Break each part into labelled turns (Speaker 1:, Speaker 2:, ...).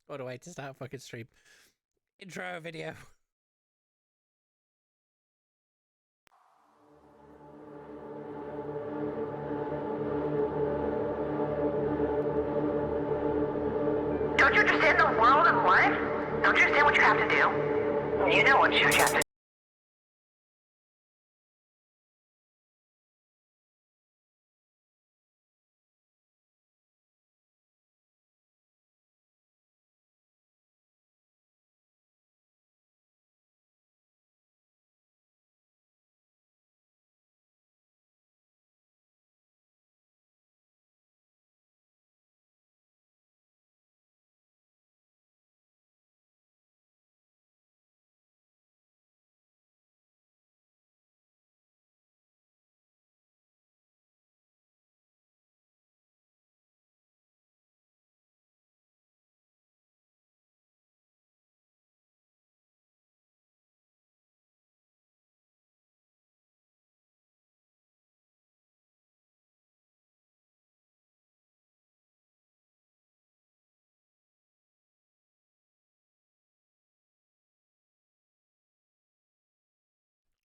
Speaker 1: What a way to start a fucking stream. Intro video.
Speaker 2: Don't you understand the world of life? Don't you understand what you have to do? You know what you have to do.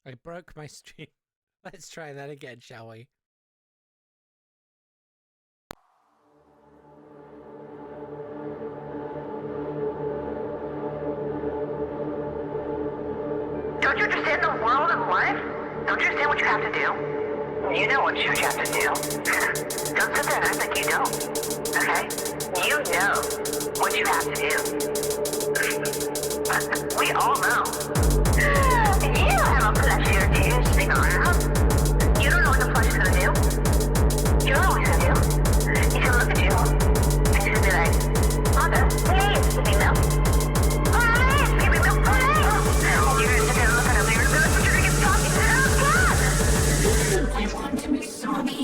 Speaker 1: I broke my stream. Let's try that again, shall we?
Speaker 2: Don't you understand the world of life? Don't you understand what you have to do? You know what you have to do. Don't sit there and act like you don't. Okay? You know what you have to do. We all know. You have a plushie or two sitting around. You don't know what the plush is gonna do. You don't know what he's gonna do. He's gonna look at you and he's gonna be like, Mother, please give me milk. Please give me milk, please. You're gonna sit there and look at him and you're gonna get talking to him. God!
Speaker 3: I want to be sorry.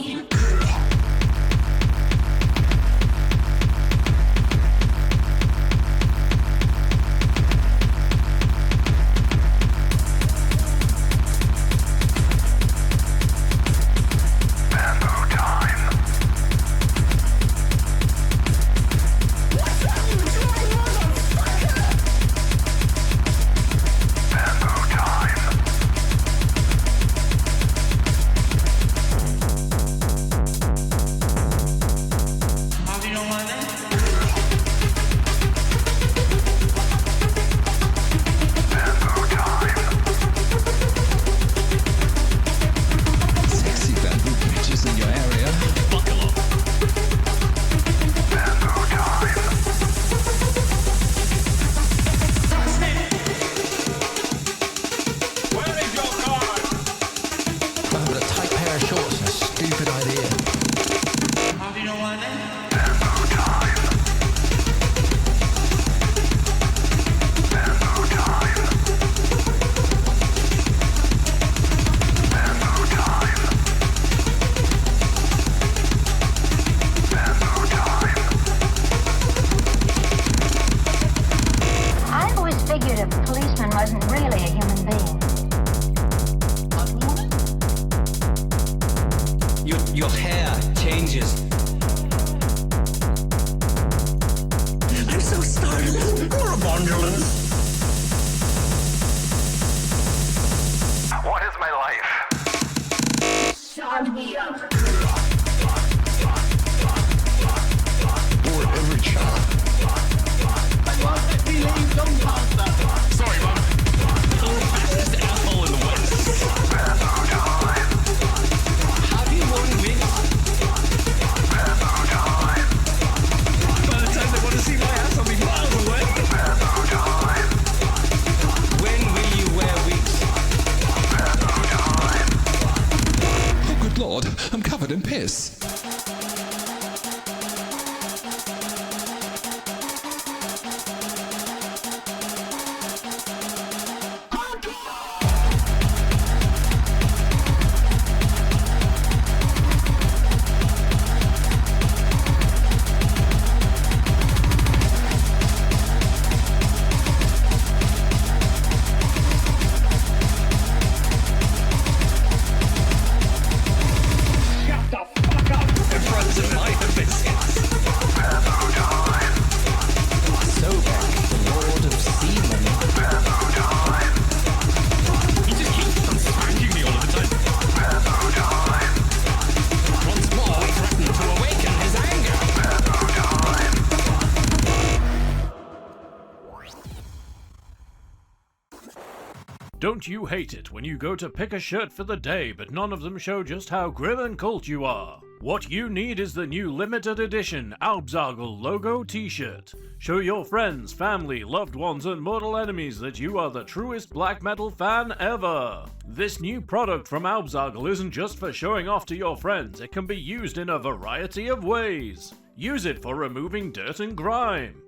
Speaker 4: Don't you hate it when you go to pick a shirt for the day, but none of them show just how grim and cult you are? What you need is the new limited edition Albzargle logo t-shirt. Show your friends, family, loved ones, and mortal enemies that you are the truest black metal fan ever. This new product from Albzargle isn't just for showing off to your friends, it can be used in a variety of ways. Use it for removing dirt and grime.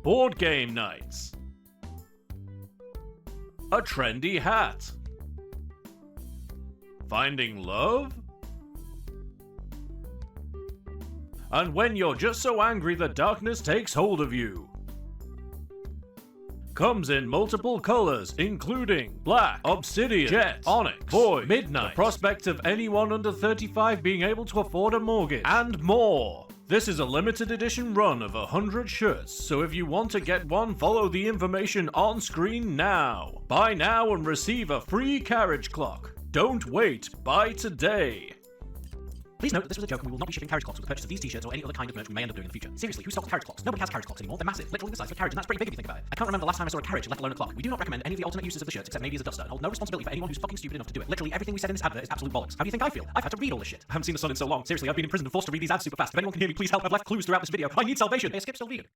Speaker 4: Board game nights. A trendy hat. Finding love? And when you're just so angry that darkness takes hold of you. Comes in multiple colors, including black, obsidian, jet, onyx, void, midnight, the prospect of anyone under 35 being able to afford a mortgage, and more. This is a limited edition run of 100 shirts, so if you want to get one, follow the information on screen now. Buy now and receive a free carriage clock. Don't wait, buy today.
Speaker 5: Please note that this was a joke and we will not be shipping carriage clocks with the purchase of these t-shirts or any other kind of merch we may end up doing in the future. Seriously, who stocks carriage clocks? Nobody has carriage clocks anymore. They're massive, literally the size of a carriage, and that's pretty big if you think about it. I can't remember the last time I saw a carriage, let alone a clock. We do not recommend any of the alternate uses of the shirts except maybe as a duster, and hold no responsibility for anyone who's fucking stupid enough to do it. Literally everything we said in this advert is absolute bollocks. How do you think I feel? I've had to read all this shit. I haven't seen the sun in so long. Seriously, I've been in prison and forced to read these ads super fast. If anyone can hear me, please help. I've left clues throughout this video. I need salvation. Hey, skip still vegan.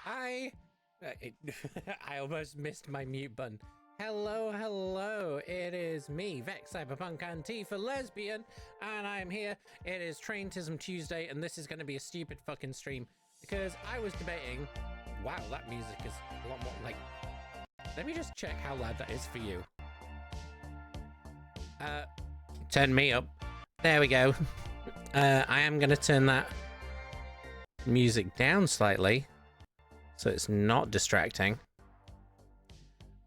Speaker 1: Hi. I almost missed my mute button. Hello, hello. It is me, Vex Cyberpunk Antifa Lesbian, and I'm here. It is TISM Tuesday, and this is going to be a stupid fucking stream because I was debating. Wow, that music is a lot more like. Let me just check how loud that is for you. Turn me up. There we go. I am going to turn that music down slightly so it's not distracting.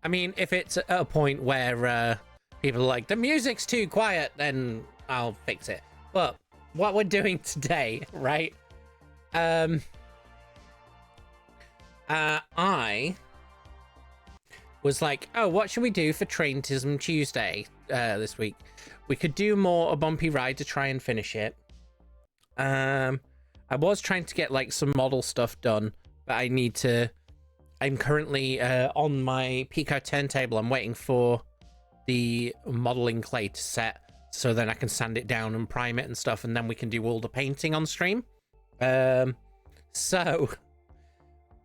Speaker 1: I mean, if it's at a point where people are like, the music's too quiet, then I'll fix it. But what we're doing today, right? I was like, oh, what should we do for TISM Tuesday this week? We could do more a bumpy ride to try and finish it. I was trying to get like some model stuff done, but I need to. I'm currently on my Pico turntable. I'm waiting for the modeling clay to set, so then I can sand it down and prime it and stuff, and then we can do all the painting on stream. So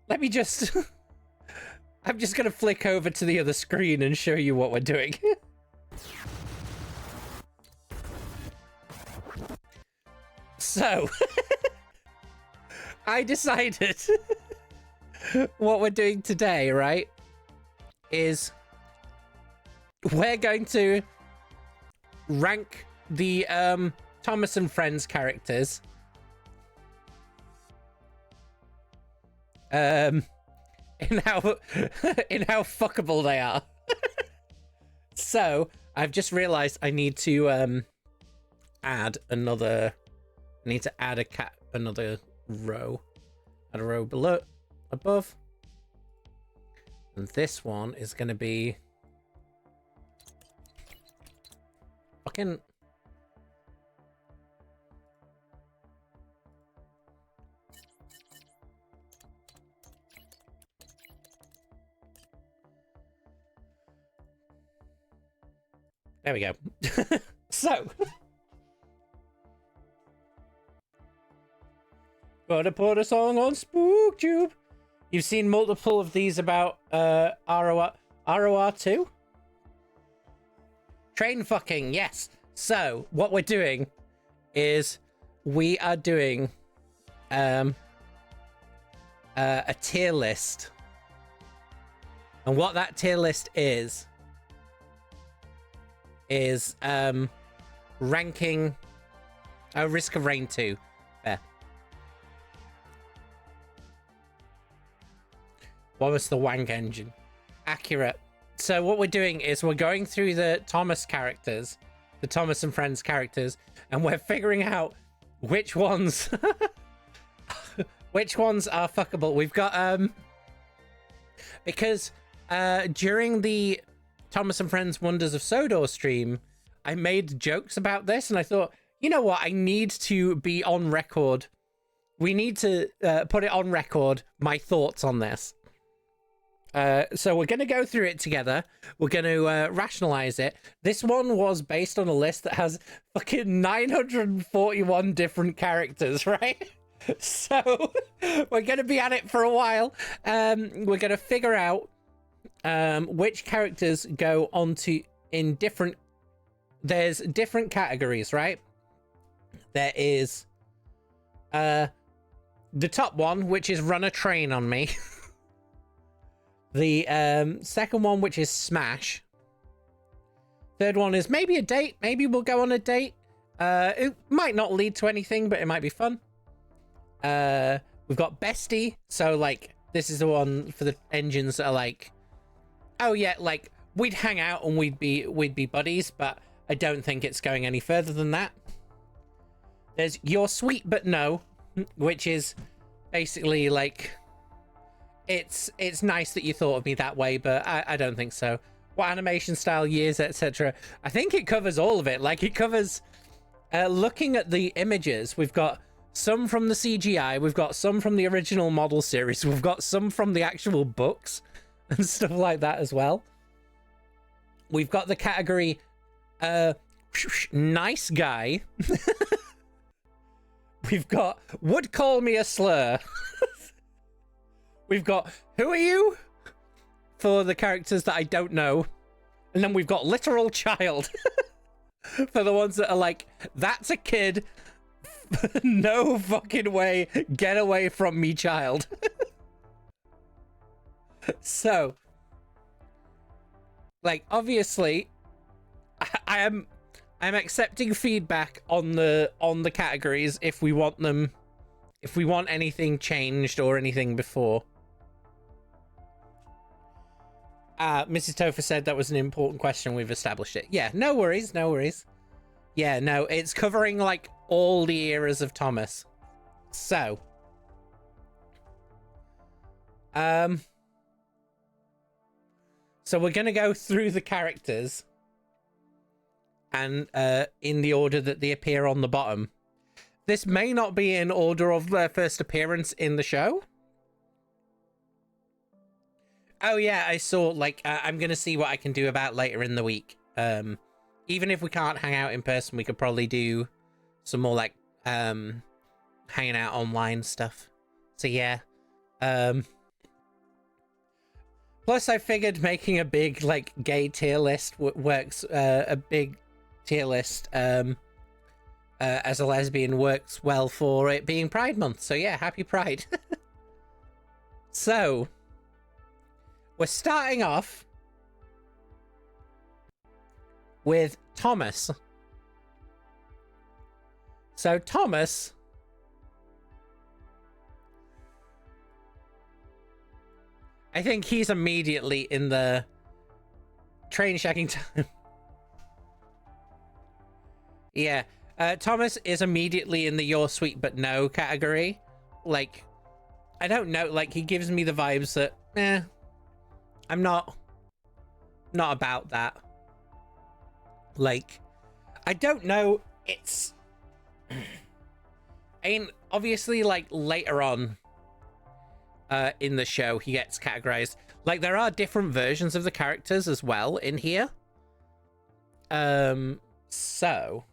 Speaker 1: let me just. I'm just gonna flick over to the other screen and show you what we're doing. So I decided what we're doing today, right, is we're going to rank the Thomas and Friends characters in how fuckable they are. So I've just realized I need to add another. I need to add another row. Add a row below, above, and this one is going to be fucking. There we go. So, gotta put a song on SpookTube. You've seen multiple of these about ROR2? Train fucking, yes. So, what we're doing is we are doing a tier list. And what that tier list is ranking Risk of Rain 2. There. What was the wank engine? Accurate. So what we're doing is we're going through the Thomas characters, the Thomas and Friends characters, and we're figuring out which ones which ones are fuckable. We've got because during the Thomas and Friends Wonders of Sodor stream, I made jokes about this, and I thought, you know what, I need to be on record. We need to put it on record, my thoughts on this. So we're going to go through it together. We're going to rationalize it. This one was based on a list that has fucking 941 different characters, right? So we're going to be at it for a while. We're going to figure out which characters go onto in different. There's different categories, right? There is the top one, which is run a train on me. The second one, which is smash. Third one is maybe a date. Maybe we'll go on a date. It might not lead to anything, but it might be fun. We've got bestie. So like, this is the one for the engines that are like, oh yeah, like we'd hang out and we'd be buddies, but I don't think it's going any further than that. There's you're sweet but no, which is basically like, it's nice that you thought of me that way, but I don't think so. What animation style, years, etc. I think it covers all of it. Like it covers looking at the images. We've got some from the CGI, we've got some from the original model series, we've got some from the actual books and stuff like that as well. We've got the category nice guy. We've got would call me a slur. We've got who are you for the characters that I don't know. And then we've got literal child for the ones that are like, that's a kid. No fucking way. Get away from me, child. So, like, obviously, I'm accepting feedback on the categories if we want them, if we want anything changed or anything before. Mrs. Topher said that was an important question. We've established it. Yeah, no worries, no worries. Yeah, no, it's covering like all the eras of Thomas. So, so we're gonna go through the characters and in the order that they appear on the bottom. This may not be in order of their first appearance in the show. Oh yeah, I saw, like, I'm gonna see what I can do about later in the week. Even if we can't hang out in person, we could probably do some more, like, hanging out online stuff. So yeah. Plus, I figured making a big, like, gay tier list works, a big tier list, as a lesbian works well for it being Pride Month. So yeah, happy Pride. So, we're starting off with Thomas. So Thomas, I think he's immediately in the train shagging time. Yeah, Thomas is immediately in the you're sweet but no category. Like, I don't know, like, he gives me the vibes that, I'm not about that. Like, I don't know, it's... obviously, like, later on in the show, he gets categorized. Like, there are different versions of the characters as well in here. So...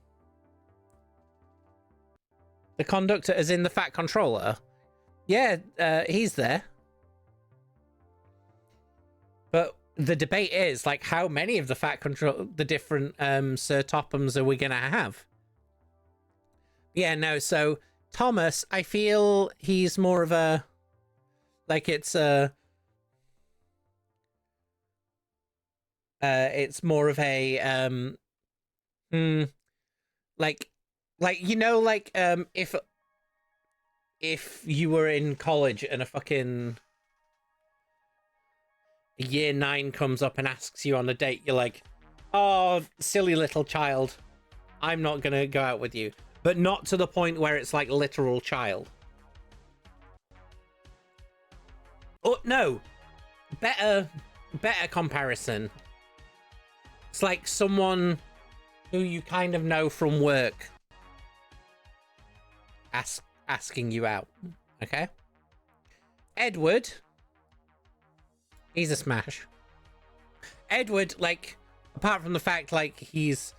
Speaker 1: The conductor is in the fat controller. Yeah, he's there. But the debate is, like, how many of the different Sir Tophams are we gonna have? Yeah, no, so Thomas, I feel he's more of a, like, it's more of a like, you know, like, if you were in college and a fucking year 9 comes up and asks you on a date, you're like, oh, silly little child, I'm not gonna go out with you. But not to the point where it's like literal child. Oh no, better comparison. It's like someone who you kind of know from work asking you out. Okay, Edward, he's a smash. Edward, like, apart from the fact, like, he's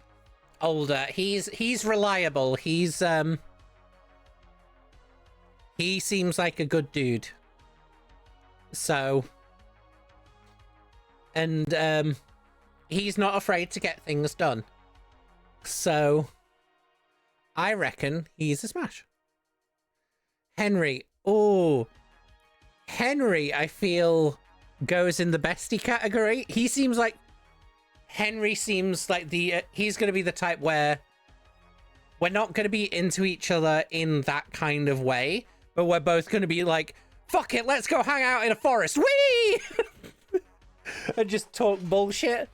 Speaker 1: older, he's reliable, he seems like a good dude. So, and he's not afraid to get things done. So I reckon he's a smash. Henry, oh, Henry, I feel goes in the bestie category. He seems like Henry seems like the he's going to be the type where we're not going to be into each other in that kind of way, but we're both going to be like, fuck it, let's go hang out in a forest, whee, and just talk bullshit.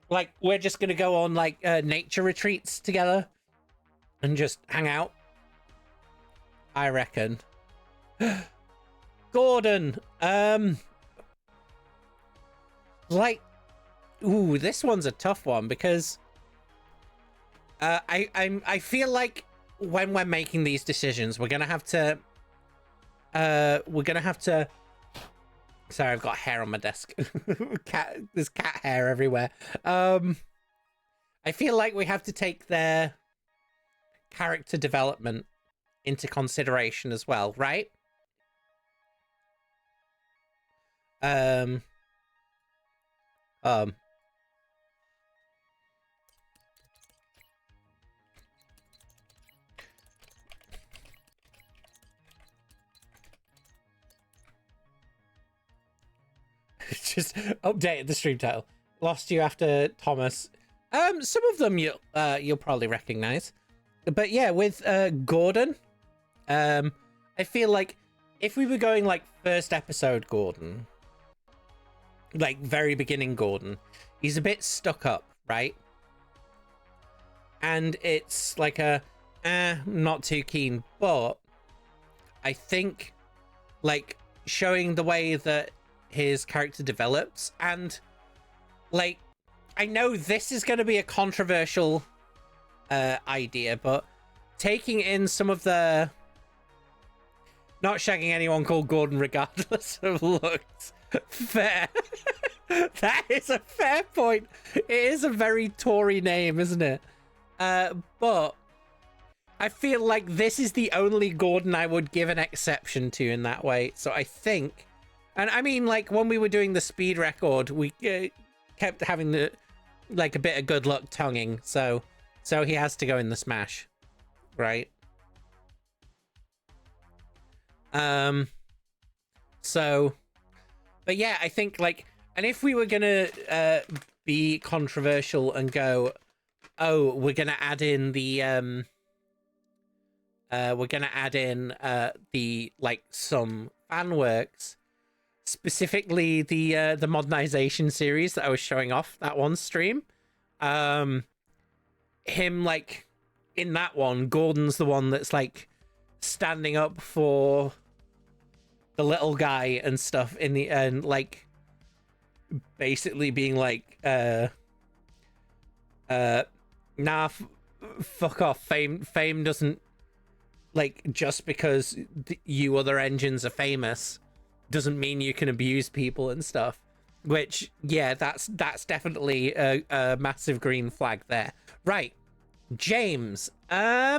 Speaker 1: Like, we're just going to go on, like, nature retreats together and just hang out, I reckon. Gordon, like, ooh, this one's a tough one because I feel like when we're making these decisions, we're gonna have to sorry, I've got hair on my desk. There's cat hair everywhere. I feel like we have to take their character development into consideration as well, right? Just updated the stream title. Lost you after Thomas. Some of them you'll probably recognize, but yeah, with Gordon, I feel like if we were going like first episode Gordon, like very beginning Gordon, he's a bit stuck up, right? And it's like not too keen, but I think like showing the way that his character develops, and like I know this is going to be a controversial idea, but taking in some of the not shagging anyone called Gordon regardless of looks, fair. That is a fair point. It is a very Tory name, isn't it? But I feel like this is the only Gordon I would give an exception to in that way. So I think, and I mean, like when we were doing the speed record, we kept having the like a bit of good luck tonguing. So he has to go in the smash, right? So, but yeah, I think like, and if we were gonna be controversial and go, oh, we're gonna add in the like some fan works, specifically the modernization series that I was showing off that one stream. Him like in that one, Gordon's the one that's like standing up for the little guy and stuff in the end, like basically being like nah, fuck off, fame doesn't, like, just because you other engines are famous doesn't mean you can abuse people and stuff, which yeah, that's definitely a massive green flag there. Right, James. Now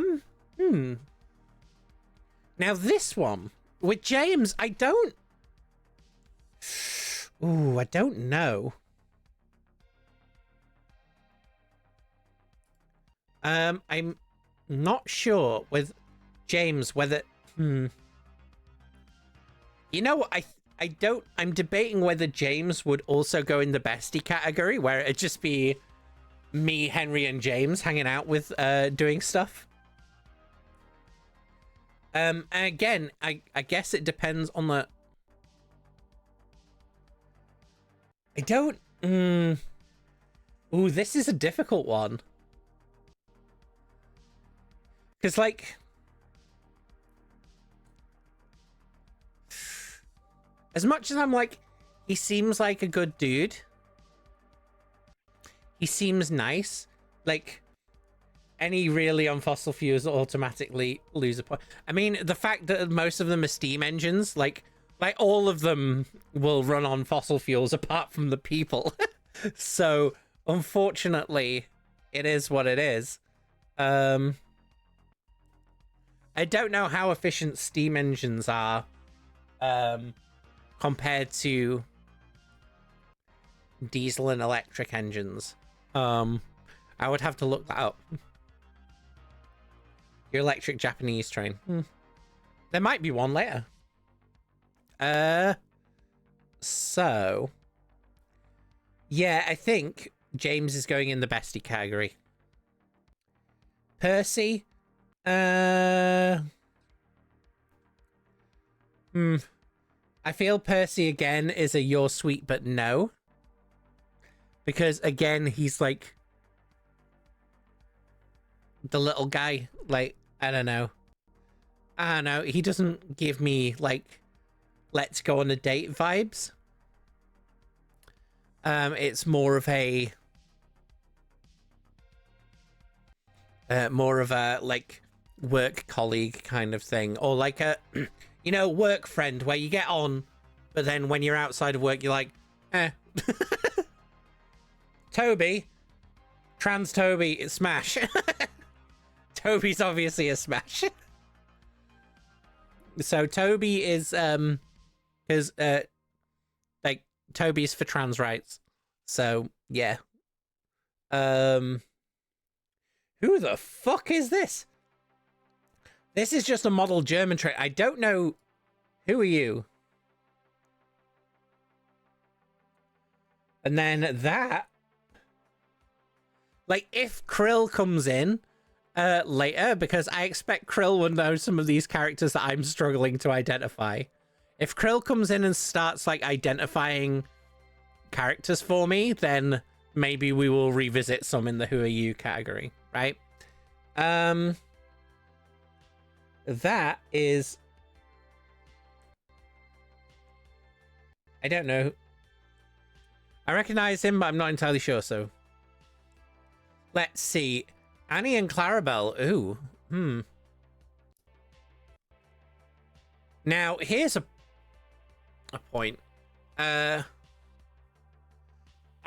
Speaker 1: this one with James, I don't know. I'm not sure with James whether you know, I'm debating whether James would also go in the bestie category, where it'd just be me, Henry, and James hanging out with doing stuff. And again, I guess it depends on the... I don't... Ooh, this is a difficult one. Because, like... As much as I'm like, he seems like a good dude. He seems nice. Like... Any really on fossil fuels automatically lose a point. I mean, the fact that most of them are steam engines, like all of them will run on fossil fuels apart from the people. So, unfortunately, it is what it is. I don't know how efficient steam engines are compared to diesel and electric engines. I would have to look that up. Your electric Japanese train. There might be one later. So... Yeah, I think James is going in the bestie category. Percy? I feel Percy, again, is a you're sweet but no. Because, again, he's like... the little guy, like, I don't know, he doesn't give me like let's go on a date vibes. It's more of a like work colleague kind of thing, or like a you know, work friend where you get on, but then when you're outside of work you're like, Toby, trans Toby, smash. Toby's obviously a smash. So Toby is because like Toby's for trans rights. So yeah. Who the fuck is this? This is just a model German trait. I don't know. Who are you? And then that, like, if Krill comes in later, because I expect Krill will know some of these characters that I'm struggling to identify. If Krill comes in and starts, like, identifying characters for me, then maybe we will revisit some in the Who Are You category, right? That is... I don't know. I recognize him, but I'm not entirely sure, so... Let's see. Annie and Clarabelle. Ooh. Now, here's a point. I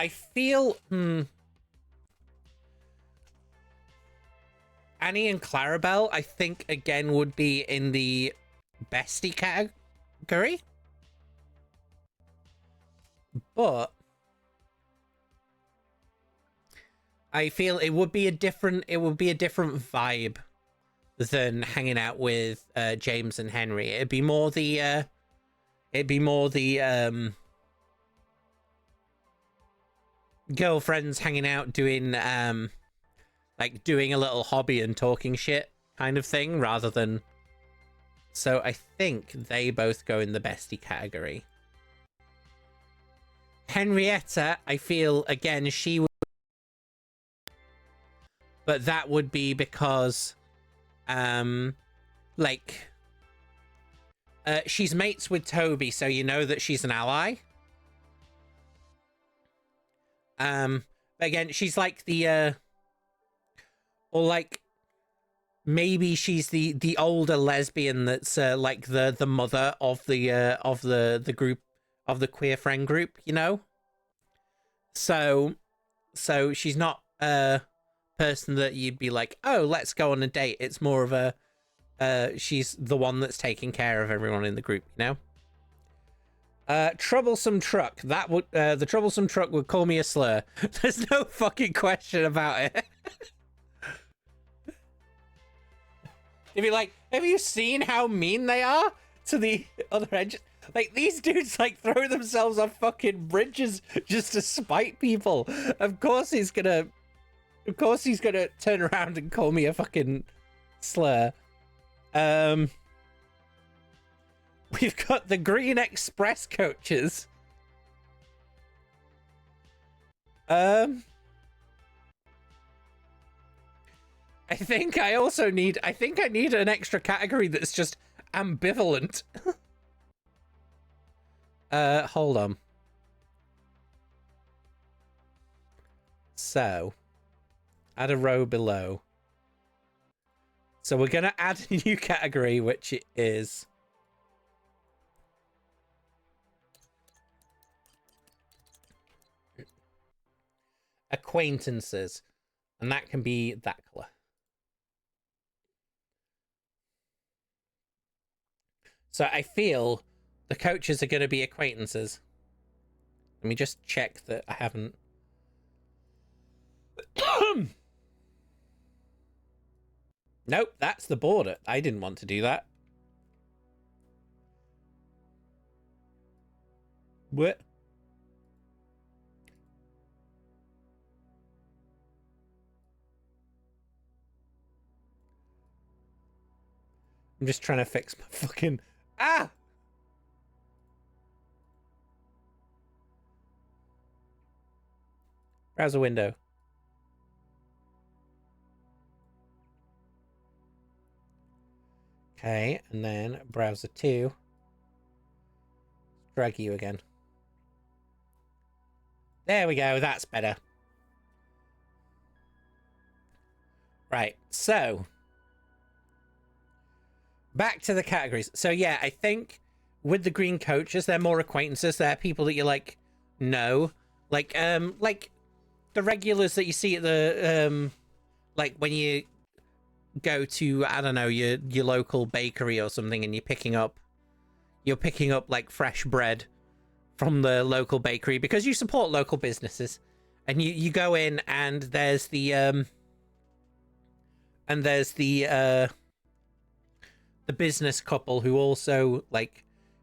Speaker 1: feel... Annie and Clarabelle, I think, again, would be in the bestie category. But I feel it would be a different vibe than hanging out with James and Henry. It'd be more the girlfriends hanging out doing like doing a little hobby and talking shit kind of thing, rather than... So I think they both go in the bestie category. Henrietta, I feel, again, she would... But that would be because, like, she's mates with Toby, so you know that she's an ally. But again, she's like the, or like, maybe she's the older lesbian that's like the mother of the group, of the queer friend group, you know. So she's not a person that you'd be like, oh, let's go on a date. It's more of a she's the one that's taking care of everyone in the group, you know. Troublesome truck. That would the troublesome truck would call me a slur. There's no fucking question about it. If you're like, have you seen how mean they are to the other edge? Like, these dudes, like, throw themselves off fucking bridges just to spite people. Of course he's gonna turn around and call me a fucking slur. We've got the Green Express coaches. I think I need an extra category that's just ambivalent. Hold on. So, add a row below. So we're gonna add a new category, which is acquaintances, and that can be that color. So I feel the coaches are going to be acquaintances. Let me just check that I haven't... Nope, that's the border. I didn't want to do that. What? I'm just trying to fix my fucking... Ah! Browser window. Okay, and then browser 2. Drag you again. There we go, that's better. Right, so... Back to the categories. So yeah, I think with the green coaches, they're more acquaintances. They're people that you like know. Like the regulars that you see at the like when you go to, I don't know, your local bakery or something, and you're picking up like fresh bread from the local bakery because you support local businesses, and you go in and there's the business couple who also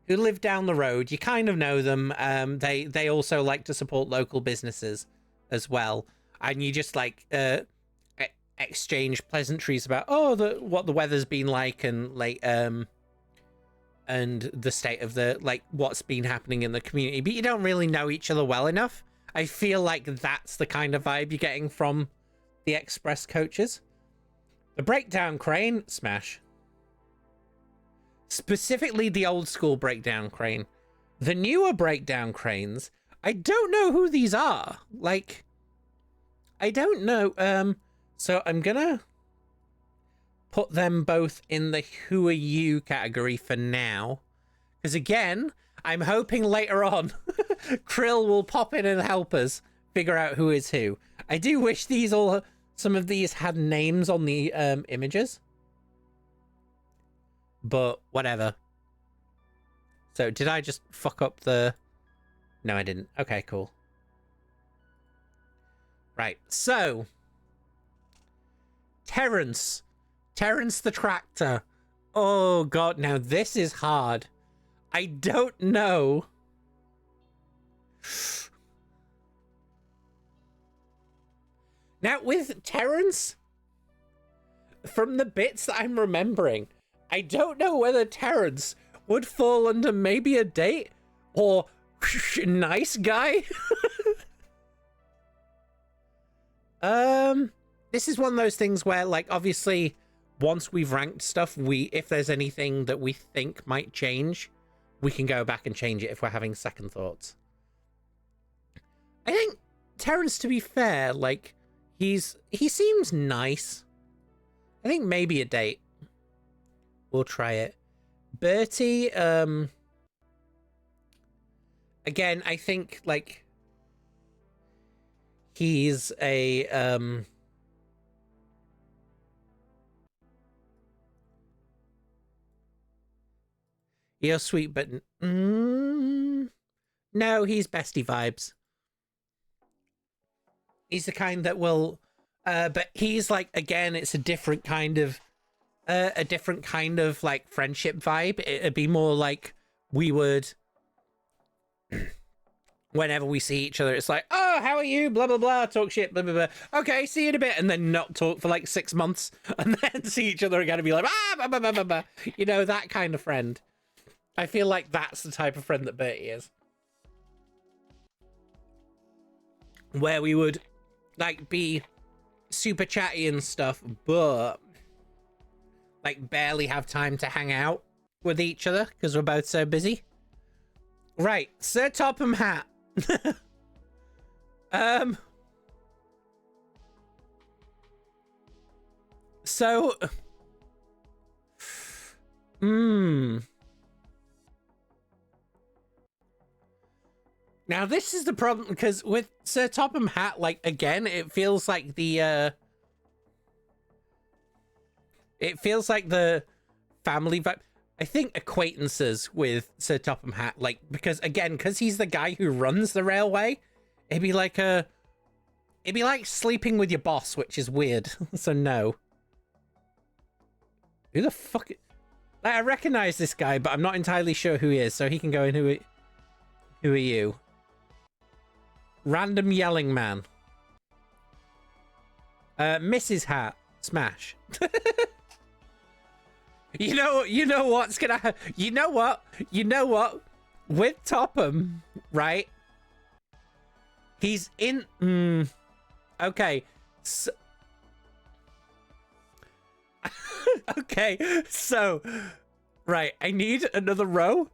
Speaker 1: who live down the road. You kind of know them. They also like to support local businesses as well, and you just exchange pleasantries about what the weather's been like, and and the state of the what's been happening in the community, but you don't really know each other well enough. I feel like that's the kind of vibe you're getting from the express coaches. The breakdown crane, smash. Specifically the old school breakdown crane. The newer breakdown cranes, I don't know who these are. I don't know. So I'm gonna put them both in the who are you category for now. Because again, I'm hoping later on Krill will pop in and help us figure out who is who. I do wish some of these had names on the images. But whatever. So did I just fuck up the... No, I didn't. Okay, cool. Right, so... Terrence the tractor. Oh god, now this is hard. I don't know. Now with Terrence, from the bits that I'm remembering, I don't know whether Terrence would fall under maybe a date or nice guy. This is one of those things where, obviously, once we've ranked stuff, if there's anything that we think might change, we can go back and change it if we're having second thoughts. I think Terrence, to be fair, he seems nice. I think maybe a date. We'll try it. Bertie, again, I think, he's a, you're sweet, but no, he's bestie vibes. He's the kind that will, but he's again, it's a different kind of friendship vibe. It'd be more we would, whenever we see each other, it's oh, how are you? Blah, blah, blah, talk shit, blah, blah, blah. Okay, see you in a bit. And then not talk for 6 months and then see each other again and be blah, blah, blah, blah, blah, blah. You know, that kind of friend. I feel like that's the type of friend that Bertie is. Where we would, be super chatty and stuff, but, barely have time to hang out with each other because we're both so busy. Right, Sir Topham Hatt. So, now this is the problem, because with Sir Topham Hatt, again, it feels like the family vibe. I think acquaintances with Sir Topham Hatt, because he's the guy who runs the railway, it'd be like sleeping with your boss, which is weird. So no. Who the fuck? I recognize this guy, but I'm not entirely sure who he is, so he can go in. Who are you? Random yelling man. Mrs. Hatt. Smash. You know what's gonna happen. You know what? With Topham, right? He's in. Okay. So, okay. So, right. I need another row.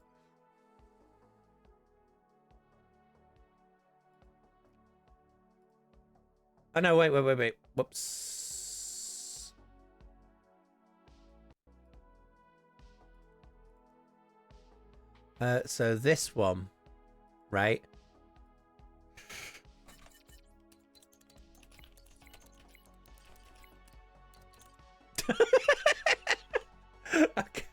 Speaker 1: Oh no! Wait. Whoops. So this one, right? Okay.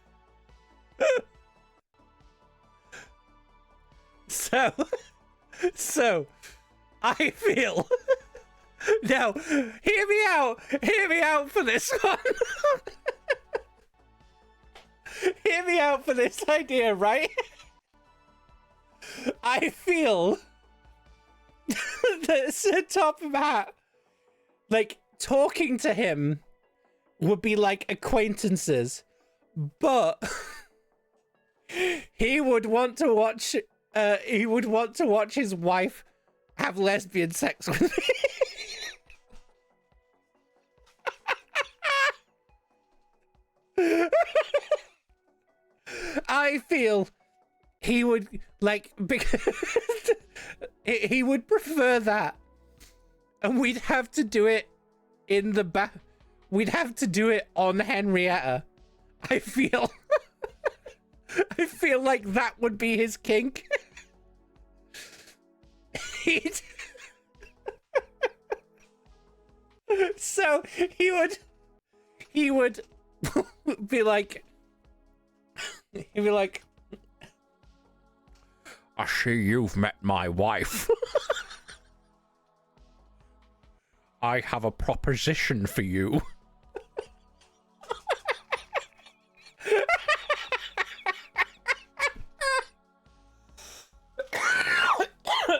Speaker 1: So, I feel. Now, hear me out for this one. Hear me out for this idea, right? I feel that Sir Topham Hatt, like, talking to him would be like acquaintances, but he would want to watch his wife have lesbian sex with me. I feel he would like he would prefer that, and we'd have to do it in the back. We'd have to do it on Henrietta. I feel. I feel like that would be his kink. So he would be like, he'd be like, I see you've met my wife. I have a proposition for you.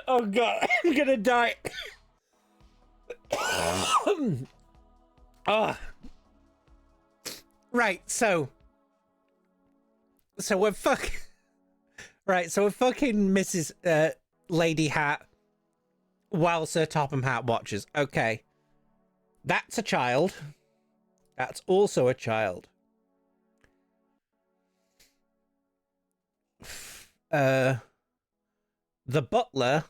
Speaker 1: Oh god, I'm gonna die. Right, so we're fucking Mrs. Lady Hat while Sir Topham Hatt watches. Okay. That's a child. That's also a child. The butler,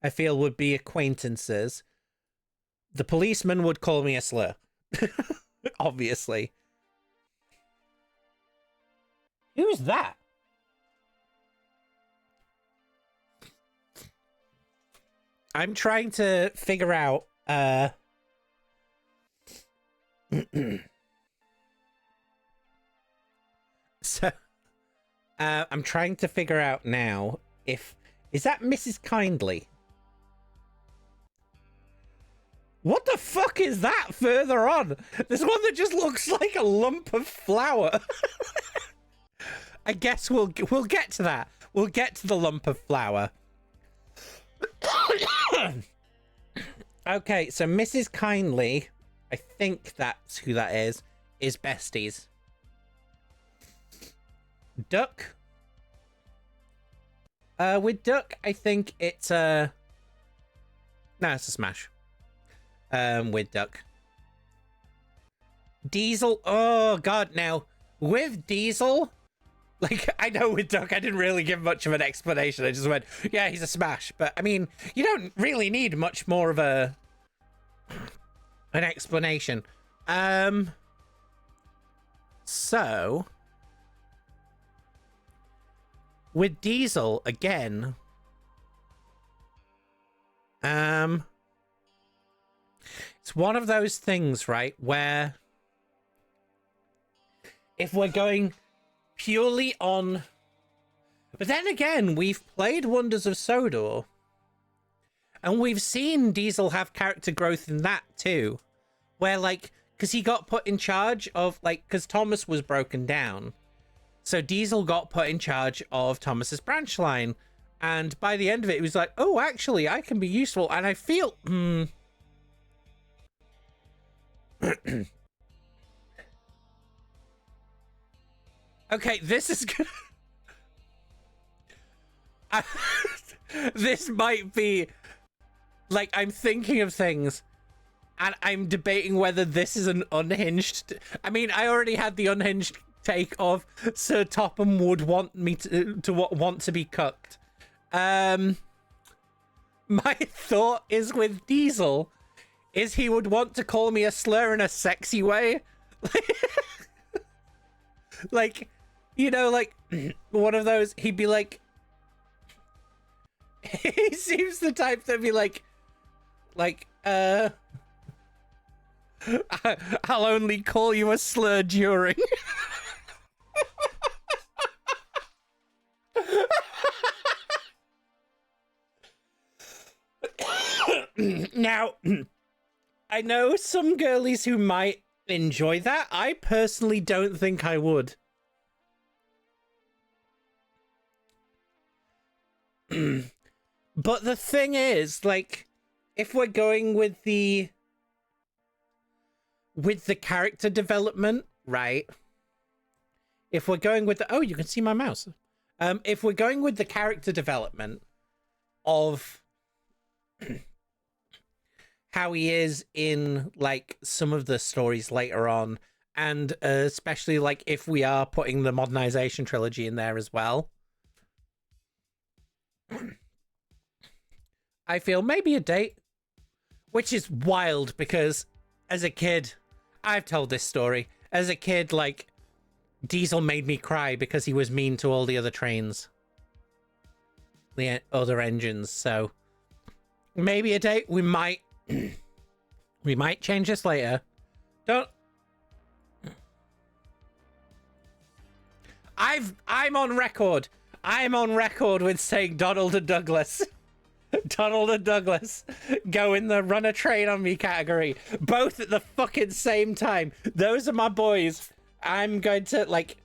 Speaker 1: I feel, would be acquaintances. The policeman would call me a slur. Obviously. Who's that? I'm trying to figure out, so, I'm trying to figure out now is that Mrs. Kindly? What the fuck is that further on? There's one that just looks like a lump of flour. I guess we'll get to that. We'll get to the lump of flour. Okay, so Mrs. Kindly, I think that's who that is besties. Duck. With Duck, I think it's no, it's a smash. With Duck. Diesel. Oh god, now with Diesel, like, I know with Duck I didn't really give much of an explanation. I just went, yeah, he's a smash. But I mean, you don't really need much more of an explanation. So with Diesel again, it's one of those things, right, where if we're going purely on, but then again, we've played Wonders of Sodor, and we've seen Diesel have character growth in that too, where, like, because he got put in charge of, like, because Thomas was broken down, so Diesel got put in charge of Thomas's branch line, and by the end of it, he was like, oh, actually, I can be useful, and I feel, okay, this is good. This might be, like, I'm thinking of things and I'm debating whether this is an unhinged. I mean, I already had the unhinged take of Sir Topham would want me to want to be cooked. My thought is with Diesel is he would want to call me a slur in a sexy way. Like, you know, like one of those, he'd be like, he seems the type that'd be like, I'll only call you a slur during. Now, I know some girlies who might enjoy that. I personally don't think I would. But the thing is, like, if we're going with the character development, right? If we're going with the... Oh, you can see my mouse. If we're going with the character development of how he is in, like, some of the stories later on, and especially, like, if we are putting the modernization trilogy in there as well, I feel maybe a date, which is wild because as a kid, I've told this story. As a kid, like, Diesel made me cry because he was mean to all the other trains, the other engines. So maybe a date. We might we might change this later. I'm on record. I'm on record with saying Donald and Douglas. Donald and Douglas go in the run a train on me category, both at the fucking same time. Those are my boys. I'm going to, like,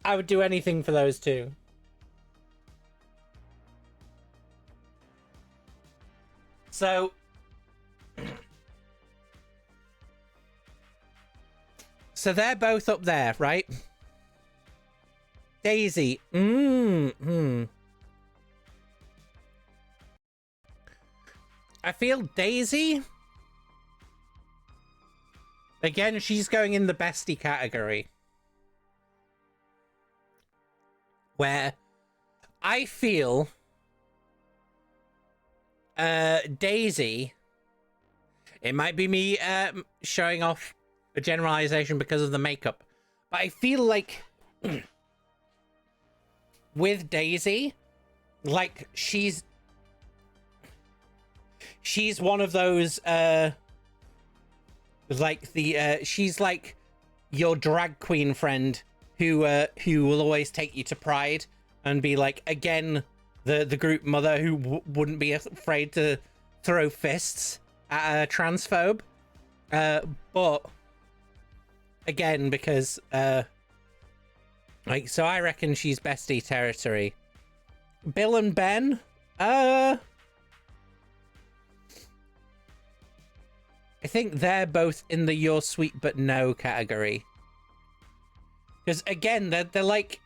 Speaker 1: I would do anything for those two. So they're both up there, right? Daisy. I feel Daisy, again, she's going in the bestie category, where I feel Daisy, it might be me showing off a generalization because of the makeup, but I feel like with Daisy, like, she's one of those like the she's like your drag queen friend who will always take you to Pride and be like, again, the group mother who wouldn't be afraid to throw fists at a transphobe, but again, because like, so I reckon she's bestie territory. Bill and Ben, I think they're both in the you're sweet but no category. Because again, they're like,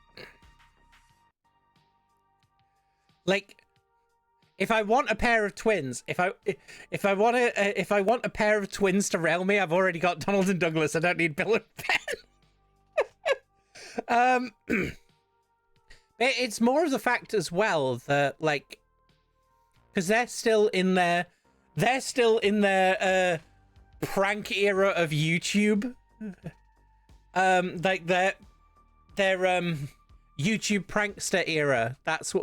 Speaker 1: if I want a pair of twins, if I want a pair of twins to rail me, I've already got Donald and Douglas. I don't need Bill and Ben. It's more of the fact as well that, like, because they're still in their prank era of YouTube, like their YouTube prankster era. That's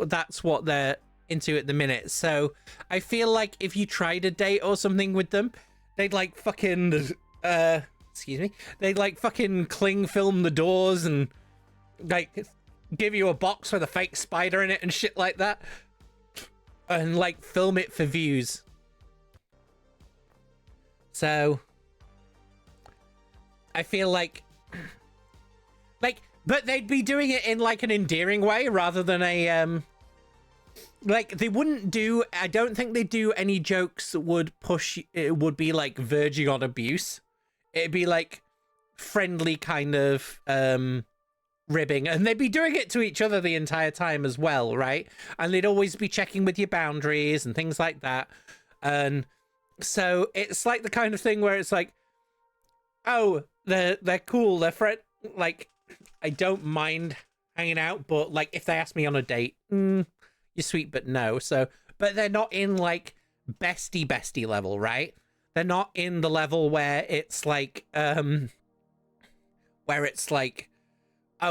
Speaker 1: what they're into at the minute. So I feel like if you tried a date or something with them, they'd like fucking excuse me, they'd like fucking cling film the doors and like give you a box with a fake spider in it and shit like that, and like film it for views. So I feel like, but they'd be doing it in like an endearing way rather than a like, they wouldn't do, I don't think they'd do any jokes that would push, it would be like verging on abuse. It'd be like friendly kind of ribbing, and they'd be doing it to each other the entire time as well, right? And they'd always be checking with your boundaries and things like that. And so it's like the kind of thing where it's like, oh, they're cool, they're friend, like, I don't mind hanging out, but like if they ask me on a date, you're sweet but no. So, but they're not in like bestie level, right? They're not in the level where it's like oh,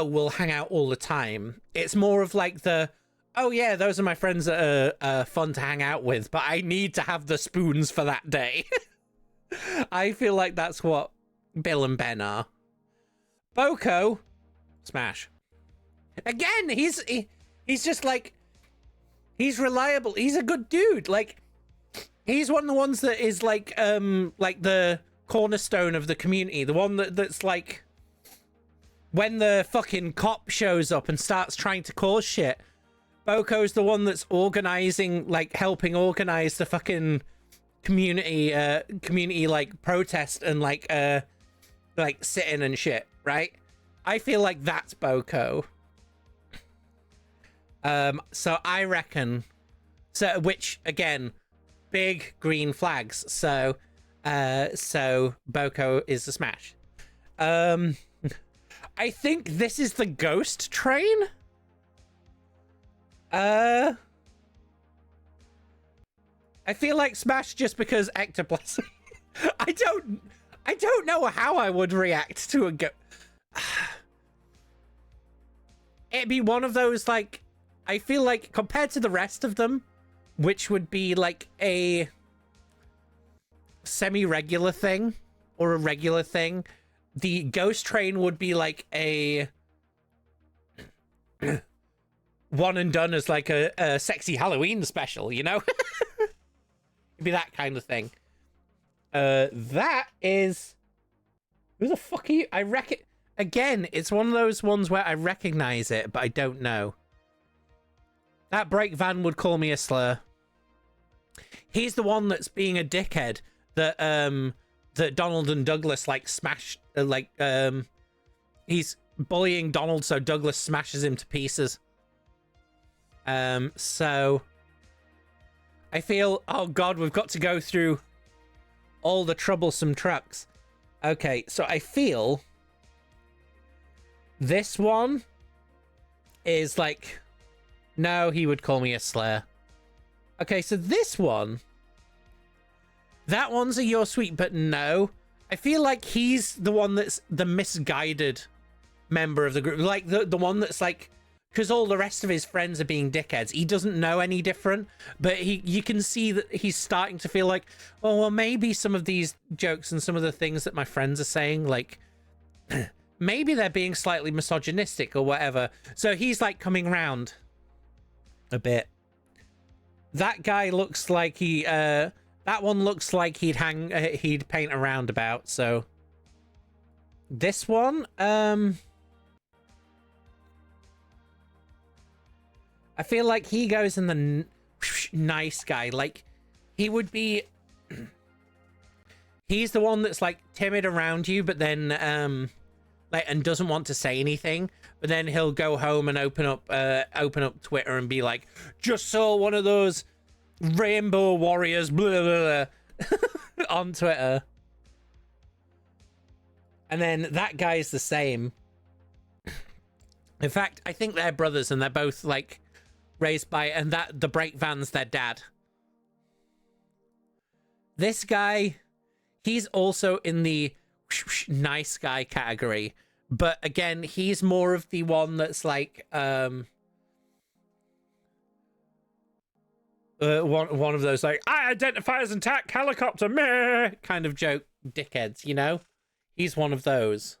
Speaker 1: we'll hang out all the time. It's more of like the, oh yeah, those are my friends that are fun to hang out with, but I need to have the spoons for that day. I feel like that's what Bill and Ben are. Boko, smash. Again, he's just like, he's reliable. He's a good dude. Like, He's one of the ones that is like the cornerstone of the community. The one that's like, when the fucking cop shows up and starts trying to cause shit, Boko's the one that's organizing, like helping organize the fucking community like protest and like sitting and shit, right? I feel like that's Boko. So I reckon, so, which again, big green flags. So Boko is the smash. I think this is the ghost train. I feel like smash just because ectoplasm. I don't know how I would react to a It'd be one of those, like, I feel like compared to the rest of them, which would be like a semi-regular thing or a regular thing, the ghost train would be like a one and done as like a sexy Halloween special, you know? It'd be that kind of thing. That is... Who the fuck are you? I reckon... Again, it's one of those ones where I recognize it, but I don't know. That brake van would call me a slur. He's the one that's being a dickhead that that Donald and Douglas like smash he's bullying Donald, so Douglas smashes him to pieces. So I feel, oh god, we've got to go through all the troublesome trucks. Okay, so I feel this one is like, no, he would call me a slur. Okay, so this one, that one's a you're sweet, but no. I feel like he's the one that's the misguided member of the group. Like the one that's like, because all the rest of his friends are being dickheads. He doesn't know any different, but you can see that he's starting to feel like, oh, well, maybe some of these jokes and some of the things that my friends are saying, like, maybe they're being slightly misogynistic or whatever. So he's like coming round a bit. That guy looks like he, that one looks like he'd paint a roundabout. So this one, I feel like he goes in the nice guy. Like, he would be... He's the one that's, like, timid around you, but then, like, and doesn't want to say anything. But then he'll go home and open up Twitter and be like, just saw one of those rainbow warriors, blah, blah, blah, on Twitter. And then that guy's the same. In fact, I think they're brothers and they're both, like, raised by, and that the brake van's their dad. This guy, he's also in the nice guy category, but again, he's more of the one that's like one of those like, I identify as attack helicopter meh kind of joke dickheads, you know? He's one of those.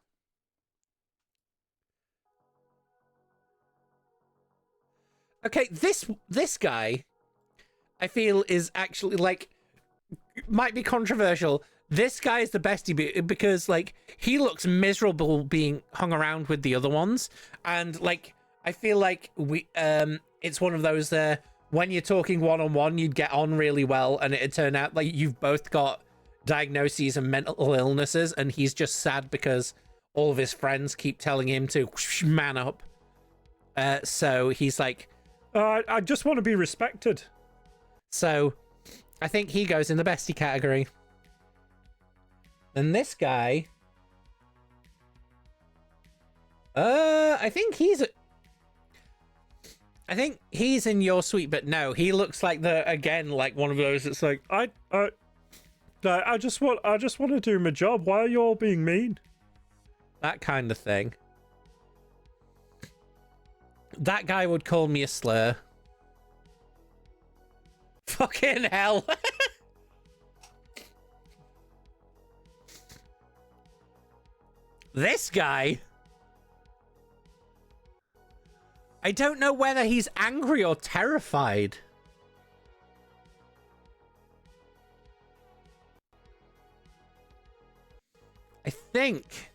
Speaker 1: Okay, this guy, I feel, is actually, like, might be controversial. This guy is the bestie because, like, he looks miserable being hung around with the other ones. And, like, I feel like it's one of those when you're talking one-on-one, you'd get on really well, and it'd turn out, like, you've both got diagnoses and mental illnesses, and he's just sad because all of his friends keep telling him to man up. So he's like... I just want to be respected. So, I think he goes in the bestie category. Then this guy... I think he's in your suite, but no, he looks like again, like one of those that's like, I just want to do my job. Why are you all being mean? That kind of thing. That guy would call me a slur. Fucking hell. This guy... I don't know whether he's angry or terrified. think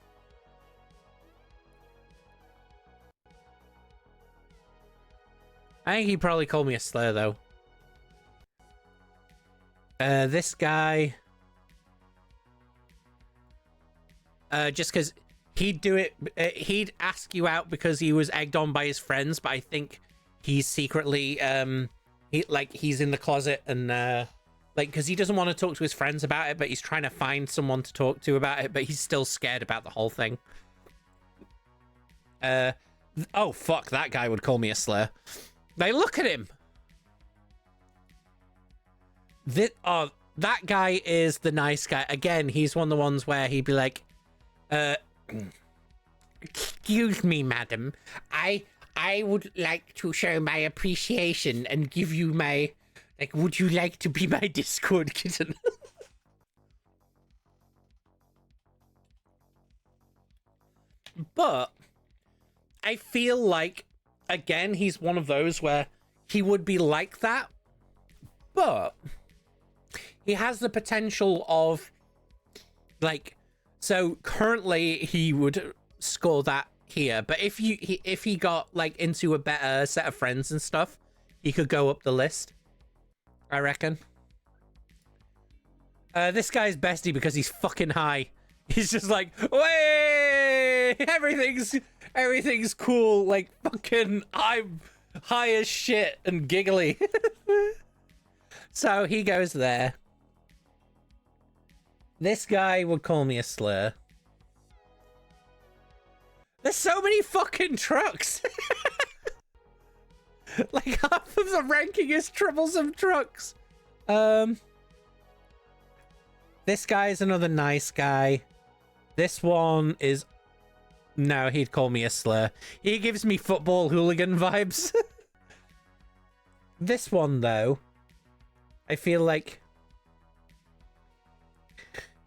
Speaker 1: he'd probably call me a slur, though. This guy... just because he'd do it... he'd ask you out because he was egged on by his friends, but I think he's secretly... he's in the closet and... because he doesn't want to talk to his friends about it, but he's trying to find someone to talk to about it, but he's still scared about the whole thing. Oh, fuck, that guy would call me a slur. They look at him. That guy is the nice guy. Again, he's one of the ones where he'd be like, excuse me, madam. I would like to show my appreciation and give you my, like, would you like to be my Discord kitten? But I feel like, again, he's one of those where he would be like that, but he has the potential of, like, so currently he would score that here, but if he got, like, into a better set of friends and stuff, he could go up the list, I reckon. This guy's bestie because he's fucking high. He's just like, way, everything's cool. Like, fucking, I'm high as shit and giggly. So he goes there. This guy would call me a slur. There's so many fucking trucks. Like, half of the ranking is troublesome trucks. This guy is another nice guy. This one is... No, he'd call me a slur. He gives me football hooligan vibes. This one, though, I feel like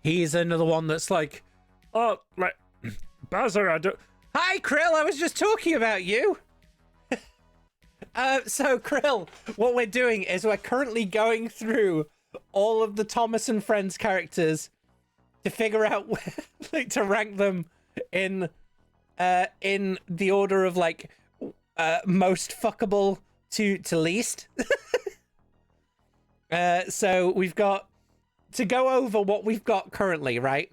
Speaker 1: he's another one that's like, oh, like, Buzzer, I don't... Hi, Krill, I was just talking about you. So, Krill, what we're doing is we're currently going through all of the Thomas and Friends characters to figure out where, like, to rank them in the order of, like, most fuckable to least. So we've got to go over what we've got currently, right?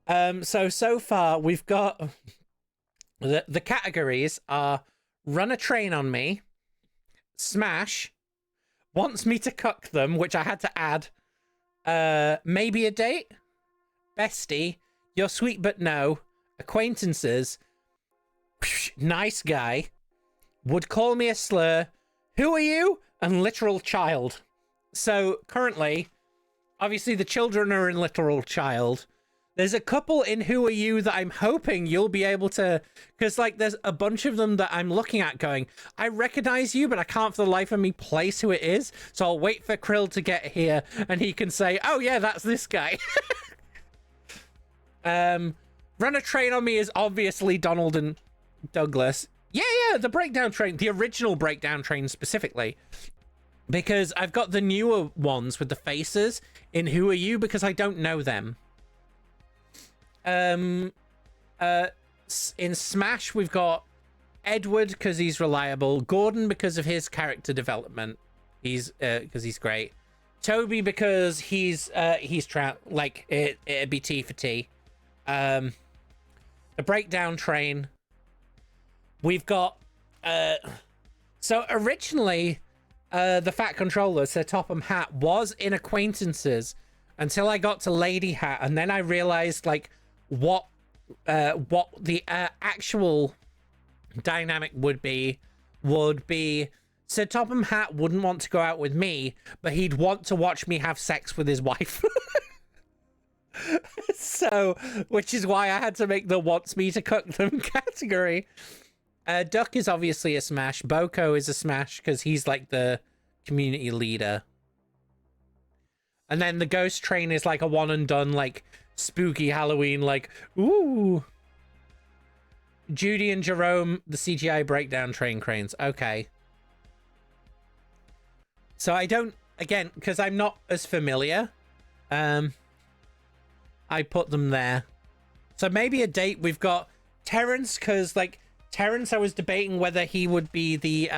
Speaker 1: So far we've got the categories are run a train on me, smash, wants me to cuck them, which I had to add, maybe a date, bestie, you're sweet but no, acquaintances, nice guy, would call me a slur, who are you, and literal child. So currently, obviously the children are in literal child. There's a couple in who are you that I'm hoping you'll be able to, because, like, there's a bunch of them that I'm looking at going, I recognize you, but I can't for the life of me place who it is. So I'll wait for Krill to get here and he can say, oh yeah, that's this guy. Run a train on me is obviously Donald and Douglas. Yeah, the breakdown train, the original breakdown train specifically. Because I've got the newer ones with the faces in who are you because I don't know them. In Smash, we've got Edward because he's reliable, Gordon because of his character development, he's because he's great, Toby because he's like it'd be T for T. The breakdown train, we've got so originally the Fat Controller, Sir Topham Hatt, was in acquaintances until I got to Lady Hat, and then I realized, like, what the actual dynamic would be Sir Topham Hatt wouldn't want to go out with me, but he'd want to watch me have sex with his wife. So, which is why I had to make the wants me to cook them category. Duck is obviously a smash. Boko is a smash because he's like the community leader. And then the ghost train is like a one and done, like, spooky Halloween, like, ooh. Judy and Jerome, the CGI breakdown train cranes. Okay. So I don't, again, because I'm not as familiar, I I put them there. So maybe a date. We've got Terrence, because like Terrence, I was debating whether he would be the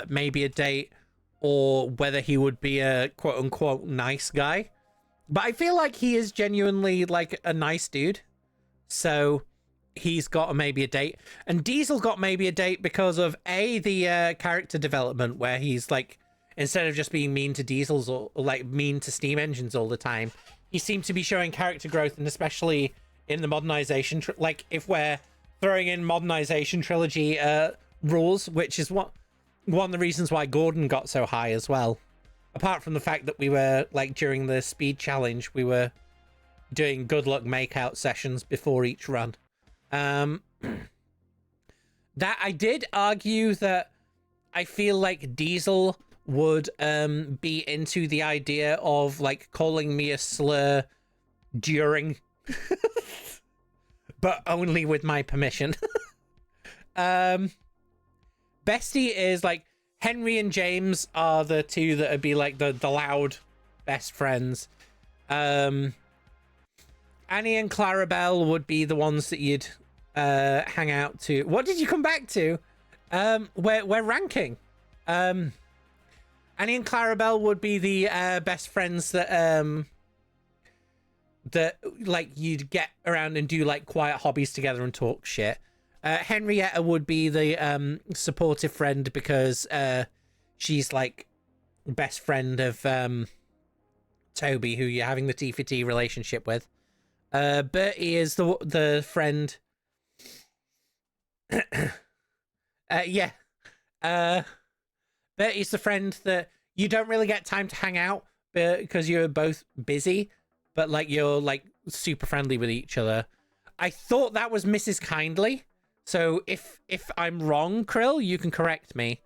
Speaker 1: maybe a date, or whether he would be a quote unquote nice guy. But I feel like he is genuinely like a nice dude. So he's got maybe a date. And Diesel got maybe a date because of the character development, where he's like, instead of just being mean to diesels or like mean to steam engines all the time, he seemed to be showing character growth, and especially in the modernization, like if we're throwing in modernization trilogy rules, which is one of the reasons why Gordon got so high as well. Apart from the fact that we were like during the speed challenge, we were doing good luck makeout sessions before each run. That I did argue that I feel like Diesel would be into the idea of like calling me a slur during but only with my permission. Bestie is like Henry and James are the two that would be like the loud best friends. Annie and Clarabelle would be the ones that you'd hang out to. What did you come back to? We're ranking. Annie and Clarabelle would be the best friends that like you'd get around and do like quiet hobbies together and talk shit. Henrietta would be the supportive friend because she's like best friend of Toby, who you're having the T for T relationship with. Bertie is the friend. Yeah. Bertie's the friend that you don't really get time to hang out because you're both busy, but like you're like super friendly with each other. I thought that was Mrs. Kindly. So if I'm wrong, Krill, you can correct me.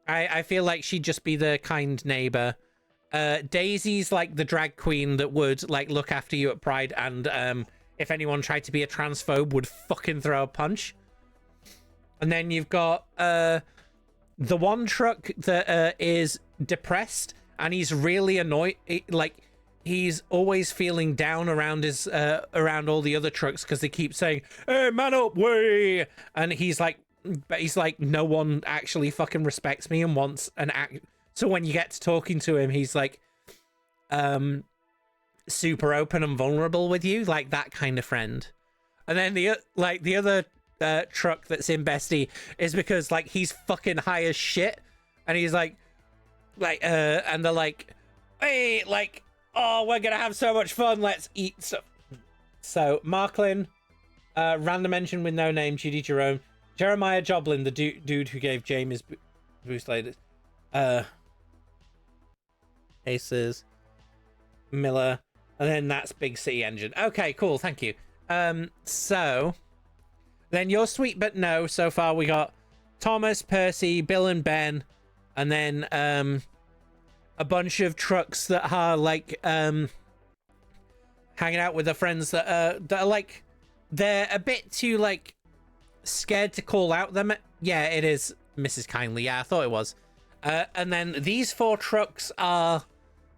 Speaker 1: I feel like she'd just be the kind neighbor. Daisy's like the drag queen that would like look after you at Pride, and if anyone tried to be a transphobe, would fucking throw a punch. And then you've got the one truck that is depressed, and he's really annoyed. Like he's always feeling down around his around all the other trucks because they keep saying, "Hey, man up, way!" And he's like, no one actually fucking respects me and wants an act. So when you get to talking to him, he's like, super open and vulnerable with you, like that kind of friend. And then the other truck that's in Bestie is because like he's fucking high as shit, and he's like, and they're like, hey, like, oh, we're gonna have so much fun, let's eat stuff. So Marklin, random mention with no name, Judy Jerome, Jeremiah Joblin, the dude who gave James boost later, Aces, Miller, and then that's Big City Engine. Okay, cool, thank you. So then you're sweet but no. So far we got Thomas, Percy, Bill, and Ben, and then a bunch of trucks that are like hanging out with their friends that are like, they're a bit too like scared to call out them. Yeah, it is Mrs. Kindly. Yeah, I thought it was. And then these four trucks are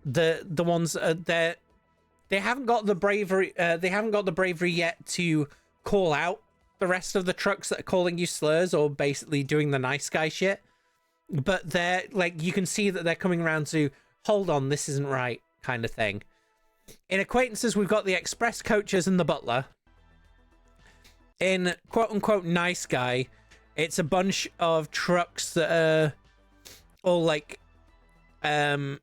Speaker 1: the ones that they haven't got the bravery. They haven't got the bravery yet to call out the rest of the trucks that are calling you slurs or basically doing the nice guy shit. But they're like, you can see that they're coming around to hold on, this isn't right kind of thing. In acquaintances, we've got the express coaches and the butler. In quote unquote nice guy, it's a bunch of trucks that are all like, a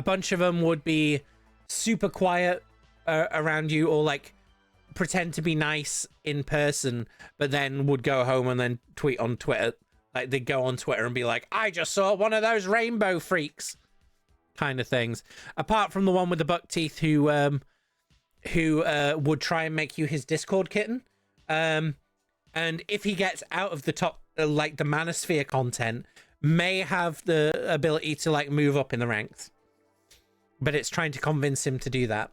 Speaker 1: bunch of them would be super quiet around you, or like pretend to be nice in person, but then would go home and then tweet on Twitter. Like they'd go on Twitter and be like, I just saw one of those rainbow freaks kind of things. Apart from the one with the buck teeth who would try and make you his Discord kitten. And if he gets out of the top, like the manosphere content, may have the ability to like move up in the ranks. But it's trying to convince him to do that.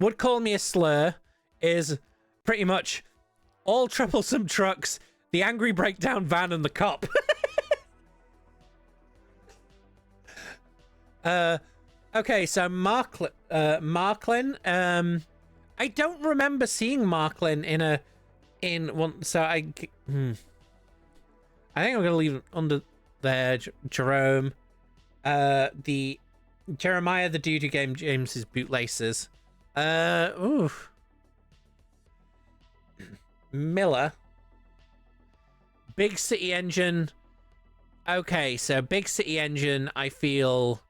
Speaker 1: Would call me a slur is pretty much all troublesome trucks, the angry breakdown van, and the cop. Okay, so Marklin. I don't remember seeing Marklin in one. So I think I'm gonna leave it under there. Jerome, the Jeremiah, the dude who gave James's bootlaces. Ooh. Miller. Big City Engine. Okay, so Big City Engine, I feel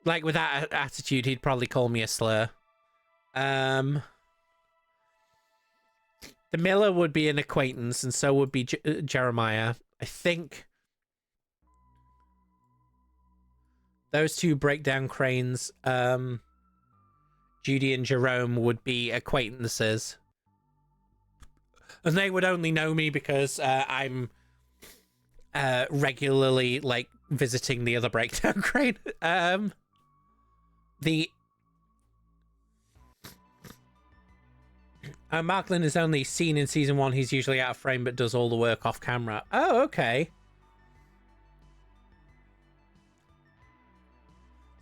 Speaker 1: like with that attitude, he'd probably call me a slur. The Miller would be an acquaintance, and so would be Jeremiah. I think those two breakdown cranes, Judy and Jerome, would be acquaintances. And they would only know me because I'm regularly, like, visiting the other breakdown crane. Marklin is only seen in season 1. He's usually out of frame but does all the work off camera. Oh, okay.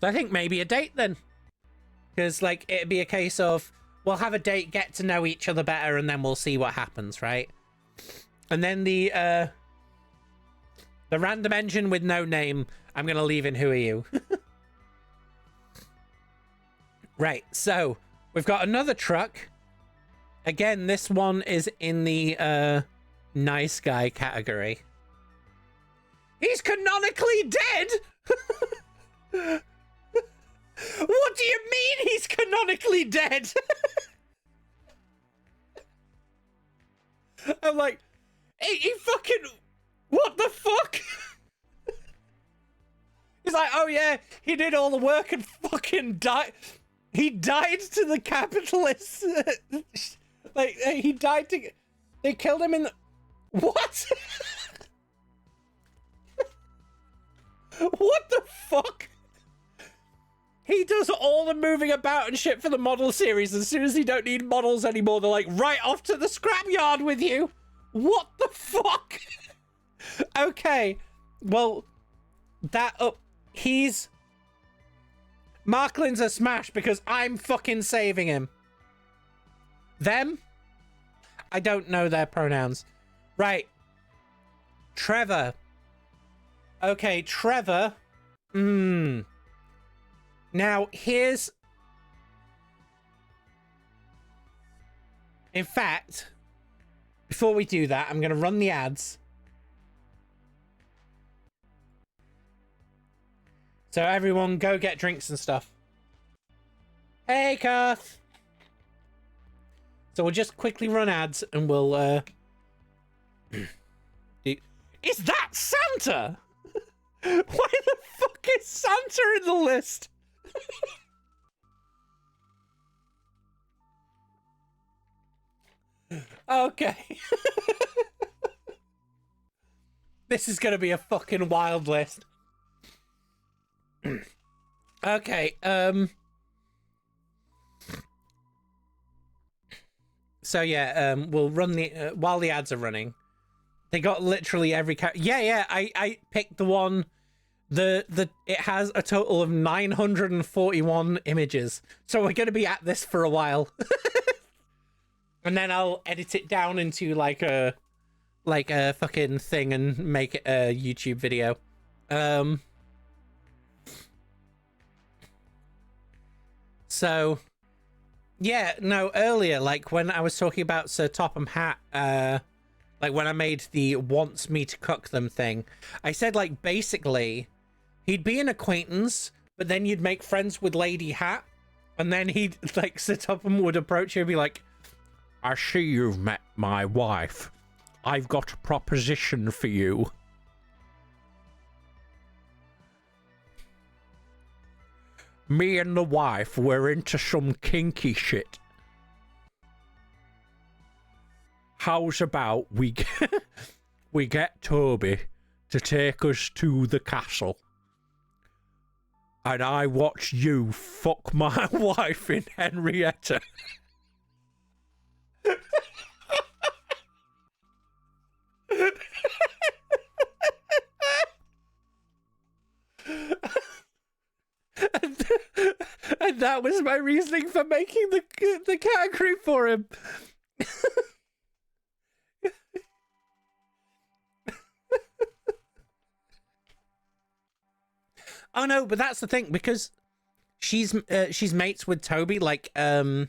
Speaker 1: So I think maybe a date then. Because, like, it'd be a case of we'll have a date, get to know each other better, and then we'll see what happens, right? And then the random engine with no name, I'm going to leave in Who Are You? Right, so we've got another truck. Again, this one is in the nice guy category. He's canonically dead! What do you mean he's canonically dead? I'm like, he fucking... What the fuck? He's like, oh yeah, he did all the work and fucking died. He died to the capitalists. Like, he died to... They killed him in the... What? What the fuck? He does all the moving about and shit for the model series. As soon as he don't need models anymore, they're like, right off to the scrapyard with you. What the fuck? Okay. Well, he's... Marklin's a smash because I'm fucking saving him. Them? I don't know their pronouns. Right. Trevor. Okay, Trevor. Now, here's... In fact, before we do that, I'm going to run the ads. So everyone, go get drinks and stuff. Hey, Kath! So we'll just quickly run ads and we'll, Is that Santa? Why the fuck is Santa in the list? Okay. This is gonna be a fucking wild list. Okay, so yeah, we'll run the while the ads are running. They got literally every yeah, I picked the one. It has a total of 941 images, so we're gonna be at this for a while. And then I'll edit it down into like a fucking thing and make it a YouTube video. So yeah, no, earlier, like when I was talking about Sir Topham Hatt, like when I made the wants me to cook them thing, I said like basically he'd be an acquaintance, but then you'd make friends with Lady Hat, and then he'd like Sir Topham would approach you and be like, I see you've met my wife. I've got a proposition for you. Me and the wife were into some kinky shit. How's about we get Toby to take us to the castle, and I watch you fuck my wife in Henrietta. And that was my reasoning for making the category for him. Oh no, but that's the thing, because she's mates with Toby. Like, I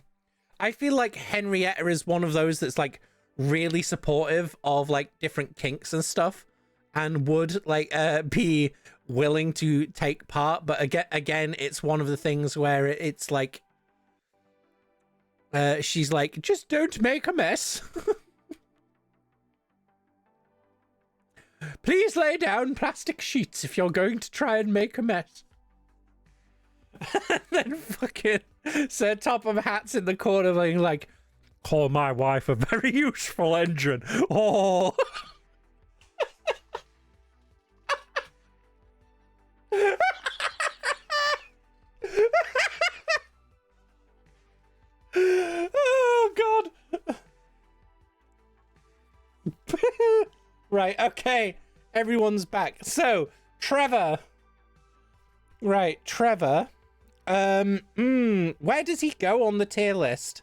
Speaker 1: feel like Henrietta is one of those that's like really supportive of like different kinks and stuff, and would like be willing to take part. But again, it's one of the things where it's like she's like, just don't make a mess. Please lay down plastic sheets if you're going to try and make a mess. And then fucking Sir Top of Hats in the corner being like, call my wife a very useful engine. Oh. Oh, God. Right, okay. Everyone's back. So, Trevor. Right, Trevor. Where does he go on the tier list?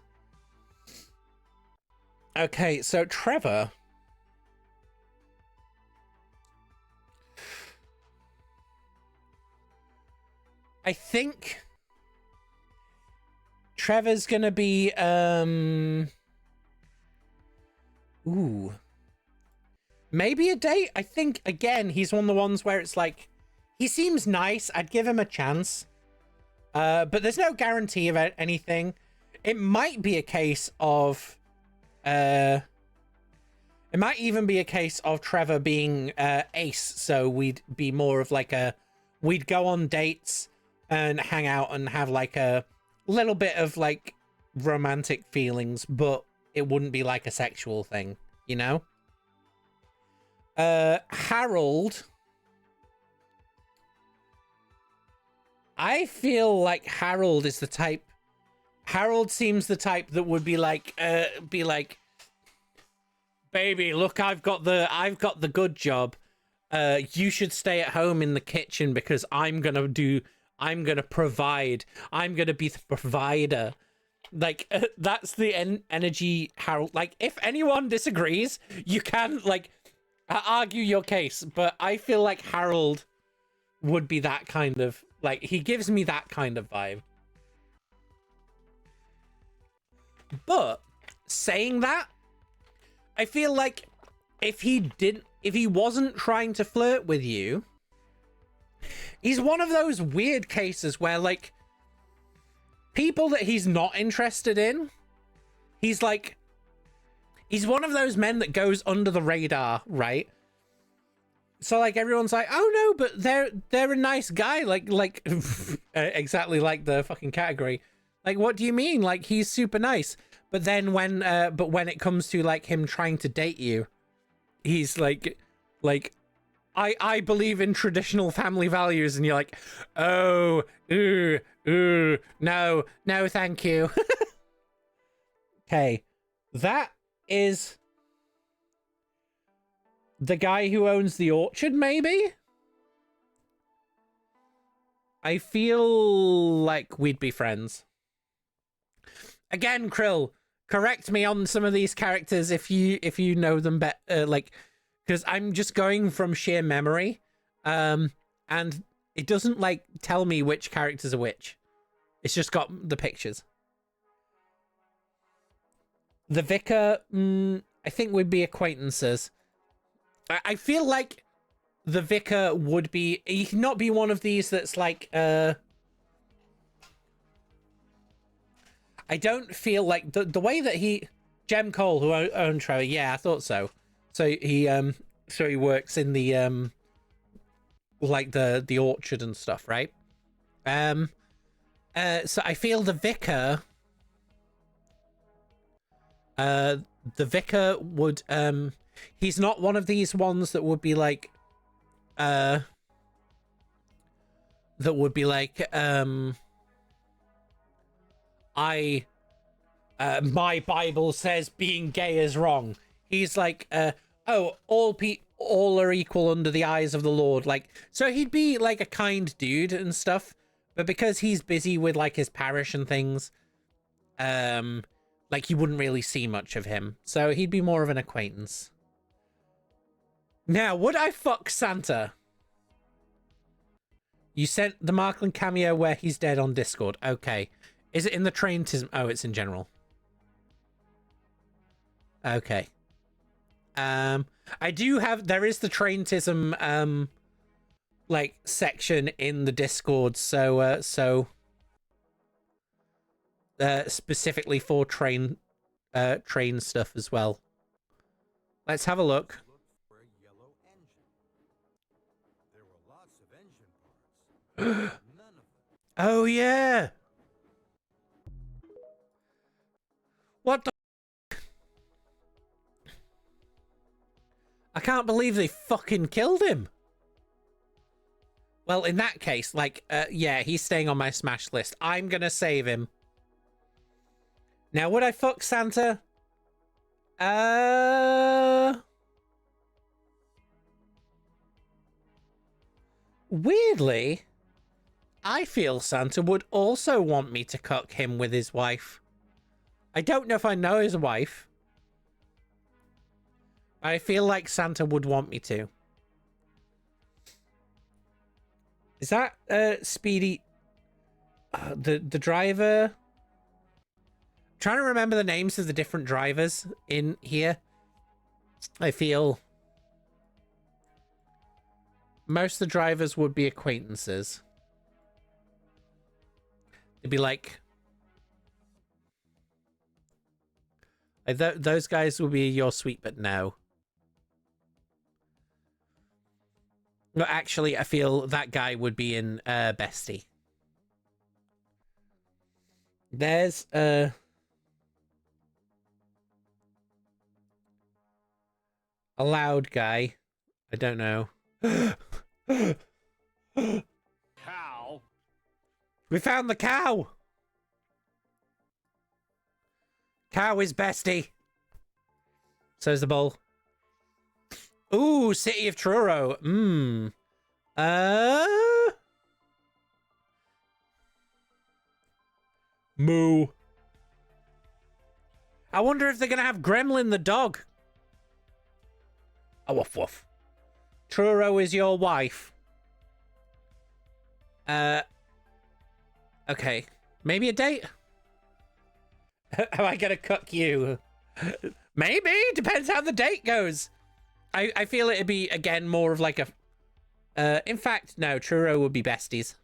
Speaker 1: Okay, so Trevor. I think Trevor's gonna be, ooh. Maybe a date? I think, again, he's one of the ones where it's like, he seems nice. I'd give him a chance. But there's no guarantee of anything. It might be a case of, it might even be a case of Trevor being ace. So we'd be more of like we'd go on dates and hang out and have like a little bit of like romantic feelings, but it wouldn't be like a sexual thing, you know? Harold. I feel like Harold is the type. Harold seems the type that would be like, baby, look, I've got the good job. You should stay at home in the kitchen because I'm gonna provide. I'm gonna be the provider. Like, that's the energy Harold. Like, if anyone disagrees, you can like argue your case, but I feel like Harold would be that kind of, like, he gives me that kind of vibe. But saying that, I feel like if he wasn't trying to flirt with you, he's one of those weird cases where like people that he's not interested in, he's one of those men that goes under the radar, right? So like everyone's like, oh no, but they're a nice guy, like exactly like the fucking category. Like, what do you mean? Like, he's super nice. But then when it comes to like him trying to date you, he's like I believe in traditional family values, and you're like, oh, no, thank you. Okay, that is the guy who owns the orchard, maybe? I feel like we'd be friends. Again, Krill, correct me on some of these characters if you know them better, like, because I'm just going from sheer memory, and it doesn't like tell me which characters are which. It's just got the pictures. The vicar, I think we'd be acquaintances. I feel like the vicar would be, he'd not be one of these that's like, I don't feel like the way that Jem Cole, who owned Trevor, yeah, I thought so. So he works in the like the orchard and stuff, right? So I feel the vicar would he's not one of these ones that would be like my Bible says being gay is wrong. He's like, oh, all are equal under the eyes of the Lord. Like, so he'd be like a kind dude and stuff, But because he's busy with like his parish and things, like you wouldn't really see much of him. So he'd be more of an acquaintance. Now, would I fuck Santa? You sent the Markland cameo where he's dead on Discord. Okay. Is it in the train TISM? Oh, it's in general. Okay. I do have, there is the train TISM, like section in the Discord. So, specifically for train stuff as well. Let's have a look. Oh yeah. What the? I can't believe they fucking killed him. Well, in that case, like, yeah, he's staying on my smash list. I'm gonna save him. Now, would I fuck Santa? Weirdly, I feel Santa would also want me to cuck him with his wife. I don't know if I know his wife. I feel like Santa would want me to. Is that Speedy? The driver? I'm trying to remember the names of the different drivers in here. I feel most of the drivers would be acquaintances. They'd be like those guys would be your sweet but no. No, actually, I feel that guy would be in Bestie. There's a loud guy. I don't know.
Speaker 6: Cow.
Speaker 1: We found the cow. Cow is Bestie. So's the bull. Ooh, City of Truro. Moo. I wonder if they're gonna have Gremlin the dog. Oh, woof woof. Truro is your wife. Okay. Maybe a date? Am I gonna cook you? Maybe. Depends how the date goes. I feel it'd be, again, more of like a... in fact, no. Truro would be besties.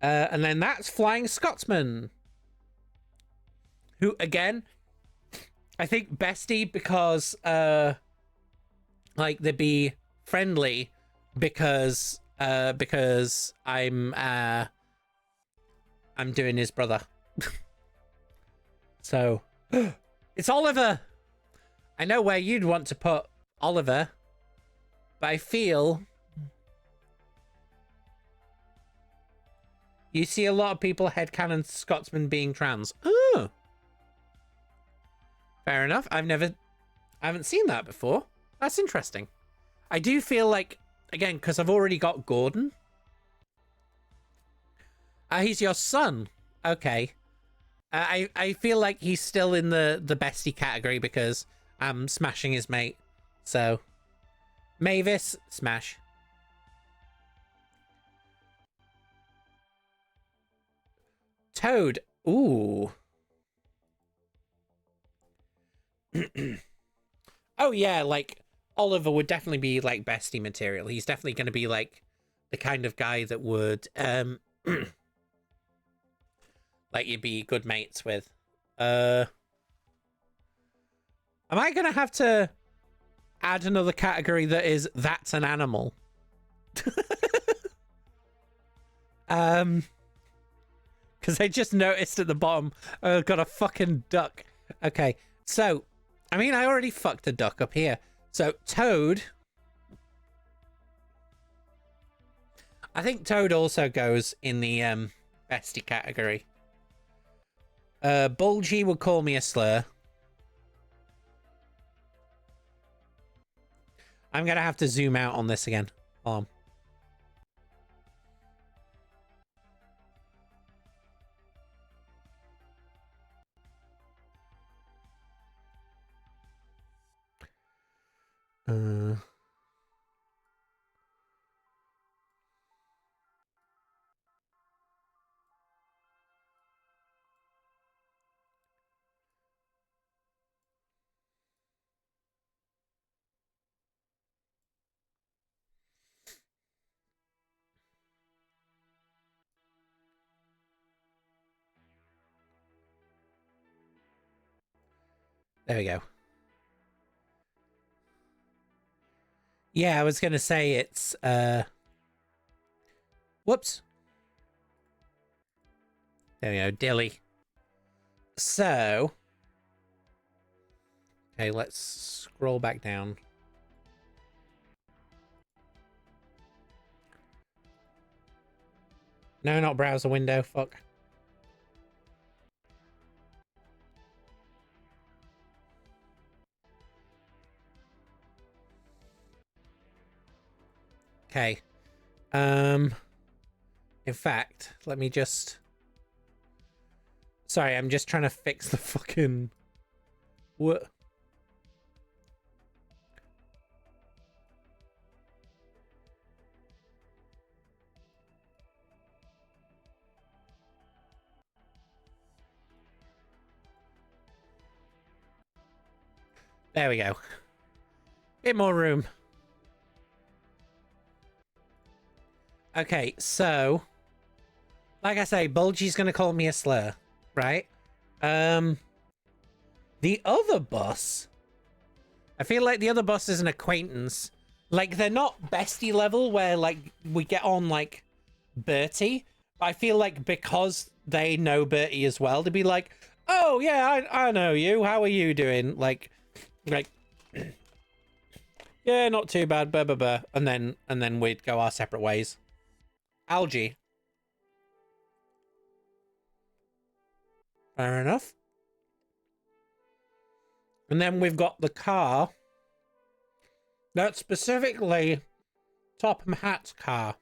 Speaker 1: And then that's Flying Scotsman. Who, again, I think bestie because, like, they'd be friendly because I'm doing his brother. So, it's Oliver. I know where you'd want to put Oliver, but I feel you see a lot of people headcanon Scotsman being trans. Oh, fair enough. I haven't seen that before. That's interesting. I do feel like, again, because I've already got Gordon. He's your son. Okay. I feel like he's still in the bestie category because I'm smashing his mate. So, Mavis, smash. Toad. Ooh. Oh, yeah, like, Oliver would definitely be, like, bestie material. He's definitely going to be, like, the kind of guy that would, like, you'd be good mates with. Am I going to have to add another category that is, that's an animal? Because I just noticed at the bottom, I've got a fucking duck. Okay, so, I mean, I already fucked a duck up here. So, Toad. I think Toad also goes in the bestie category. Bulgy would call me a slur. I'm going to have to zoom out on this again. Hold on. Uh, there we go. Yeah, I was gonna say it's whoops. There we go, Dilly. So okay, let's scroll back down. No, not browser window, fuck. Okay. In fact, let me just... Sorry, I'm just trying to fix the fucking... What? There we go. Bit more room. Okay, so... Like I say, Bulgy's gonna call me a slur, right? The other boss... I feel like the other boss is an acquaintance. Like, they're not bestie level where, like, we get on, like, Bertie. But I feel like because they know Bertie as well, to be like, oh, yeah, I know you. How are you doing? Like, yeah, not too bad, blah, blah, blah. And then we'd go our separate ways. Algae. Fair enough. And then we've got the car. That's specifically Topham Hatt's car.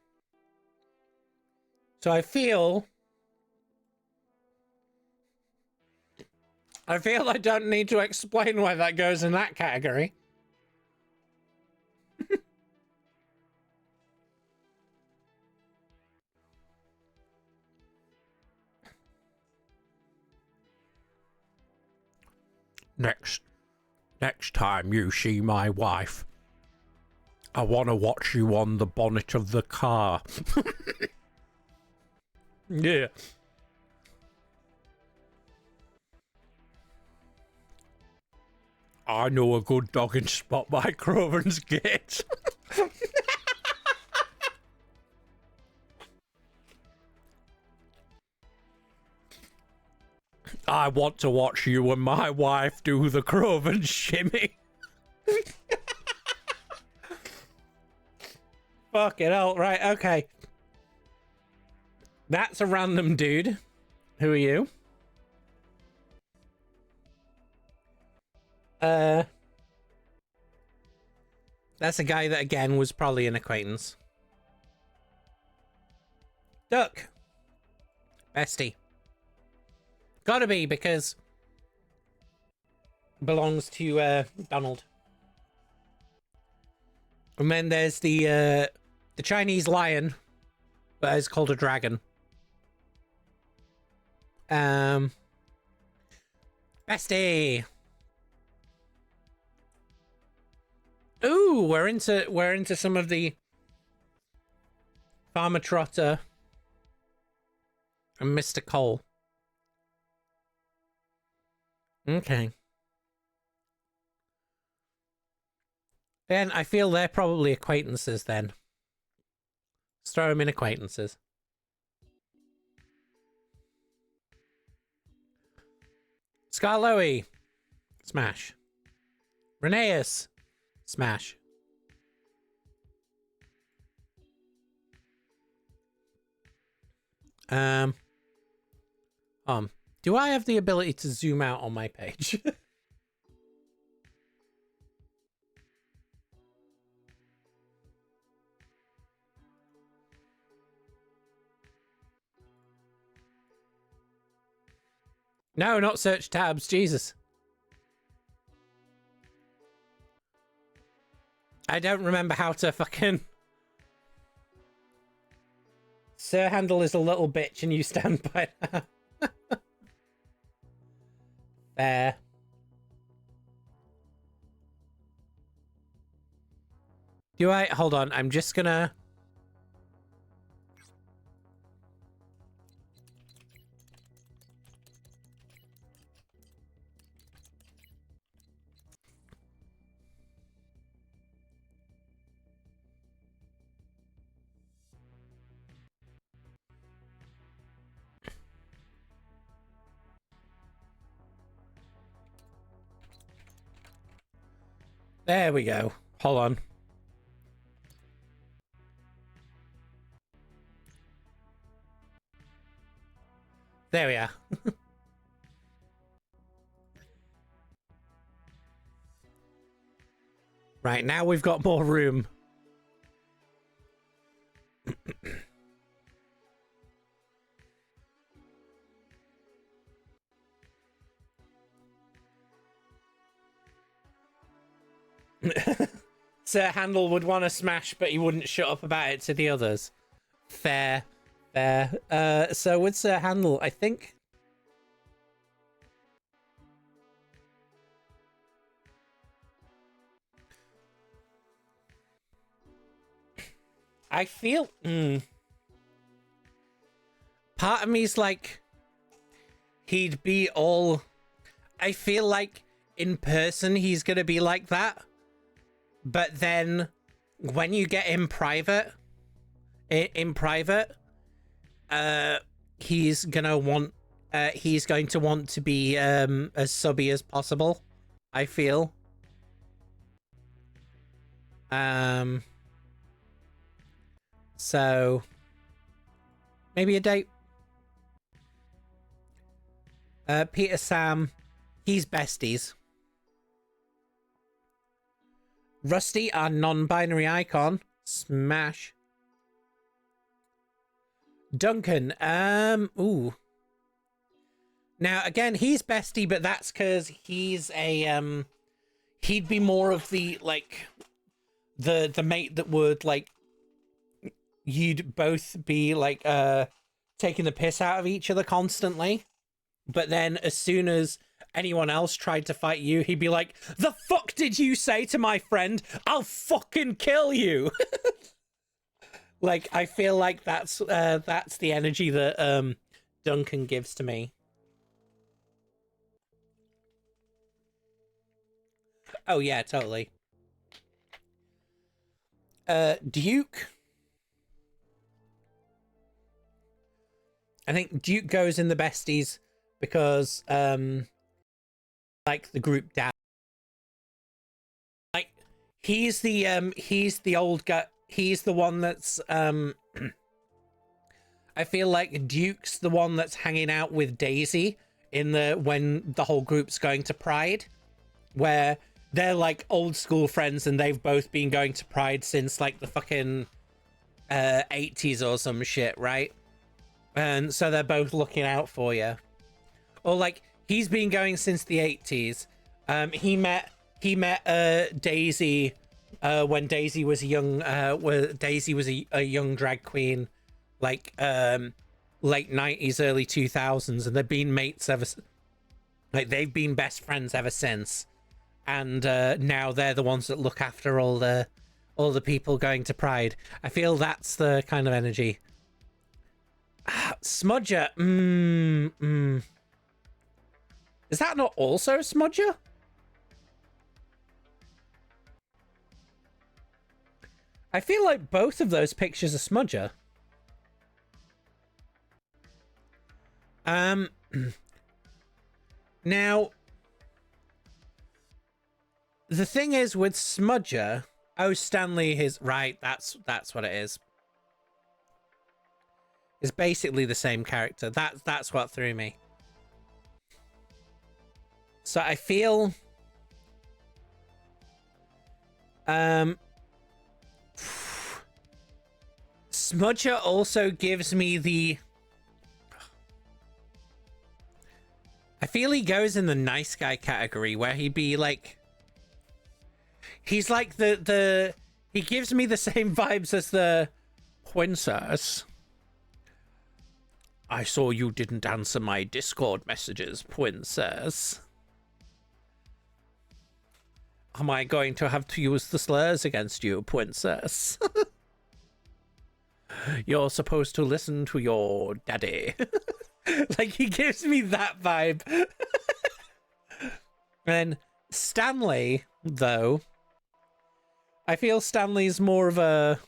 Speaker 1: So I feel I don't need to explain why that goes in that category. Next time you see my wife, I want to watch you on the bonnet of the car. Yeah. I know a good dogging spot by Croven's Gate. I want to watch you and my wife do the Croven shimmy. Fuck it out. Right, okay. That's a random dude. Who are you? That's a guy that, again, was probably an acquaintance. Duck. Bestie. Gotta be, because... belongs to, Donald. And then there's the Chinese lion, but it's called a dragon. Bestie. Ooh, we're into some of the Farmer Trotter and Mr. Cole. Okay. Then I feel they're probably acquaintances then. Let's throw them in acquaintances. Scarloey. Smash. Rheneas. Smash. Do I have the ability to zoom out on my page? No, not search tabs, Jesus. I don't remember how to fucking... Sir Handle is a little bitch and you stand by that. Fair. Do I... Hold on, I'm just gonna... There we go. Hold on. There we are. Right, now we've got more room. Sir Handel would want to smash, but he wouldn't shut up about it to the others. Fair. Fair. So with Sir Handel, I think... I feel... Part of me's like... He'd be all... I feel like in person he's gonna be like that. But then when you get in private... In private... he's gonna want... he's going to want to be as subby as possible. I feel. So... Maybe a date. Peter Sam, he's besties. Rusty, our non-binary icon, smash. Duncan, ooh. Now again, he's bestie, but that's because he's a he'd be more of the like the mate that would like you'd both be like taking the piss out of each other constantly. But then as soon as anyone else tried to fight you, he'd be like, "The fuck did you say to my friend? I'll fucking kill you." Like, I feel like that's the energy that Duncan gives to me. Oh yeah, totally. Duke. I think Duke goes in the besties because like the group down. Like he's the old guy. He's the one that's I feel like Duke's the one that's hanging out with Daisy in when the whole group's going to Pride, where they're like old school friends and they've both been going to Pride since like the fucking 80s or some shit, right? And so they're both looking out for you. Or like he's been going since the 80s. He met Daisy when Daisy was a young a young drag queen, like late 90s, early 2000s, and they've been mates ever, like they've been best friends ever since. And now they're the ones that look after all the people going to Pride. I feel that's the kind of energy. Smudger, is that not also Smudger? I feel like both of those pictures are Smudger. Now, the thing is with Smudger, oh, Stanley, right, that's what it is. It's basically the same character. That's what threw me. So I feel Smudger also gives me the... I feel he goes in the nice guy category, where he'd be like... He's like he gives me the same vibes as the princess. I saw you didn't answer my Discord messages, princess. Am I going to have to use the slurs against you, princess? You're supposed to listen to your daddy. Like, he gives me that vibe. And Stanley, though, I feel Stanley's a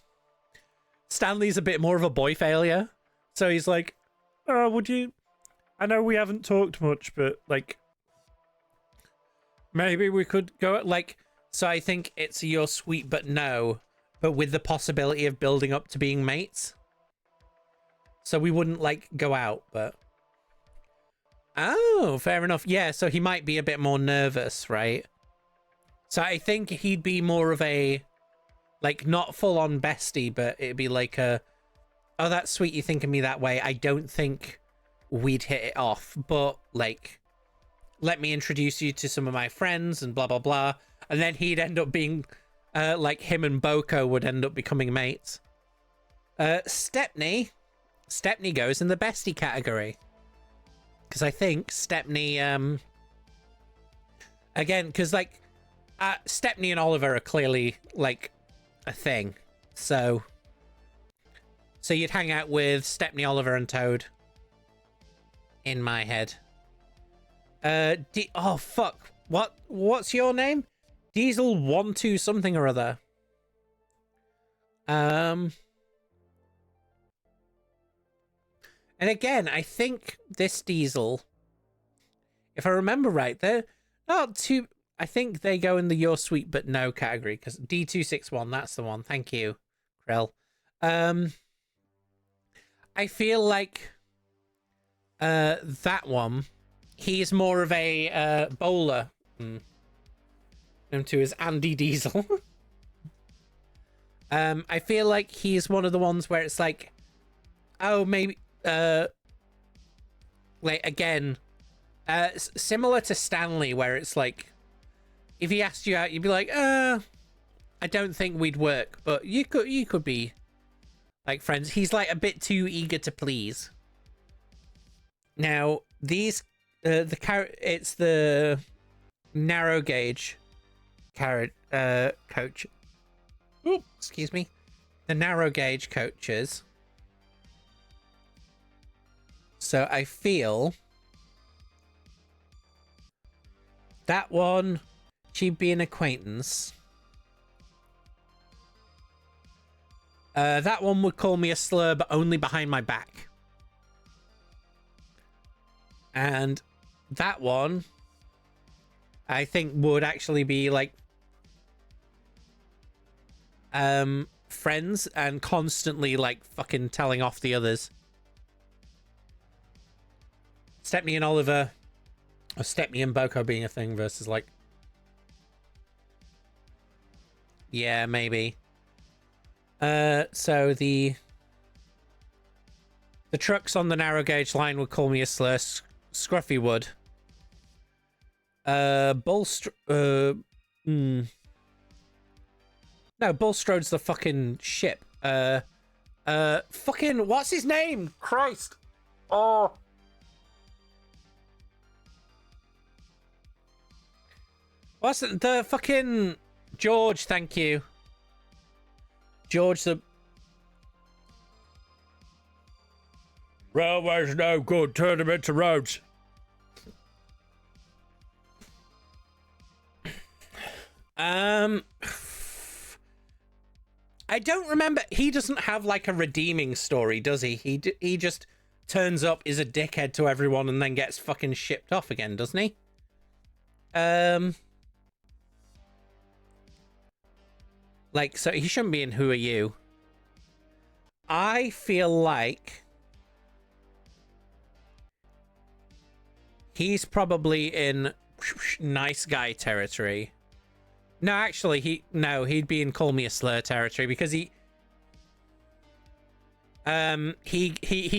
Speaker 1: bit more of a boy failure. So he's like, oh, would you... I know we haven't talked much, but, like, maybe we could go, like... So I think it's a you're sweet but no, but with the possibility of building up to being mates. So we wouldn't, like, go out, but... Oh, fair enough. Yeah, so he might be a bit more nervous, right? So I think he'd be more of a, like, not full-on bestie, but it'd be like a, oh, that's sweet you think of me that way. I don't think we'd hit it off, but, like, let me introduce you to some of my friends and blah, blah, blah. And then he'd end up being, like, him and Boko would end up becoming mates. Stepney goes in the bestie category. Because I think Stepney, again, because, like, Stepney and Oliver are clearly, like, a thing. So you'd hang out with Stepney, Oliver, and Toad. In my head. Oh, fuck. What's your name? Diesel 12 something or other. And again, I think this Diesel, if I remember right, they're not too... I think they go in the you're sweet but no category, because D261, that's the one. Thank you, Krell. I feel like that one, he's more of a bowler. Him to his Andy Diesel. I feel like he's one of the ones where it's like, oh, maybe... like, again, similar to Stanley, where it's like, if he asked you out, you'd be like, I don't think we'd work, but you could be, like, friends. He's, like, a bit too eager to please. Now, these, it's the narrow gauge coach. Ooh, excuse me. The narrow gauge coaches. So I feel that one, she'd be an acquaintance. That one would call me a slur, but only behind my back. And that one, I think, would actually be like friends and constantly, like, fucking telling off the others. Stepney and Oliver, or Stepney and Boko being a thing versus, like, yeah, maybe. So the trucks on the narrow gauge line would call me a slur. Scruffy would. No, Bulstrode's the fucking ship. Fucking, what's his name? Christ. Oh. What's the fucking George? Thank you, George. The railway's no good. Turn them into roads. I don't remember. He doesn't have, like, a redeeming story, does he? He just turns up, is a dickhead to everyone, and then gets fucking shipped off again, doesn't he? Like, so he shouldn't be in Who Are You? I feel like he's probably in nice guy territory. No, actually, he'd be in Call Me a Slur territory, because he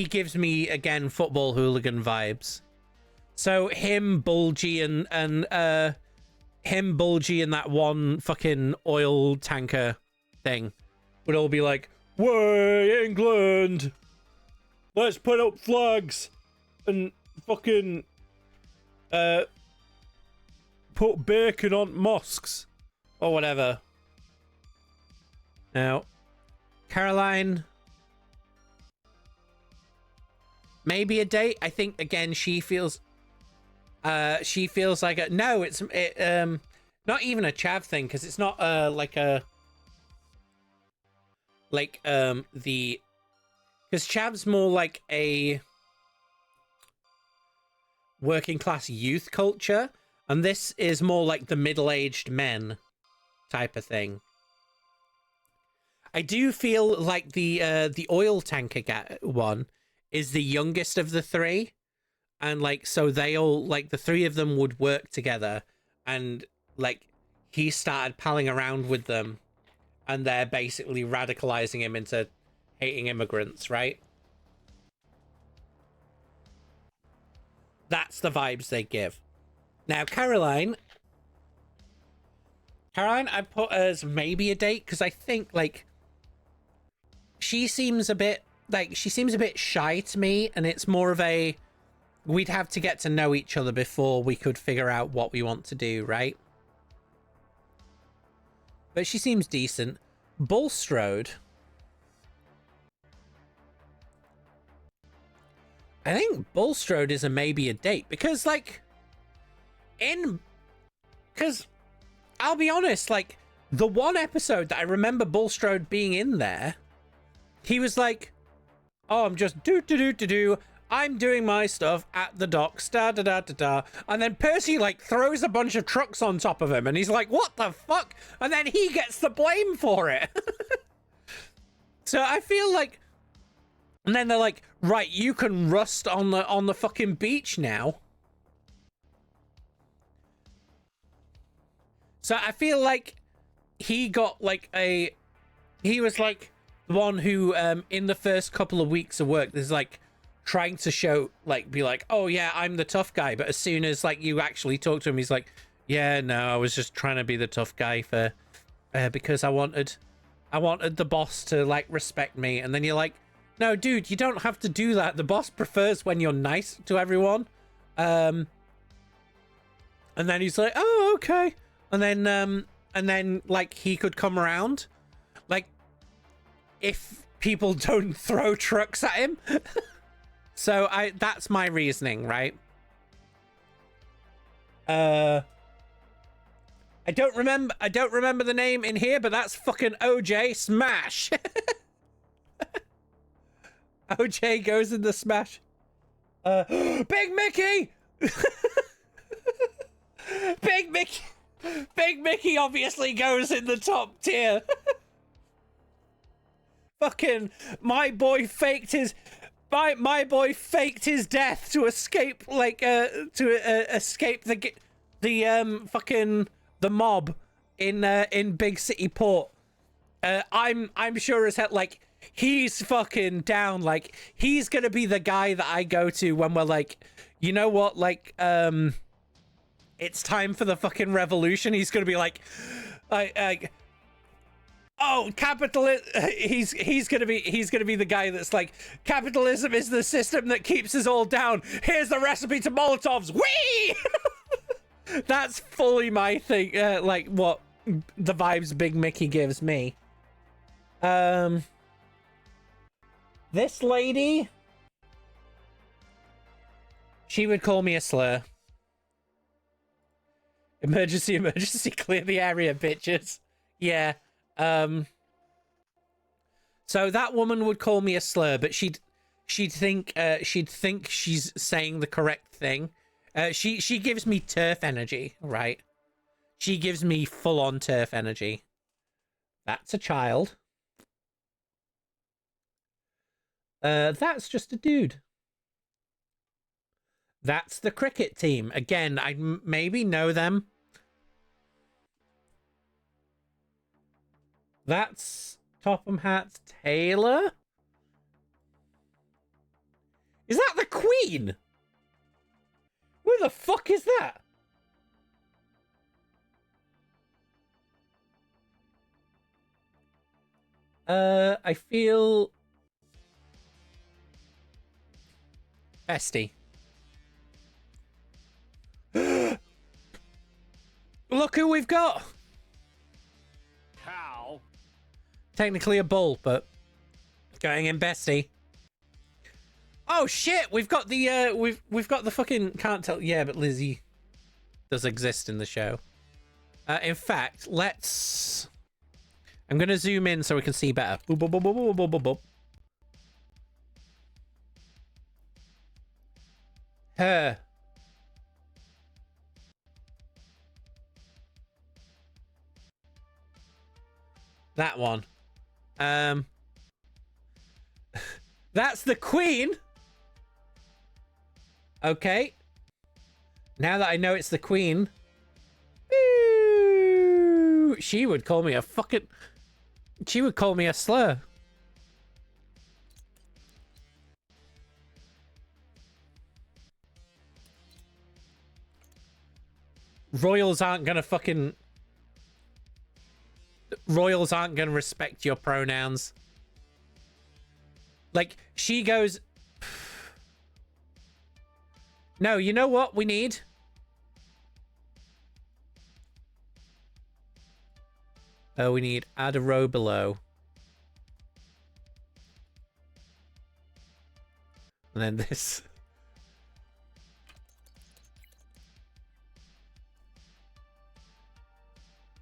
Speaker 1: gives me, again, football hooligan vibes. So him, Bulgy, and him, Bulgy, and that one fucking oil tanker thing would all be like, "Way, England! Let's put up flags and fucking put bacon on mosques," or whatever. Now, Caroline, maybe a date. I think again she feels like a no. It's not even a chav thing, because it's not the, because chav's more like a working class youth culture, and this is more like the middle-aged men type of thing. I do feel like the oil tanker one is the youngest of the three, and like so they all, like the three of them would work together, and like he started palling around with them, and they're basically radicalizing him into hating immigrants, right? That's the vibes they give. Now, Caroline, I put as maybe a date, because I think like she seems a bit shy to me, and it's more of a, we'd have to get to know each other before we could figure out what we want to do, right? But she seems decent. Bulstrode, I think Bulstrode is a maybe a date, because like because I'll be honest, like the one episode that I remember Bulstrode being in there, he was like, "Oh, I'm just I'm doing my stuff at the docks, and then Percy like throws a bunch of trucks on top of him, and he's like, "What the fuck?" And then he gets the blame for it. So I feel like, and then they're like, "Right, you can rust on the fucking beach now." So I feel like he got like he was like the one who in the first couple of weeks of work, there's like trying to show, like, be like, "Oh yeah, I'm the tough guy," but as soon as like you actually talk to him, he's like, "Yeah, no, I was just trying to be the tough guy for because I wanted the boss to like respect me." And then you're like, "No, dude, you don't have to do that. The boss prefers when you're nice to everyone." And then he's like, "Oh, okay." And then like he could come around, like if people don't throw trucks at him. So that's my reasoning, right? I don't remember the name in here, but that's fucking OJ Smash. OJ goes in the Smash. Big Mickey. Big Mickey obviously goes in the top tier. Fucking my boy faked his death to escape, like escape the fucking the mob in Big City Port. I'm sure as hell, like, he's fucking down. Like, he's gonna be the guy that I go to when we're like, you know what, like, it's time for the fucking revolution. He's gonna be like, oh, capitalism. He's gonna be the guy that's like, capitalism is the system that keeps us all down. Here's the recipe to Molotovs. Whee! That's fully my thing. Like what the vibes Big Mickey gives me. This lady, she would call me a slur. Emergency, clear the area, bitches. Yeah. So that woman would call me a slur, but she'd think she's saying the correct thing. She gives me turf energy, right? She gives me full on turf energy. That's a child. That's just a dude. That's the cricket team. Again, I maybe know them. That's Topham Hatt's Taylor. Is that the Queen? Who the fuck is that? I feel bestie. Look who we've got.
Speaker 6: Cow.
Speaker 1: Technically a bull, but going in bestie. Oh shit, we've got the we've got the fucking can't tell. Yeah, but Lizzie does exist in the show. In fact, let's I'm gonna zoom in so we can see better. Boop, boop, boop, boop, boop, boop, boop, boop. Her. That one. That's the queen. Okay. Now that I know it's the queen. She would call me a fucking... She would call me a slur. Royals aren't gonna fucking... Royals aren't gonna respect your pronouns. Like, she goes... No, you know what we need? We need add a row below. And then this.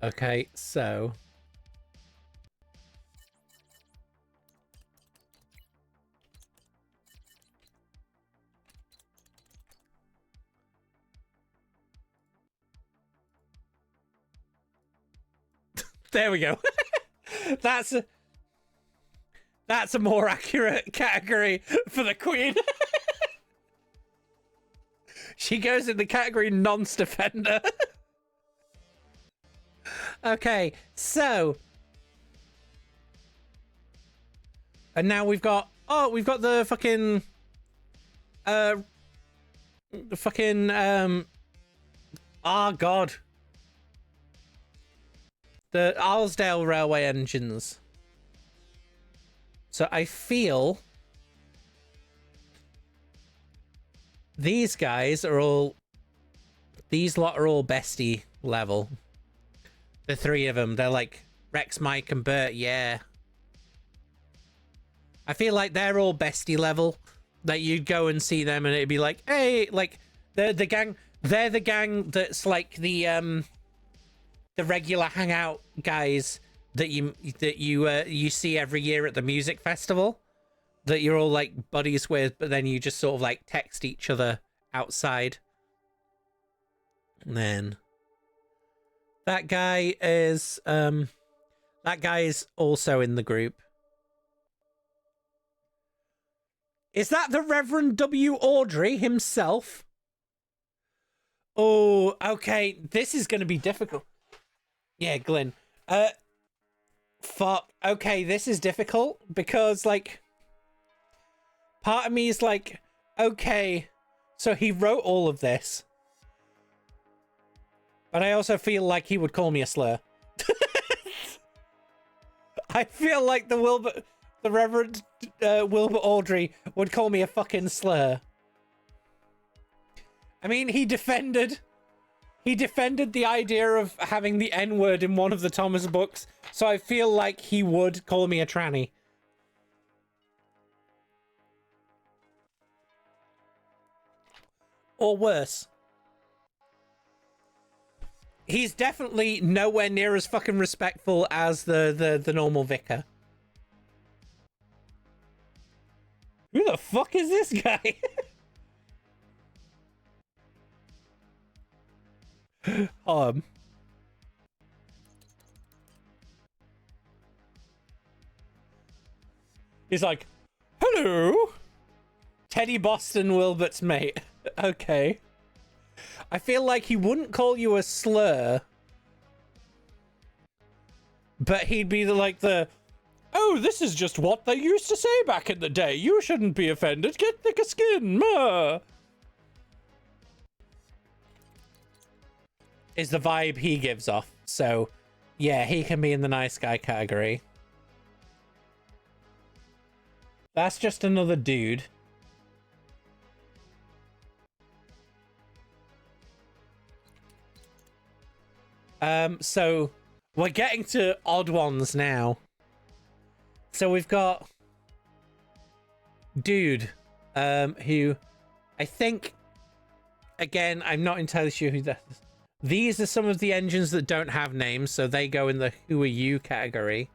Speaker 1: Okay, so... There we go. That's a more accurate category for the queen. She goes in the category nonce defender. Okay, so and now we've got the fucking oh god. The Arlesdale Railway engines. So I feel these guys are all... These lot are all bestie level. The three of them. They're like Rex, Mike, and Bert. Yeah. I feel like they're all bestie level. That you'd go and see them and it'd be like, hey, like, the gang... They're the gang that's like the regular hangout guys that you see every year at the music festival that you're all like buddies with, but then you just sort of like text each other outside. And then that guy is also in the group. Is that the Reverend W. Audrey himself? Oh, okay. This is going to be difficult. Yeah, Glenn. Fuck. Okay, this is difficult because, like, part of me is like, okay, so he wrote all of this. But I also feel like he would call me a slur. I feel like the Reverend Wilbur Audrey would call me a fucking slur. I mean, he defended the idea of having the N-word in one of the Thomas books, so I feel like he would call me a tranny. Or worse. He's definitely nowhere near as fucking respectful as the normal vicar. Who the fuck is this guy? He's like, hello, Teddy Boston Wilbert's mate. Okay. I feel like he wouldn't call you a slur, but he'd be oh, this is just what they used to say back in the day. You shouldn't be offended. Get thicker skin. Ma. Is the vibe he gives off. So, yeah, he can be in the nice guy category. That's just another dude. So we're getting to odd ones now. So we've got dude, who I think, again, I'm not entirely sure who that is. These are some of the engines that don't have names, so they go in the who are you category.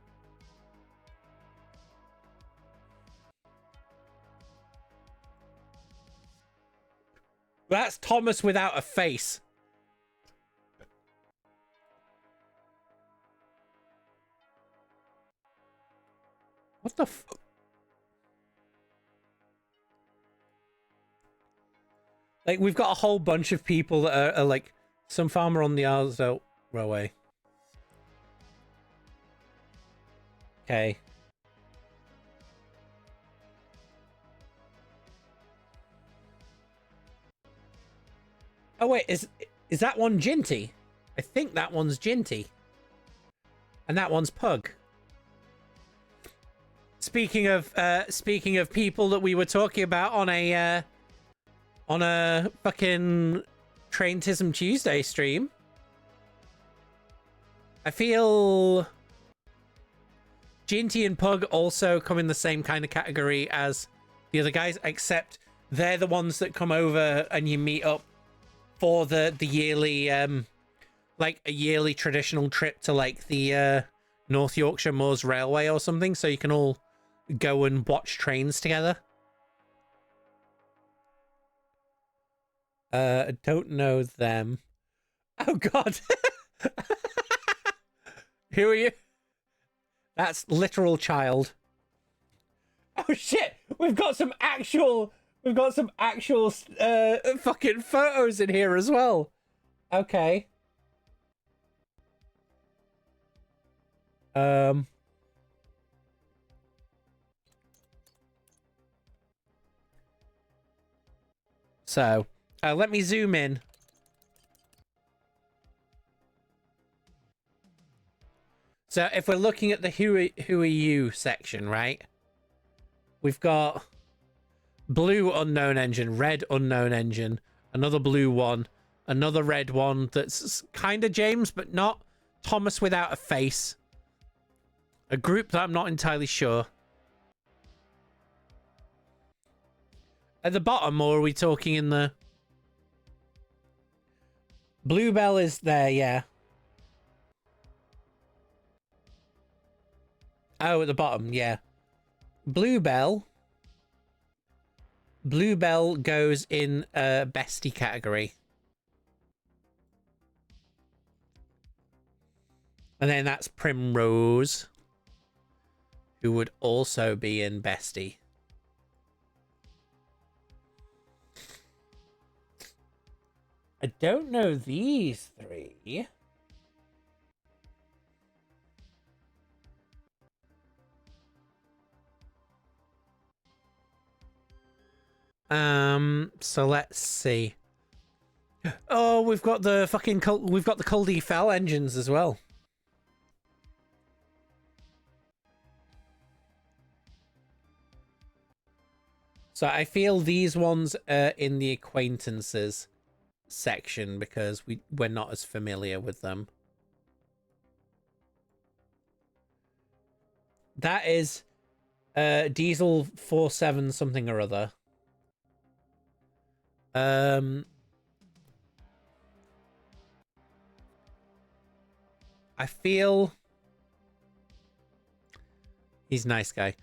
Speaker 1: That's Thomas without a face. What the f... Like, we've got a whole bunch of people that are like, some farmer on the Arzelt Railway. Okay. Oh, wait, is that one Ginty? I think that one's Ginty. And that one's Pug. Speaking of people that we were talking about on a fucking Train TISM Tuesday stream, I feel Ginty and Pug also come in the same kind of category as the other guys, except they're the ones that come over and you meet up for the yearly like a yearly traditional trip to like the North Yorkshire Moors Railway or something, so you can all go and watch trains together. I don't know them. Oh god. Who are you? That's literal child. Oh shit, we've got some actual fucking photos in here as well. Okay. So, let me zoom in. So, if we're looking at the who are you section, right? We've got blue unknown engine, red unknown engine, another blue one, another red one that's kind of James, but not, Thomas without a face, a group that I'm not entirely sure. At the bottom, or are we talking in the... Bluebell is there, yeah. Oh, at the bottom, yeah. Bluebell goes in bestie category. And then that's Primrose, who would also be in bestie. I don't know these three. So let's see. Oh, we've got the fucking Culdee Fell engines as well. So I feel these ones are in the acquaintances section because we're not as familiar with them. That is Diesel 47 something or other. I feel he's a nice guy.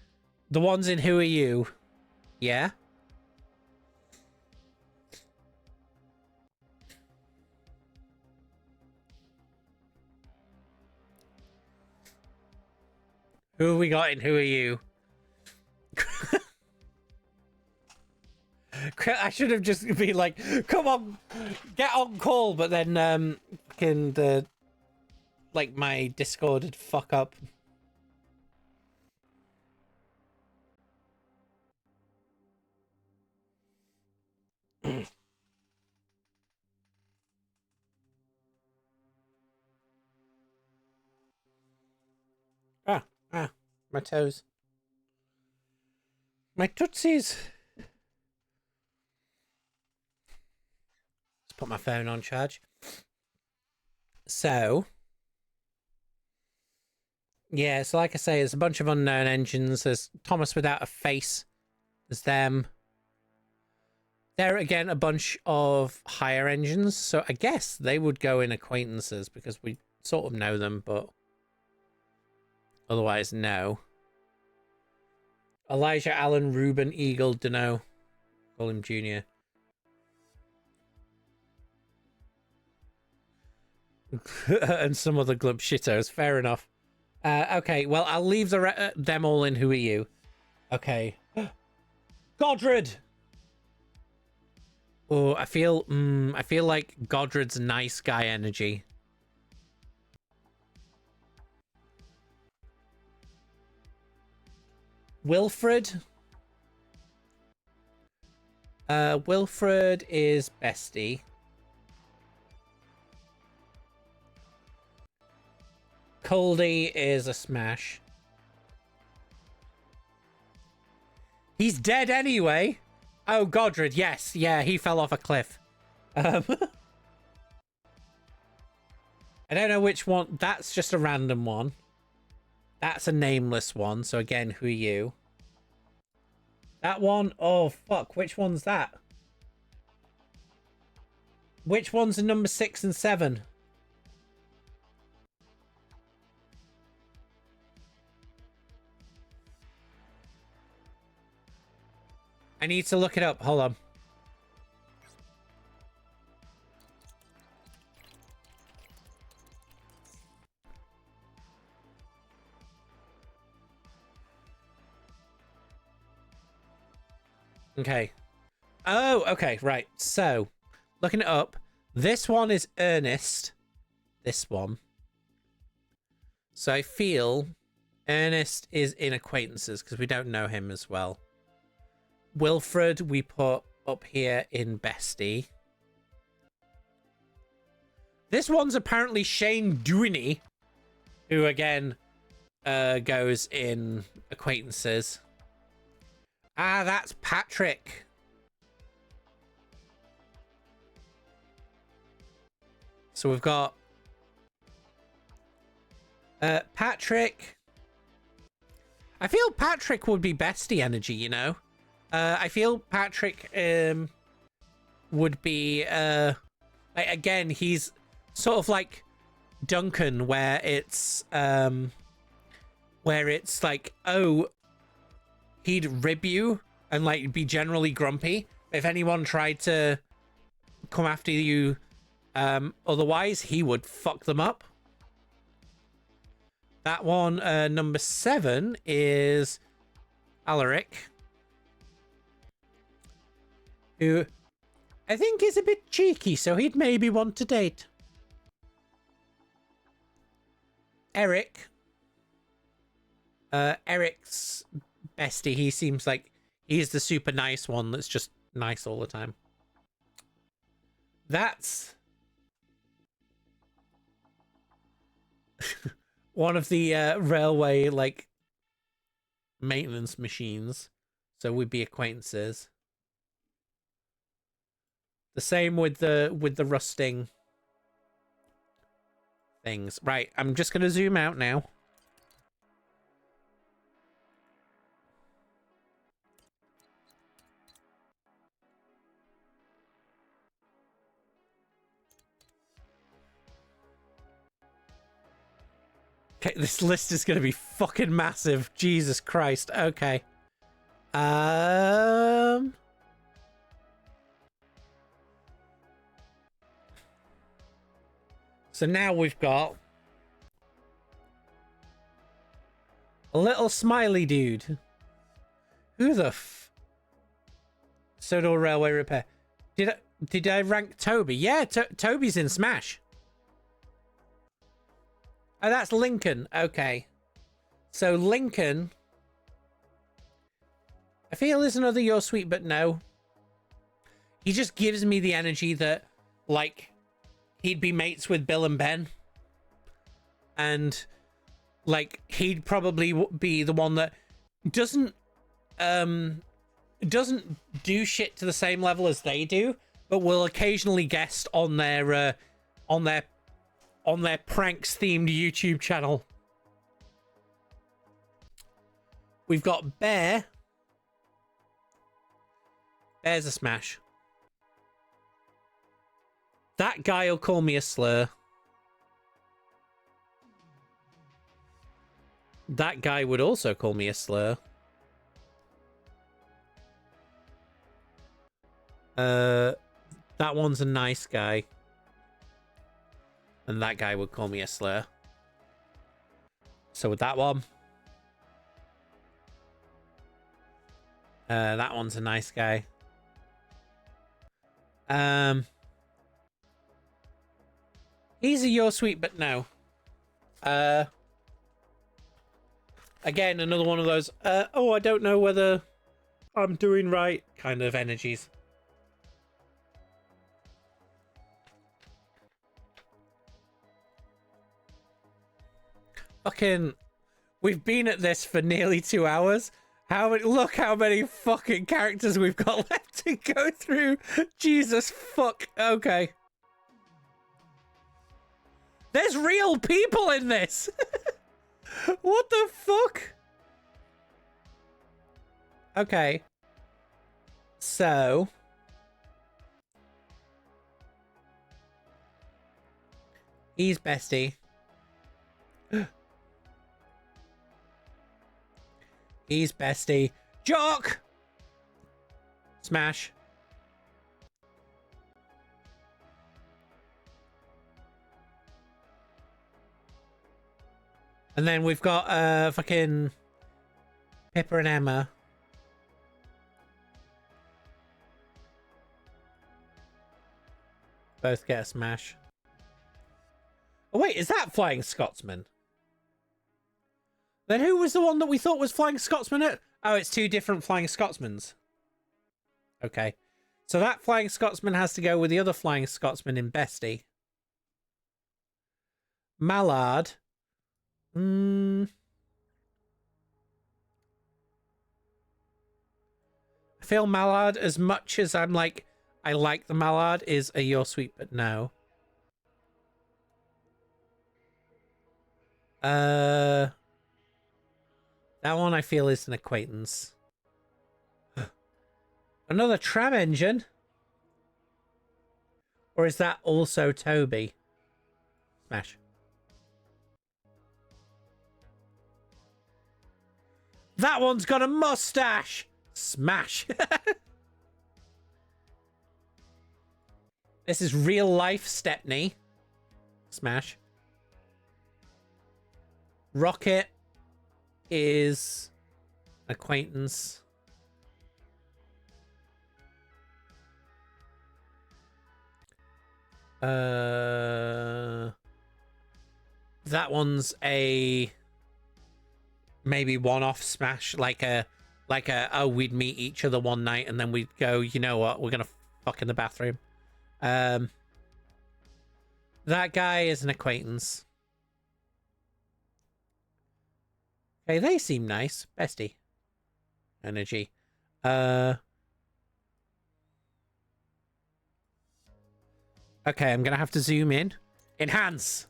Speaker 1: The ones in Who Are You? Yeah. Who have we got in Who Are You? I should have just been like, come on, get on call, but then fucking like my Discord would fuck up. Ah, my toes. My tootsies. Let's put my phone on charge. So, yeah, so like I say, there's a bunch of unknown engines. There's Thomas Without a Face. There's them. There again, a bunch of higher engines. So I guess they would go in acquaintances because we sort of know them, but otherwise, no. Elijah Allen, Ruben Eagle, dunno. Call him Junior. And some other glub shittos. Fair enough. Okay, well, I'll leave them all in. Who are you? Okay. Godred! Oh, I feel like Godred's nice guy energy. Wilfred. Wilfred is bestie. Coldy is a smash. He's dead anyway. Oh, Godred, yes. Yeah, he fell off a cliff. I don't know which one. That's just a random one. That's a nameless one. So again, who are you? That one? Oh, fuck. Which one's that? Which one's a number 6 and 7? I need to look it up. Hold on. Okay. Oh, okay, right. So, looking it up. This one is Ernest. This one. So I feel Ernest is in acquaintances because we don't know him as well. Wilfred we put up here in bestie. This one's apparently Shane Dewey, who again goes in acquaintances. Ah, that's Patrick. So we've got Patrick. I feel Patrick would be bestie energy, you know? I feel Patrick would be again, he's sort of like Duncan, where it's like, oh, he'd rib you and like be generally grumpy if anyone tried to come after you. Otherwise, he would fuck them up. That one, number 7 is Alaric, who I think is a bit cheeky, so he'd maybe want to date. Eric. Eric's bestie. He seems like he's the super nice one that's just nice all the time. That's one of the railway like maintenance machines, so we'd be acquaintances. The same with the rusting things. Right, I'm just gonna zoom out now. Okay, this list is gonna be fucking massive. Jesus Christ. Okay. So now we've got a little smiley dude. Who the Sodor Railway Repair. Did I rank Toby? Yeah, Toby's in Smash. Oh, that's Lincoln. Okay. So Lincoln, I feel is another You're Sweet But No. He just gives me the energy that, like, he'd be mates with Bill and Ben. And, like, he'd probably be the one that doesn't doesn't do shit to the same level as they do, but will occasionally guest on their pranks themed YouTube channel. We've got Bear. Bear's a smash. That guy will call me a slur. That guy would also call me a slur. That one's a nice guy. And that guy would call me a slur. So with that one. That one's a nice guy. He's a you're sweet but no. Again, another one of those, oh, I don't know whether I'm doing right kind of energies. Fucking, we've been at this for nearly 2 hours. Look how many fucking characters we've got left to go through. Jesus fuck. Okay. There's real people in this. What the fuck? Okay. So. He's bestie. He's bestie. Jock! Smash. And then we've got fucking Pippa and Emma. Both get a smash. Oh wait, is that Flying Scotsman? Then who was the one that we thought was Flying Scotsman? Oh, it's two different Flying Scotsmans. Okay. So that Flying Scotsman has to go with the other Flying Scotsman in Bestie. Mallard. I feel Mallard, as much as I'm like, I like the Mallard, is a you're sweet but no. That one I feel is an acquaintance. Another tram engine? Or is that also Toby? Smash. That one's got a mustache! Smash. This is real life Stepney. Smash. Rocket is acquaintance. That one's a maybe one-off smash, like a oh, we'd meet each other one night and then we'd go, you know what, we're gonna fuck in the bathroom. That guy is an acquaintance. Okay, they seem nice. Bestie. Energy. Okay, I'm gonna have to zoom in. Enhance!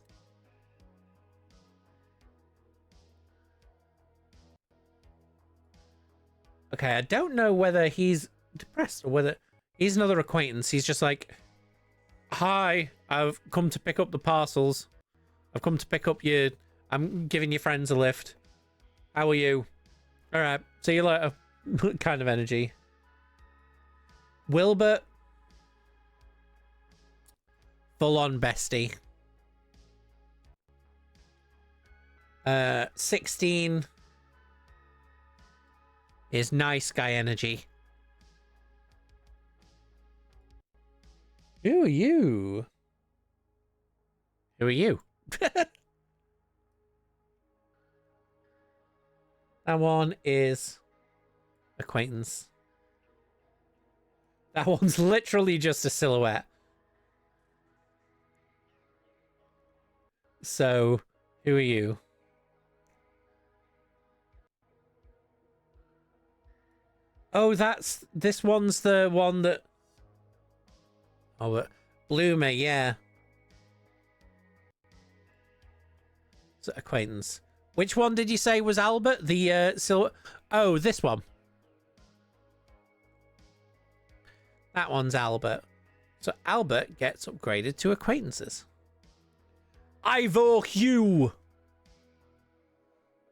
Speaker 1: Okay, I don't know whether he's depressed or whether he's another acquaintance. He's just like, hi, I've come to pick up the parcels. I've come to pick up your... I'm giving your friends a lift. How are you? Alright, see you later. Kind of energy. Wilbert. Full on bestie. 16 is nice guy energy. Who are you? Who are you? That one is acquaintance. That one's literally just a silhouette. So, who are you? Oh, this one's the one that... Oh, but Bloomer, yeah. It's an acquaintance. Which one did you say was Albert? The silver... Oh, this one. That one's Albert. So Albert gets upgraded to acquaintances. Ivo Hugh.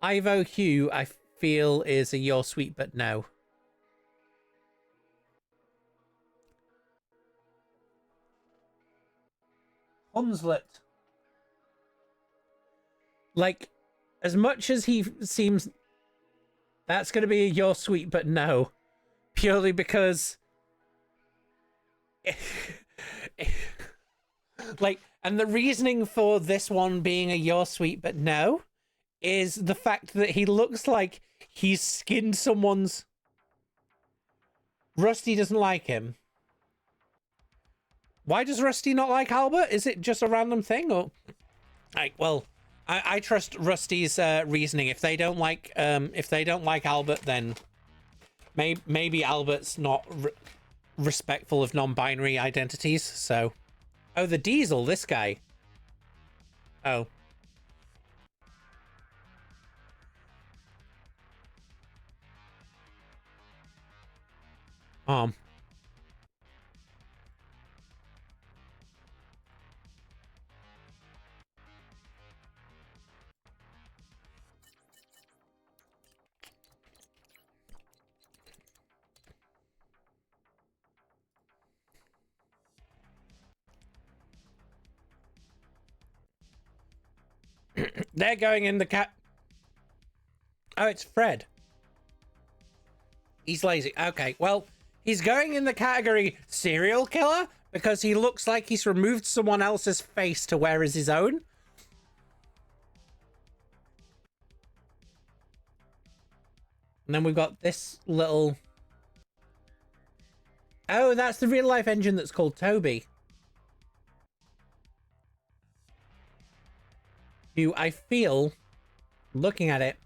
Speaker 1: Ivo Hugh, I feel, is a you're sweet but no. Hunslet. Like, as much as he seems... That's going to be a you're sweet but no. Purely because... like, and the reasoning for this one being a you're sweet but no is the fact that he looks like he's skinned someone's... Rusty doesn't like him. Why does Rusty not like Albert? Is it just a random thing, or... Like, well, I trust Rusty's reasoning. If they don't like Albert, then maybe Albert's not respectful of non-binary identities. So, oh, the Diesel, this guy. Oh. They're going in the cat. Oh, it's Fred. He's lazy. Okay, well, he's going in the category serial killer because he looks like he's removed someone else's face to wear as his own. And then we've got this little... Oh, that's the real life engine that's called Toby. Who I feel, looking at it,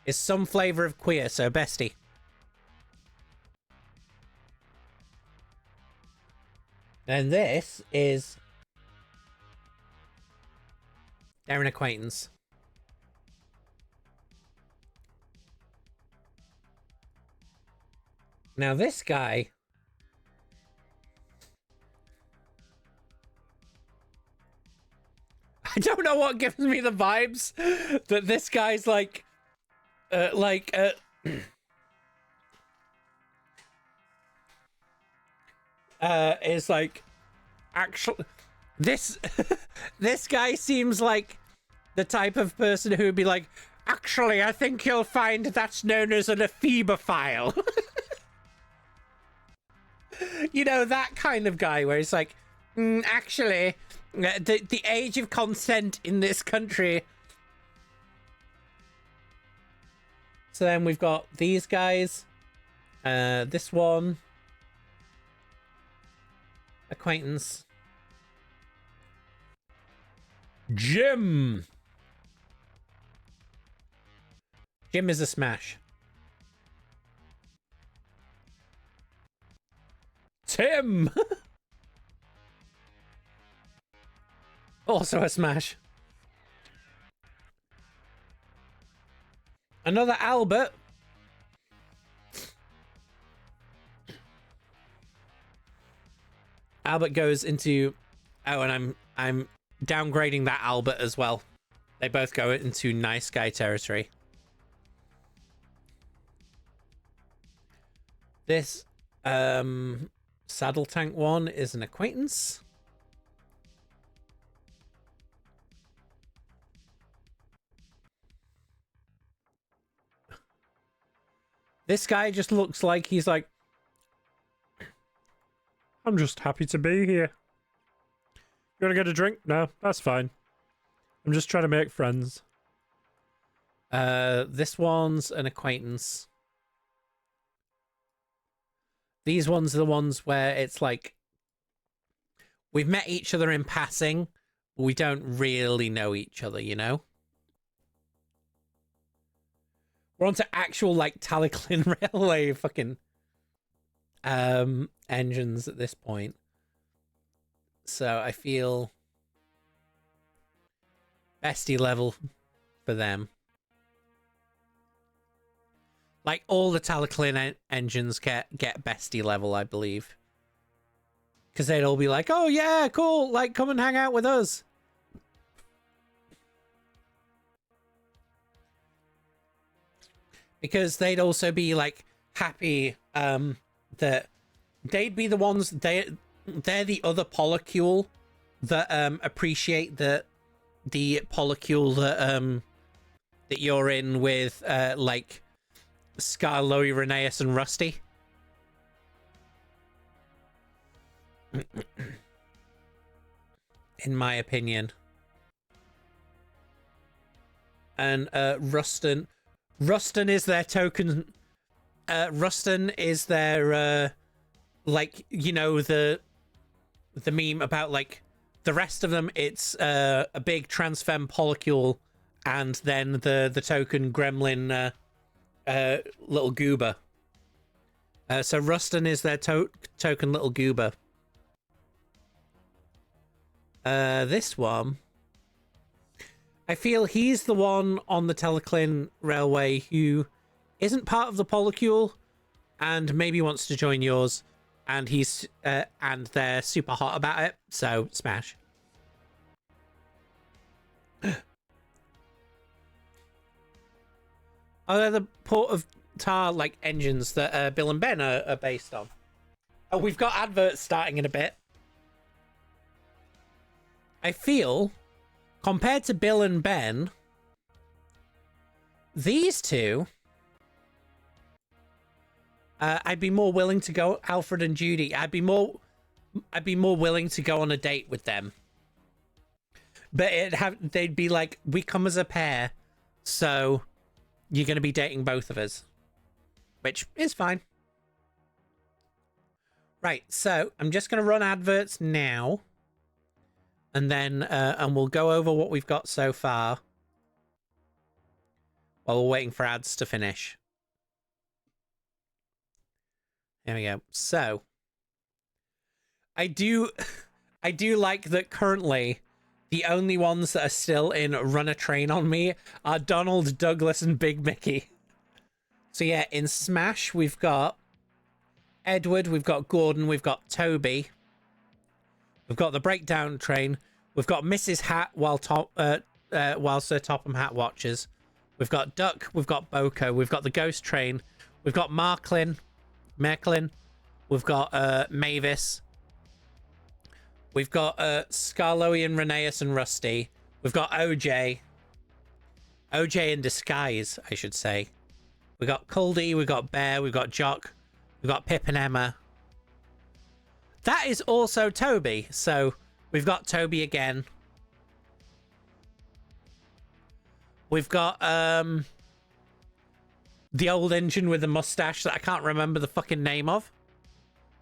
Speaker 1: is some flavor of queer, so bestie. And this is... They're an acquaintance. Now this guy... I don't know what gives me the vibes that this guy's like is like actually this this guy seems like the type of person who would be like, actually, I think you'll find that's known as an ephebophile. You know, that kind of guy where it's like, actually, the age of consent in this country. So then we've got these guys. This one. Acquaintance. Jim. Jim is a smash. Tim. Also a smash. Another Albert. Albert goes into... Oh, and I'm downgrading that Albert as well. They both go into nice guy territory. This saddle tank one is an acquaintance. This guy just looks like he's like, I'm just happy to be here. You want to get a drink? No, that's fine. I'm just trying to make friends. This one's an acquaintance. These ones are the ones where it's like, we've met each other in passing, but we don't really know each other, you know? We're on to actual, like, Taliclin Railway fucking engines at this point. So I feel bestie level for them. Like all the Talaclin engines get bestie level, I believe. Because they'd all be like, oh yeah, cool, like come and hang out with us. Because they'd also be like happy that they'd be the ones, they're the other polycule that appreciate the polycule that you're in with like Skarloey, Rheneas, and Rusty. In my opinion. And Ruston is their token. Ruston is their like, you know, the meme about like the rest of them. It's a big transfem polycule, and then the token gremlin little goober. So Ruston is their token little goober. This one, I feel he's the one on the Talaclin Railway who isn't part of the polycule and maybe wants to join yours, and he's and they're super hot about it, so smash. Are there the Port of Tar like engines that Bill and Ben are based on? Oh, we've got adverts starting in a bit. I feel, compared to Bill and Ben, these two, I'd be more willing to go. Alfred and Judy, I'd be more willing to go on a date with them. But they'd be like, we come as a pair, so you're going to be dating both of us, which is fine. Right, so I'm just going to run adverts now. And then, and we'll go over what we've got so far while we're waiting for ads to finish. There we go. So, I do like that currently the only ones that are still in Run a Train on Me are Donald, Douglas, and Big Mickey. So yeah, in Smash, we've got Edward, we've got Gordon, we've got Toby. We've got the Breakdown Train. We've got Mrs. Hat while Sir Topham Hatt watches. We've got Duck. We've got Boko. We've got the Ghost Train. We've got Merklin. We've got Mavis. We've got Skarloey and Rheneas and Rusty. We've got OJ. OJ in disguise, I should say. We've got Culdy. We've got Bear. We've got Jock. We've got Pip and Emma. That is also Toby, so we've got Toby again. We've got the old engine with the mustache that I can't remember the fucking name of.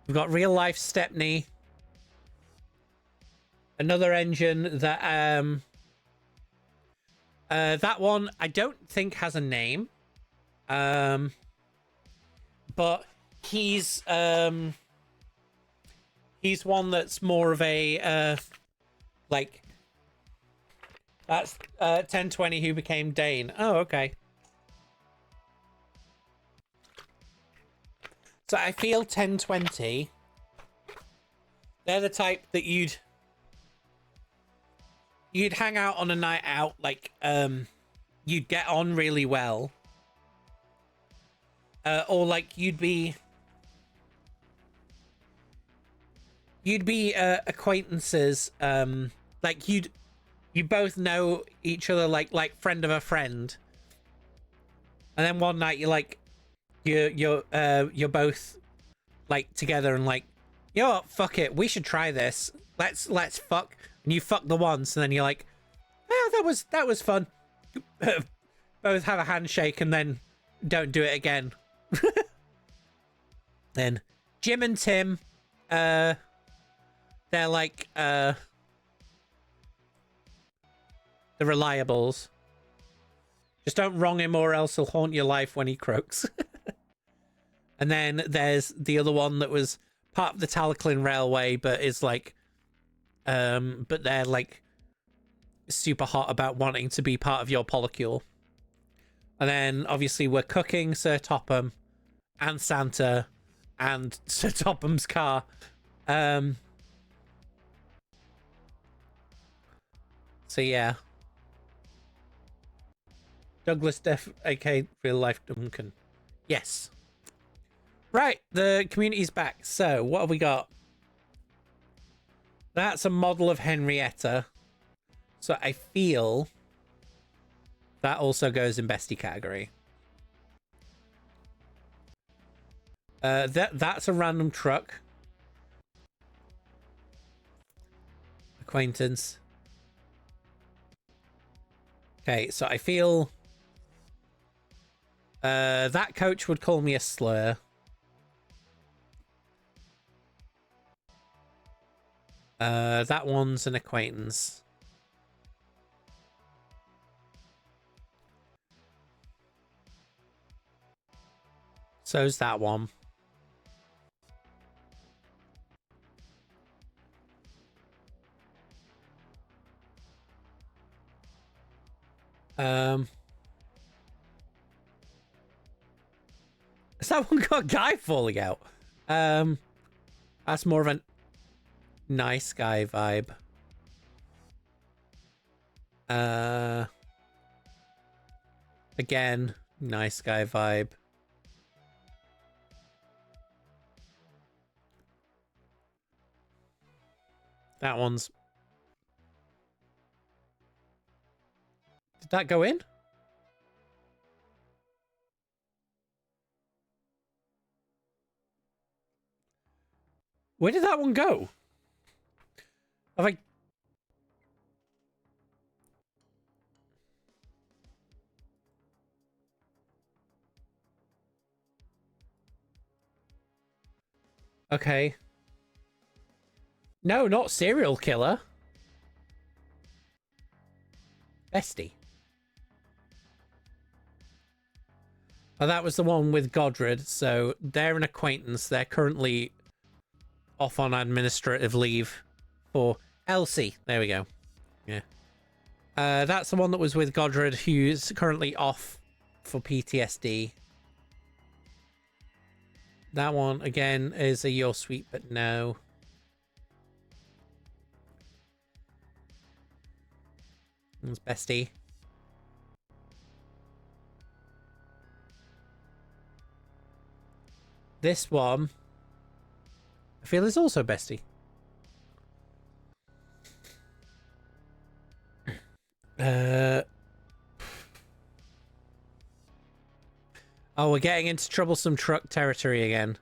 Speaker 1: We've got Real Life Stepney. Another engine that that one I don't think has a name. But he's one that's more of a like, that's 1020 who became Dane. Oh, okay. So I feel 1020, they're the type that you'd hang out on a night out, like you'd get on really well. Or like you'd be acquaintances, like you both know each other, like friend of a friend, and then one night you're both like together and like, you know what, fuck it, we should try this, let's fuck, and you fuck the once, and then you're like, oh, that was fun. Both have a handshake and then don't do it again. Then Jim and Tim, they're like the reliables. Just don't wrong him or else he'll haunt your life when he croaks. And then there's the other one that was part of the Talaclin Railway, but is like, but they're like super hot about wanting to be part of your polycule. And then obviously we're cooking Sir Topham and Santa and Sir Topham's car. So yeah. Douglas aka real life Duncan. Yes. Right, the community's back. So what have we got? That's a model of Henrietta. So I feel that also goes in bestie category. That's a random truck. Acquaintance. Okay, so I feel that coach would call me a slur. That one's an acquaintance. So's that one. Has that one got a guy falling out? That's more of a nice guy vibe. Again, nice guy vibe. That one's... Did that go in? Where did that one go? Have I... Okay. No, not serial killer. Bestie. Oh, that was the one with Godred. So they're an acquaintance. They're currently off on administrative leave for Elsie. There we go. Yeah. That's the one that was with Godred, who's currently off for PTSD. That one, again, is a you're sweet, but no. It's bestie. This one, I feel, is also bestie. Oh, we're getting into troublesome truck territory again.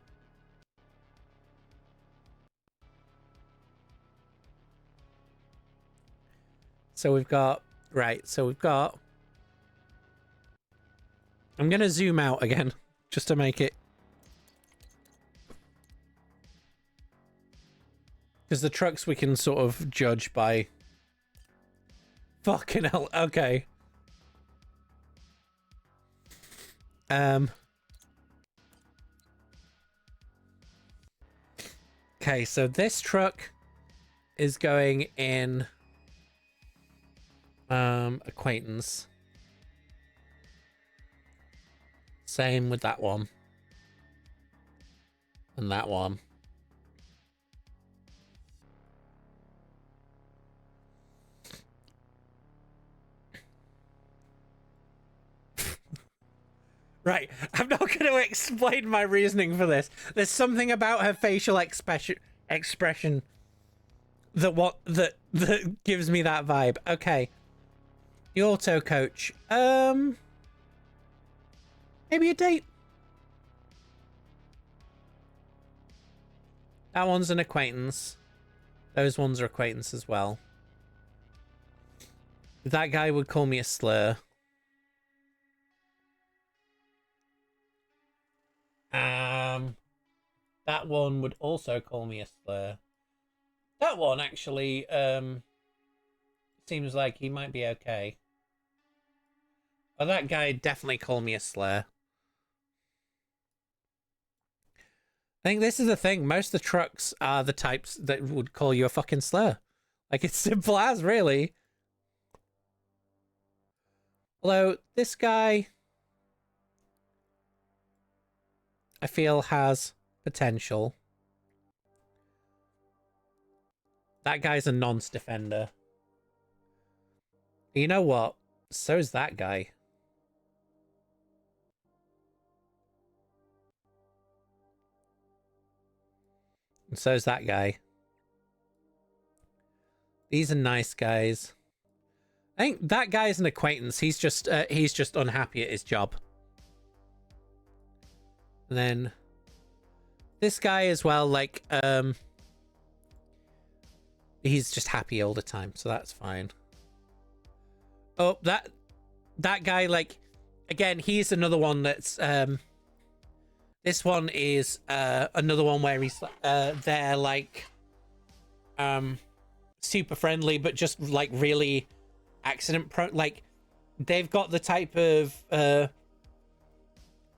Speaker 1: So we've got... Right, so we've got... I'm going to zoom out again, just to make it... Because the trucks we can sort of judge by... Fucking hell, okay. Okay, so this truck is going in... acquaintance. Same with that one. And that one. Right, I'm not going to explain my reasoning for this. There's something about her facial expression that gives me that vibe. Okay. The auto coach. Maybe a date. That one's an acquaintance. Those ones are acquaintance as well. That guy would call me a slur. That one would also call me a slur. That one actually seems like he might be okay. But that guy definitely called me a slur. I think this is the thing. Most of the trucks are the types that would call you a fucking slur. Like, it's simple as, really. Although, this guy, I feel, has potential. That guy's a nonce defender. You know what? So's that guy. And so's that guy. These are nice guys. I think that guy's an acquaintance. He's just unhappy at his job. And then this guy as well, like, he's just happy all the time, so that's fine. Oh, that guy, like, again, he's another one that's this one is another one where he's they're like super friendly, but just like really accident prone. Like, they've got the type of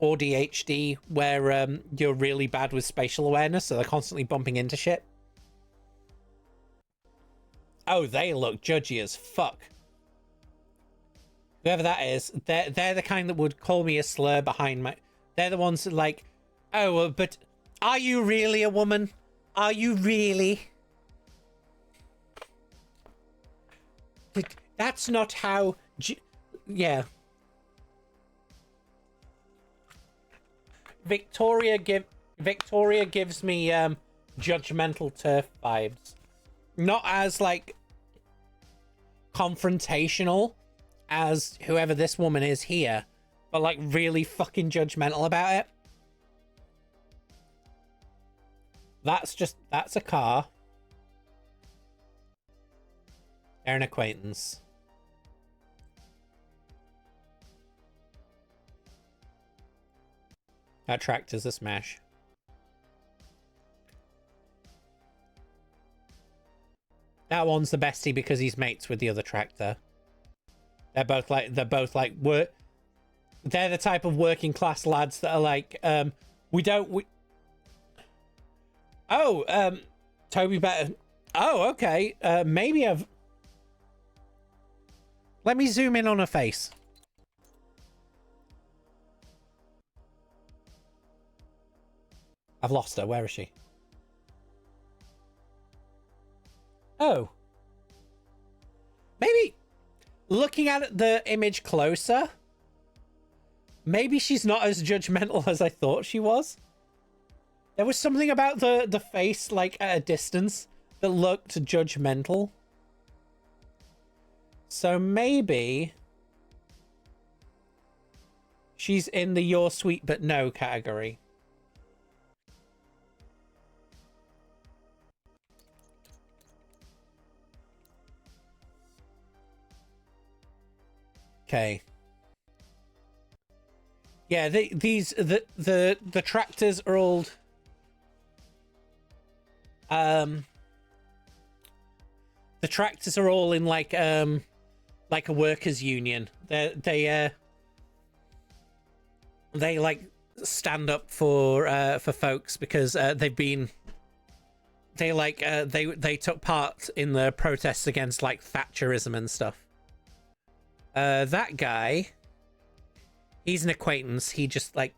Speaker 1: ADHD where you're really bad with spatial awareness, so they're constantly bumping into shit. Oh, they look judgy as fuck. Whoever that is, they're the kind that would call me a slur behind my... They're the ones that like, oh, but are you really a woman? Are you really? That's not how... Yeah. Victoria gives me judgmental turf vibes. Not as, like, confrontational as whoever this woman is here, but like really fucking judgmental about it. That's a car. They're an acquaintance. That tractor's a smash. That one's the bestie because he's mates with the other tractor. They're both like they're the type of working class lads that are like, Toby better. Oh, okay. Maybe let me zoom in on her face. I've lost her. Where is she? Oh. Maybe looking at the image closer, maybe she's not as judgmental as I thought she was. There was something about the face, like, at a distance that looked judgmental. So maybe she's in the you're sweet but no category. Okay. Yeah, the tractors are all the tractors are all in like a workers' union. They like stand up for folks because they took part in the protests against like Thatcherism and stuff. That guy, he's an acquaintance. He just like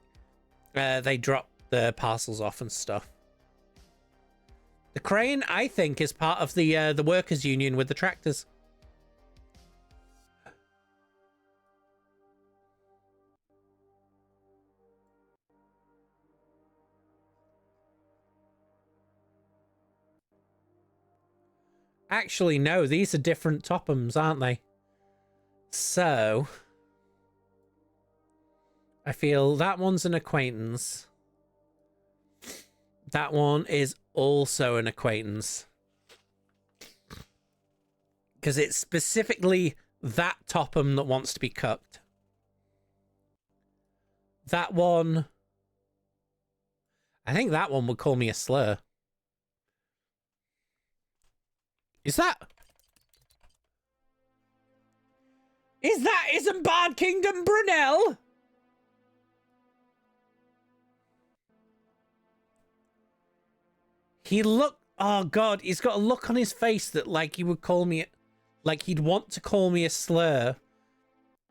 Speaker 1: they drop the parcels off and stuff. The crane, I think, is part of the workers' union with the tractors. Actually, no, these are different Tophams, aren't they? So, I feel that one's an acquaintance. That one is also an acquaintance. Because it's specifically that Topham that wants to be cooked. That one... I think that one would call me a slur. Is that... Isn't Bard Kingdom Brunel? He oh god, he's got a look on his face that like he would call me, like he'd want to call me a slur,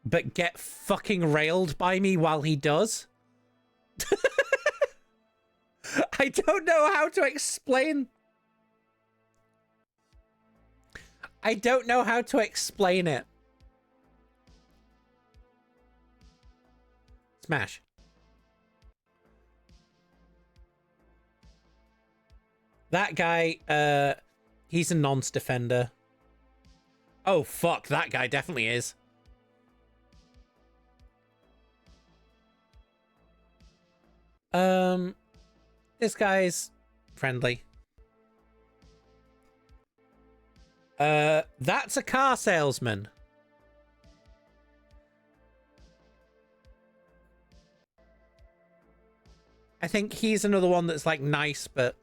Speaker 1: but get fucking railed by me while he does. I don't know how to explain. I don't know how to explain it. Smash. That guy, he's a nonce defender. Oh, fuck, that guy definitely is. This guy's friendly. That's a car salesman. I think he's another one that's like nice, but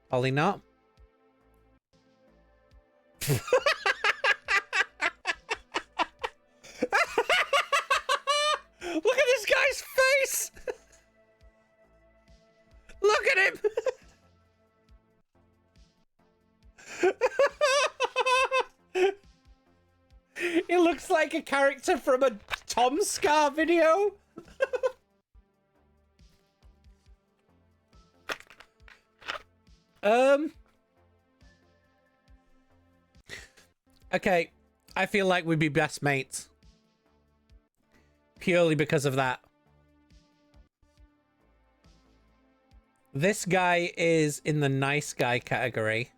Speaker 1: probably not. Look at this guy's face! Look at him! He looks like a character from a Tom Scar video. Okay, I feel like we'd be best mates. Purely because of that. This guy is in the nice guy category.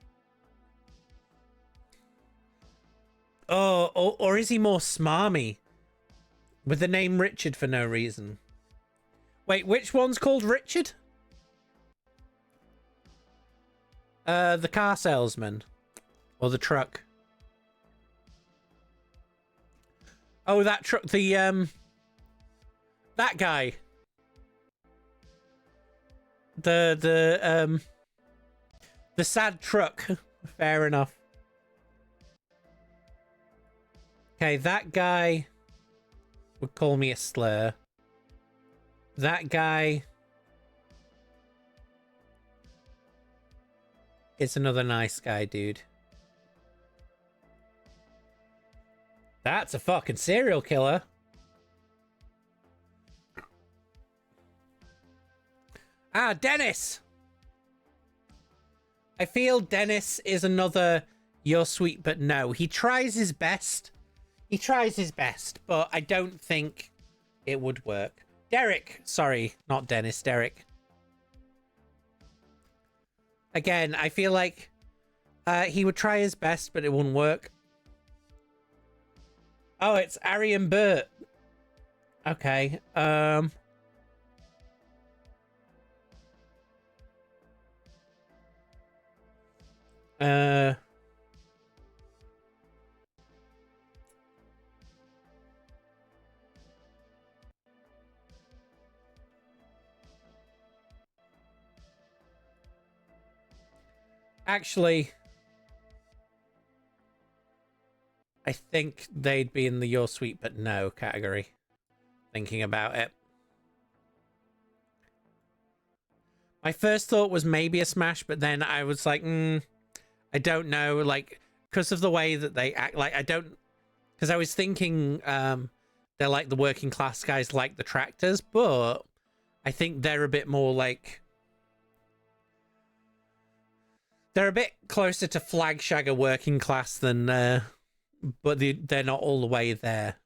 Speaker 1: Oh, or is he more smarmy? With the name Richard for no reason. Wait, which one's called Richard? The car salesman. Or the truck. Oh, that truck, that guy. The sad truck. Fair enough. Okay, that guy would call me a slur. That guy is another nice guy, dude. That's a fucking serial killer. Ah, Dennis! I feel Dennis is another you're sweet but no. He tries his best. He tries his best, but I don't think it would work. Derek! Sorry, not Dennis, Derek. Again, I feel like he would try his best, but it wouldn't work. Oh, it's Ari and Bert. Okay. Actually, I think they'd be in the you're sweet but no category. Thinking about it. My first thought was maybe a smash, but then I was like, I don't know, like, because of the way that they act, like, I don't, because I was thinking they're like the working class guys like the tractors, but I think they're a bit more like, they're a bit closer to Flag Shagger working class than, but they're not all the way there.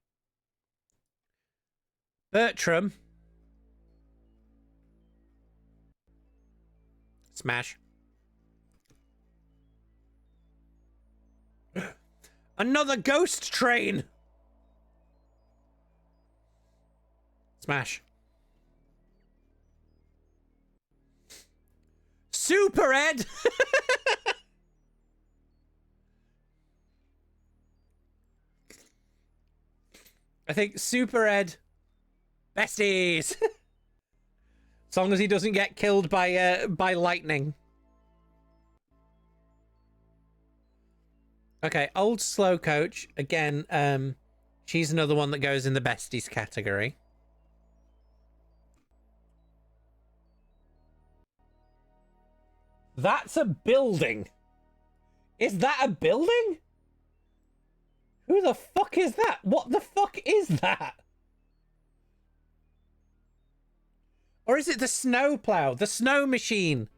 Speaker 1: Bertram. Smash. Another ghost train. Smash. Super Ed. I think Super Ed. Besties. As long as he doesn't get killed by lightning. Okay, old slow coach. Again, she's another one that goes in the besties category. That's a building. Is that a building? Who the fuck is that? What the fuck is that? Or is it the snow plow? The snow machine?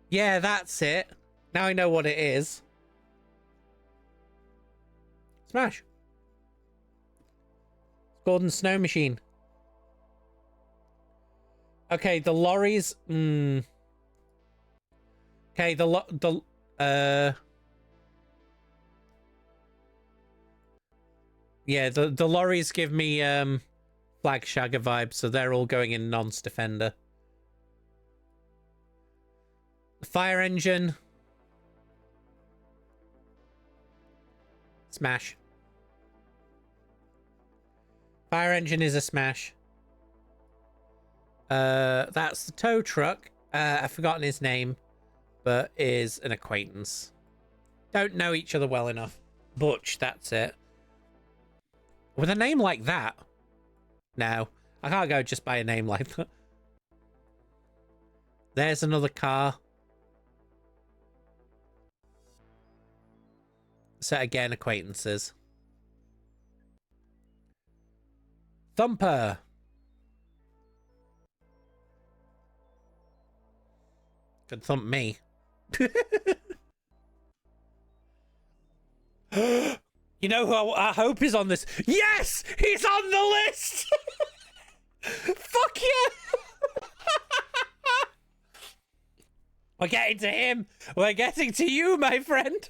Speaker 1: Yeah, that's it. Now I know what it is. Smash. Gordon's snow machine. Okay, the lorries. Okay, yeah, the lorries give me Flag Shagger vibes, so they're all going in nonce defender. The fire engine. Smash. Fire engine is a smash. That's the tow truck. I've forgotten his name, but is an acquaintance. Don't know each other well enough. Butch, that's it. With a name like that? No, I can't go just by a name like that. There's another car. So again, acquaintances. Thumper. Could thump me. You know who I hope is on this? Yes! He's on the list! Fuck yeah! We're getting to him. We're getting to you, my friend.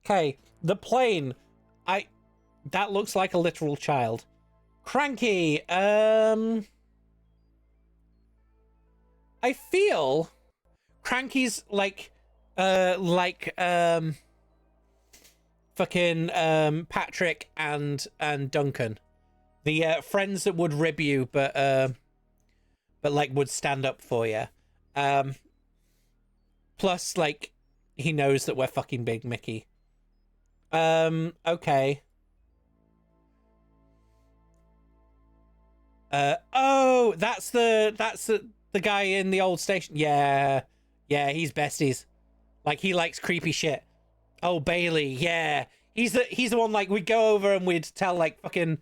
Speaker 1: Okay, the plane. That looks like a literal child. Cranky. I feel Cranky's like fucking Patrick and Duncan, the friends that would rib you, but like would stand up for you. Plus, like, he knows that we're fucking Big Mickey. Okay. Oh, that's the guy in the old station. Yeah, he's besties. Like, he likes creepy shit. Oh, Bailey, yeah. He's the one, like, we'd go over and we'd tell, like, fucking...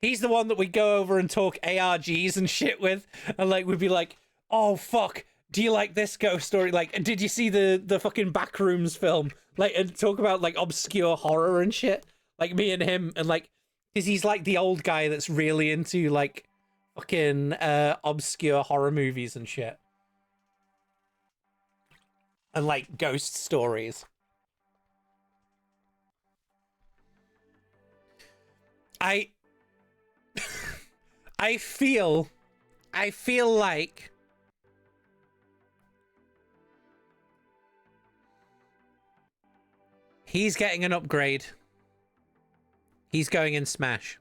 Speaker 1: He's the one that we'd go over and talk ARGs and shit with. And, like, we'd be like, oh, fuck, do you like this ghost story? Like, did you see the fucking Backrooms film? Like, and talk about, like, obscure horror and shit. Like, me and him, and, like... Because he's, like, the old guy that's really into, like, fucking obscure horror movies and shit. And, like, ghost stories. I feel like he's getting an upgrade. He's going in Smash.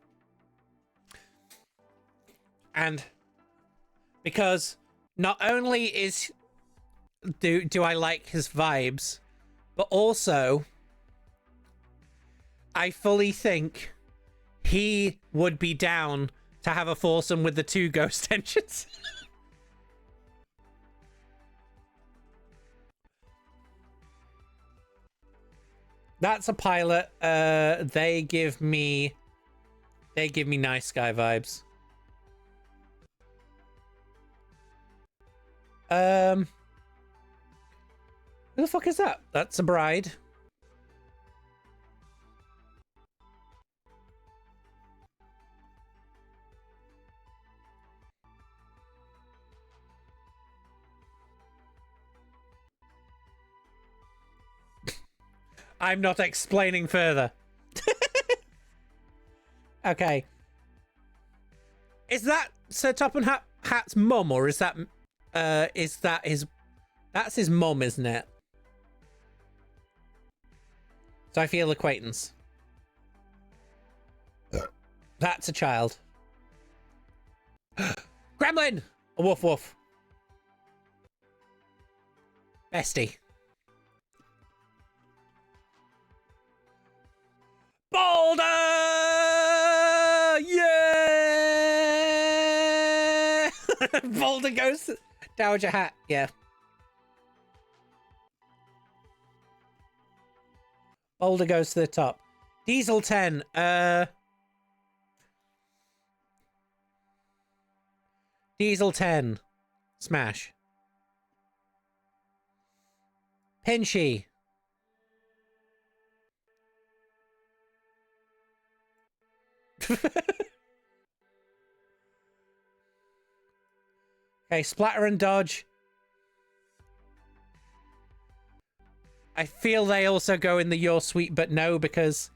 Speaker 1: And because not only do I like his vibes, but also I fully think he would be down to have a foursome with the two ghost engines. That's a pilot. They give me nice guy vibes. Who the fuck is that? That's a bride. I'm not explaining further. Okay. Is that Sir Topham Hatt's mum, or is that his... That's his mum, isn't it? So I feel acquaintance. That's a child. Gremlin! A woof woof. Bestie. Boulder! Yeah! Boulder goes Dowager Hat, yeah. Boulder goes to the top. Diesel 10. Diesel 10. Smash. Pinchy. Okay, splatter and dodge. I feel they also go in the you're sweet but no because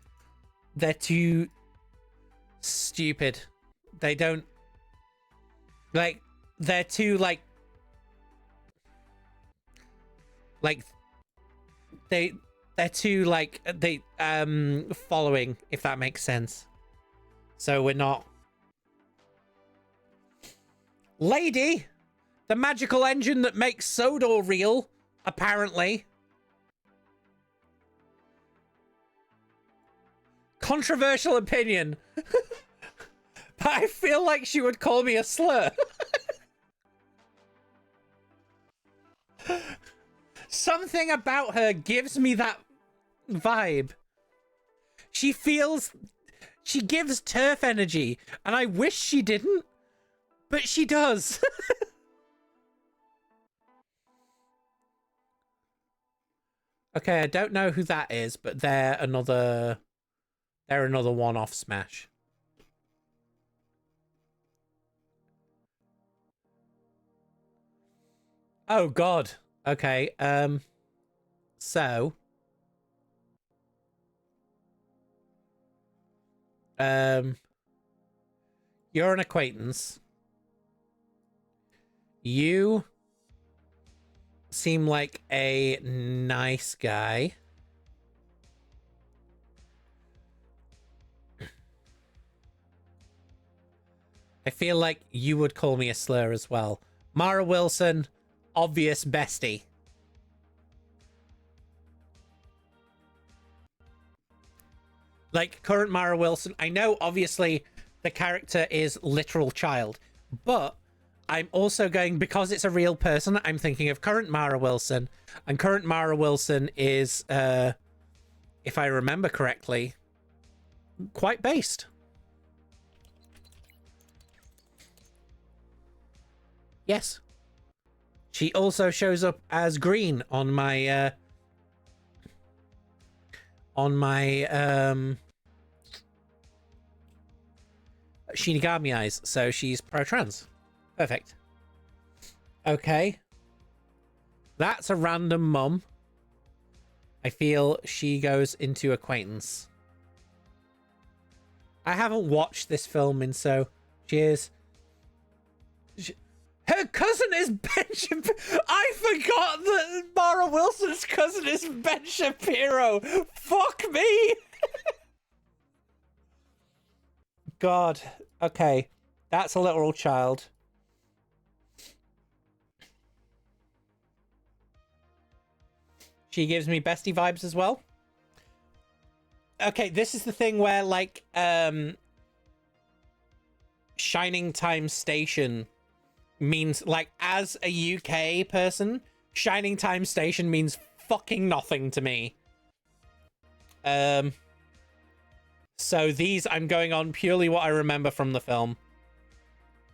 Speaker 1: they're too stupid. They don't like they're too like they're too like they following, if that makes sense. So we're not. Lady, the magical engine that makes Sodor real, apparently. Controversial opinion. But I feel like she would call me a slur. Something about her gives me that vibe. She gives turf energy, and I wish she didn't, but she does. Okay, I don't know who that is, but they're another one-off Smash. Oh God. Okay. So. You're an acquaintance. You seem like a nice guy. I feel like you would call me a slur as well. Mara Wilson, obvious bestie. Like, current Mara Wilson, I know obviously the character is literal child, but I'm also going, because it's a real person, I'm thinking of current Mara Wilson, and current Mara Wilson is, if I remember correctly, quite based. Yes. She also shows up as green on my Shinigami eyes, so she's pro-trans. Perfect. Okay. That's a random mum. I feel she goes into acquaintance. I haven't watched this film, and so cheers. Her cousin is Ben Shapiro. I forgot that Mara Wilson's cousin is Ben Shapiro. Fuck me. God. Okay. That's a literal child. She gives me bestie vibes as well. Okay, this is the thing where, like, Shining Time Station means, like, as a UK person, Shining Time Station means fucking nothing to me. So these, I'm going on purely what I remember from the film.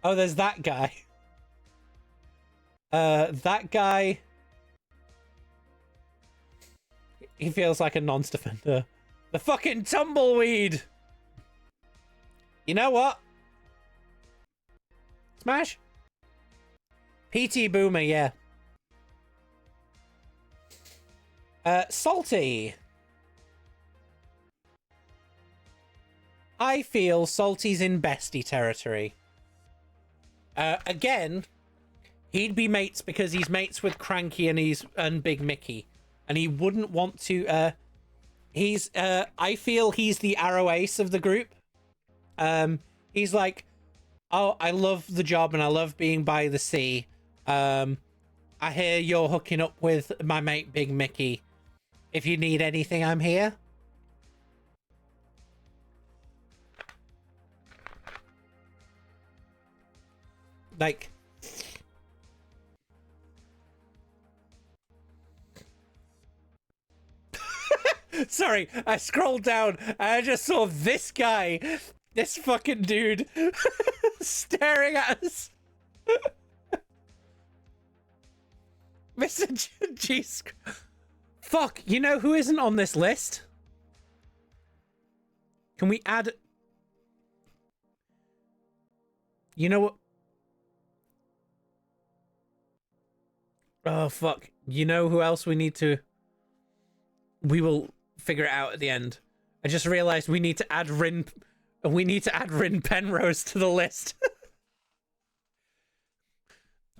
Speaker 1: Oh, there's that guy. That guy... He feels like a nonce defender. The fucking tumbleweed! You know what? Smash? PT Boomer, yeah. Salty. I feel Salty's in bestie territory. Again, he'd be mates because he's mates with Cranky and Big Mickey. And he wouldn't want to, I feel he's the arrow ace of the group. He's like, oh, I love the job and I love being by the sea. I hear you're hooking up with my mate Big Mickey. If you need anything, I'm here. Like... Sorry, I scrolled down and I just saw this guy, this fucking dude, staring at us. Mr. G. Fuck, you know who isn't on this list? Can we add... You know what? Oh, fuck. You know who else we need to... We will figure it out at the end. I just realized we need to add Rin... We need to add Rin Penrose to the list.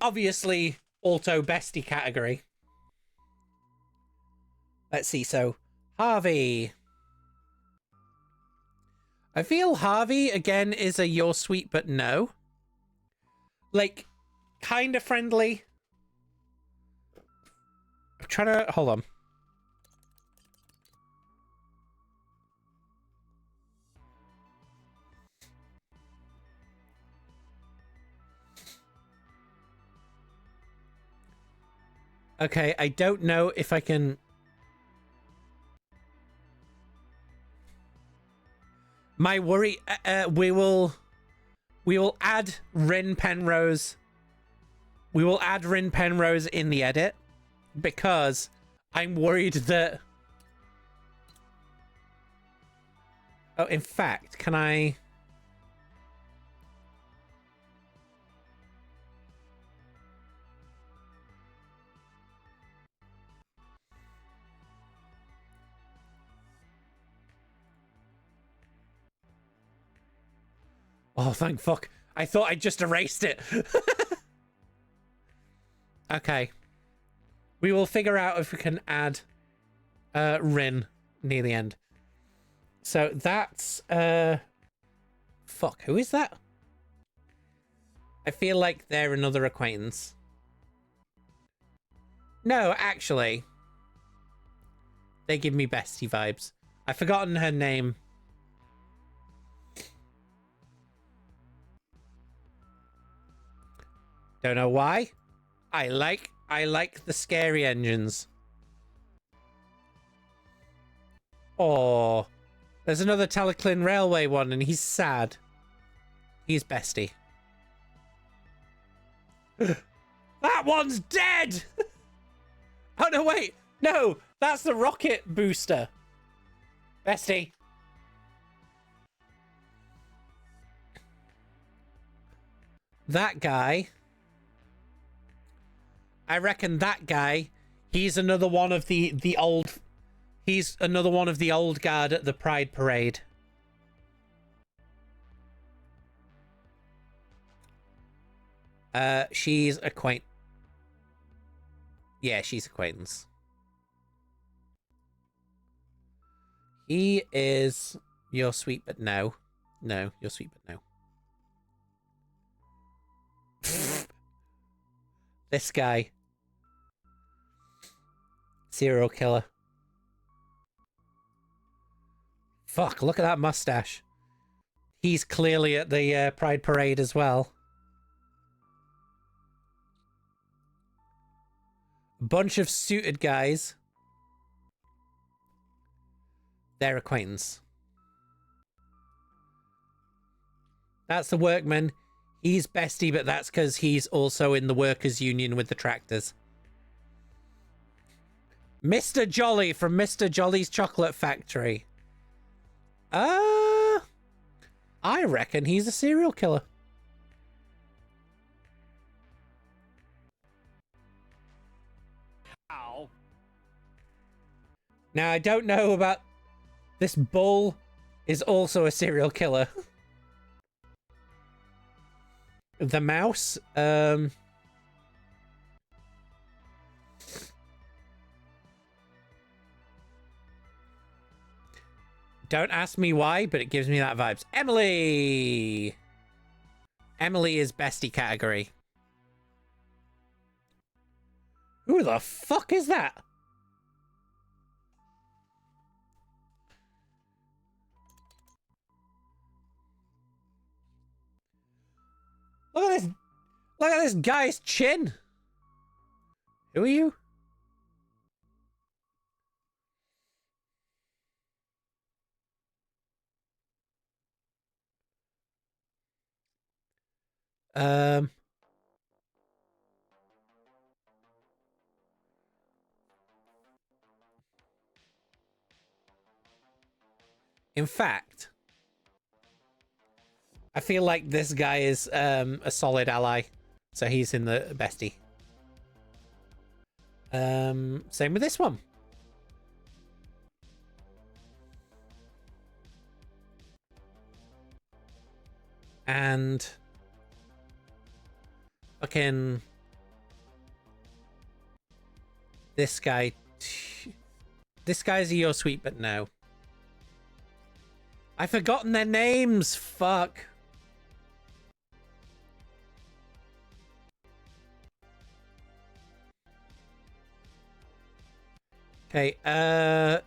Speaker 1: Obviously, auto bestie category. Let's see, so... Harvey. I feel Harvey, again, is a you're sweet but no. Like, kind of friendly. I'm trying to... Hold on. Okay, I don't know if I can... My worry... we will add Rin Penrose. We will add Rin Penrose in the edit. Because I'm worried that... Oh, in fact, can I... Oh, thank fuck. I thought I just erased it. Okay. We will figure out if we can add Rin near the end. So that's... Fuck, who is that? I feel like they're another acquaintance. No, actually. They give me bestie vibes. I've forgotten her name. Don't know why. I like the scary engines. Oh, there's another Teleclin Railway one, and he's sad. He's bestie. That one's dead. Oh no, wait, no, that's the rocket booster. Bestie. That guy. I reckon that guy, he's another one of the old... He's another one of the old guard at the Pride Parade. She's acquaint... Yeah, she's acquaintance. He is... You're sweet, but no. No, you're sweet, but no. This guy. Serial killer. Fuck, look at that mustache. He's clearly at the Pride Parade as well. Bunch of suited guys. Their acquaintance. That's the workman. He's bestie, but that's because he's also in the workers' union with the tractors. Mr. Jolly from Mr. Jolly's Chocolate Factory. I reckon he's a serial killer.
Speaker 6: How?
Speaker 1: Now, I don't know about... This bull is also a serial killer. The mouse, don't ask me why, but it gives me that vibes. Emily! Emily is bestie category. Who the fuck is that? Look at this. Look at this guy's chin. Who are you? Um. In fact, I feel like this guy is a solid ally, so he's in the bestie. Same with this one. And fucking this guy. This guy's a your sweet, but no. I've forgotten their names. Fuck. Okay,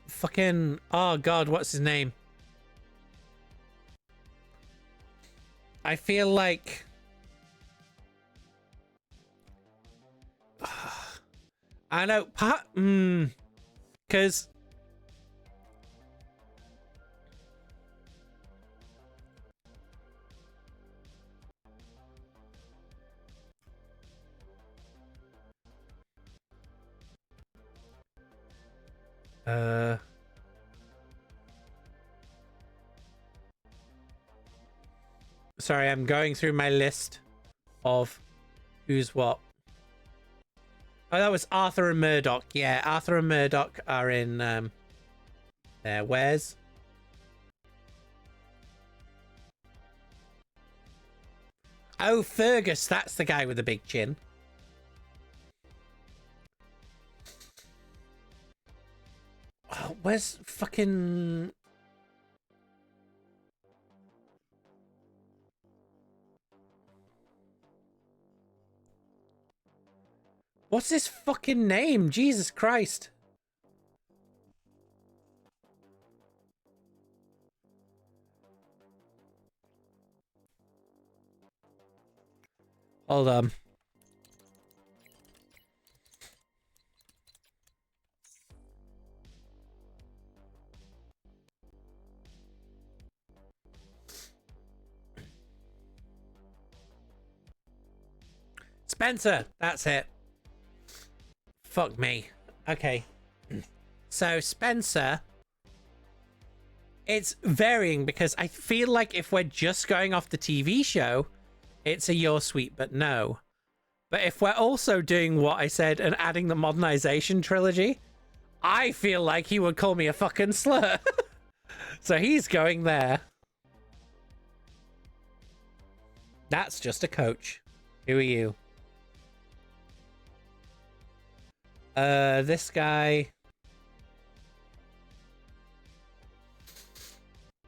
Speaker 1: fucking, oh god, what's his name? I feel like I know because sorry, I'm going through my list of who's what. Oh, that was Arthur and Murdoch. Yeah, Arthur and Murdoch are in there. Where's oh, Fergus, that's the guy with the big chin. Oh, where's fucking what's his fucking name? Jesus Christ. Hold on. Spencer, that's it. Fuck me. Okay. So Spencer, it's varying because I feel like if we're just going off the TV show, it's a your sweet but no. But if we're also doing what I said and adding the modernization trilogy, I feel like he would call me a fucking slur. So he's going there. That's just a coach. Who are you? This guy.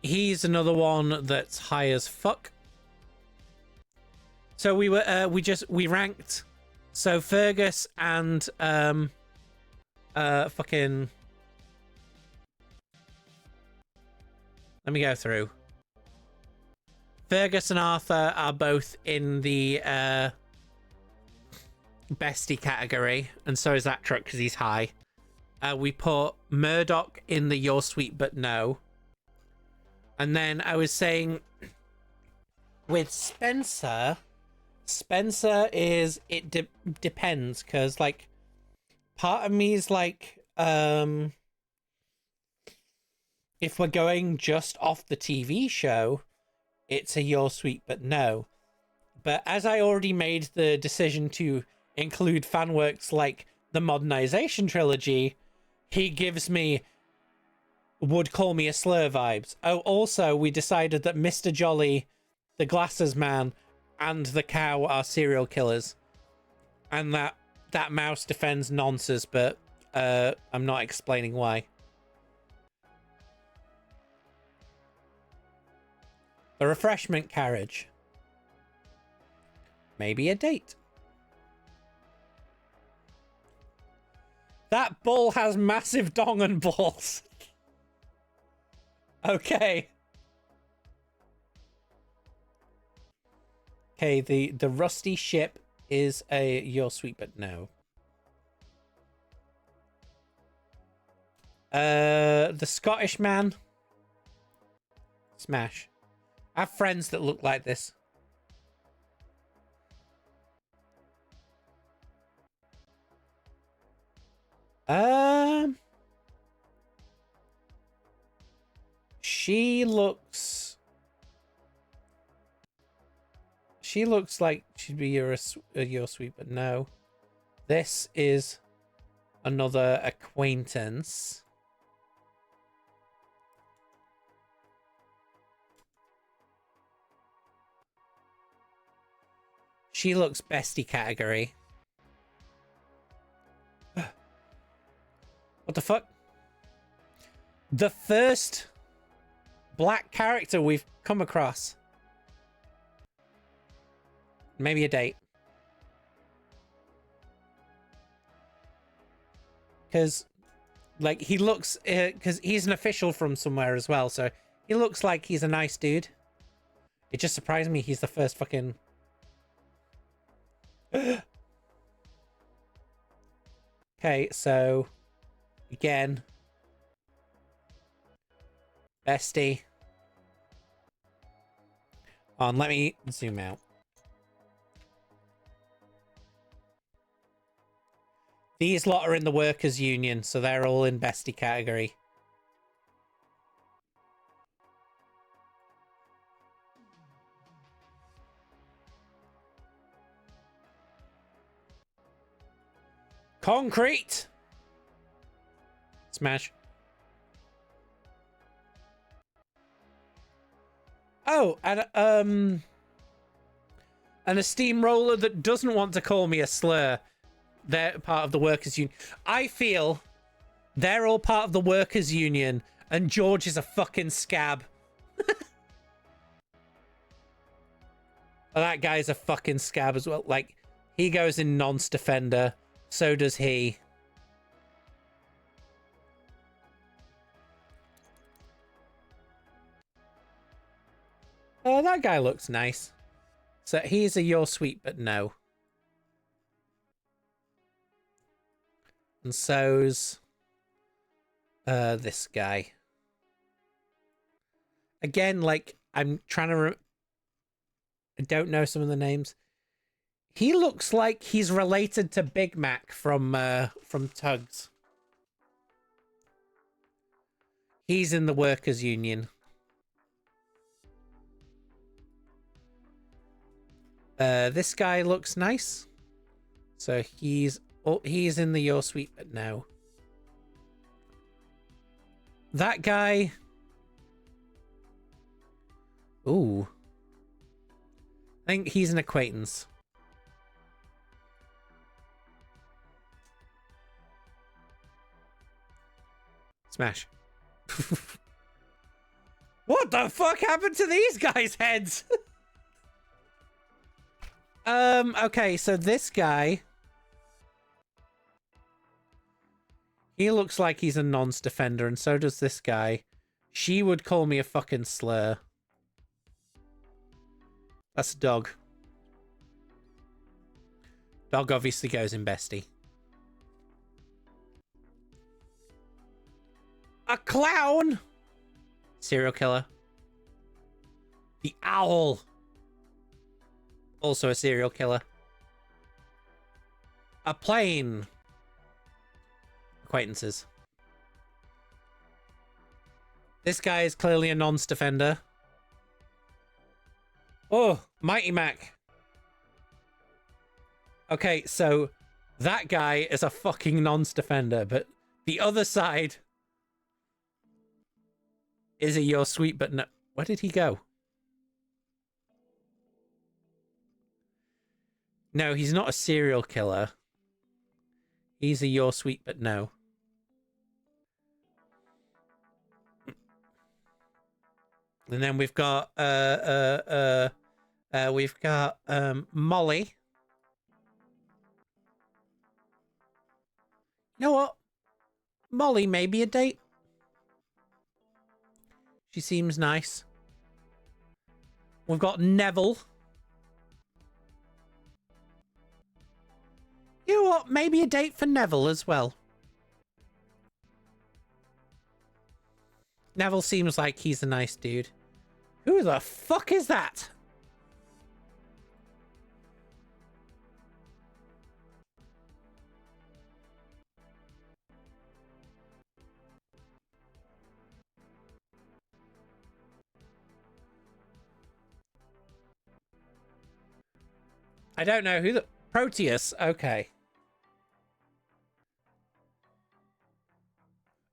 Speaker 1: He's another one that's high as fuck. So we were, we ranked. So Fergus and, fucking. Let me go through. Fergus and Arthur are both in the, bestie category, and so is that truck because he's high. We put Murdoch in the your sweet but no. And then I was saying with Spencer is it depends because like part of me is like if we're going just off the TV show, it's a your sweet but no. But as I already made the decision to include fan works like the modernization trilogy, he gives me would call me a slur vibes. Oh, also we decided that Mr. Jolly, the glasses man, and the cow are serial killers, and that mouse defends nonsense, but I'm not explaining why. The refreshment carriage. Maybe a date. That bull has massive dong and balls. Okay. Okay, the rusty ship is a your sweet but no. The Scottish man. Smash. I have friends that look like this. Um, she looks like she'd be your sweet, but no. This is another acquaintance. She looks bestie category. What the fuck? The first black character we've come across. Maybe a date. Because, like, he looks... Because he's an official from somewhere as well, so he looks like he's a nice dude. It just surprised me he's the first fucking... Okay, so... Again. Bestie. Let me zoom out. These lot are in the workers' union, so they're all in bestie category. Concrete! Smash. Oh, and a steamroller that doesn't want to call me a slur. They're part of the workers' union. I feel they're all part of the workers' union, and George is a fucking scab. That guy's a fucking scab as well. Like, he goes in nonce defender. So does he. Oh, that guy looks nice. So he's a your sweet, but no. And so's this guy. Again, like, I'm trying to... I don't know some of the names. He looks like he's related to Big Mac from Tugs. He's in the workers' union. This guy looks nice. So he's in the your sweet, but no. That guy. Ooh. I think he's an acquaintance. Smash. What the fuck happened to these guys' heads? Okay, so this guy, he looks like he's a nonce defender, and so does this guy. She would call me a fucking slur. That's a dog. Dog obviously goes in bestie. A clown! Serial killer. The owl. Also a serial killer. A plane. Acquaintances. This guy is clearly a nonce defender. Oh, Mighty Mac. Okay, so that guy is a fucking nonce defender, but the other side is a your sweet, but no. Where did he go? No, he's not a serial killer. He's a your sweet, but no. And then we've got Molly. You know what? Molly may be a date. She seems nice. We've got Neville. You know what? Maybe a date for Neville as well. Neville seems like he's a nice dude. Who the fuck is that? I don't know who the... Proteus. Okay.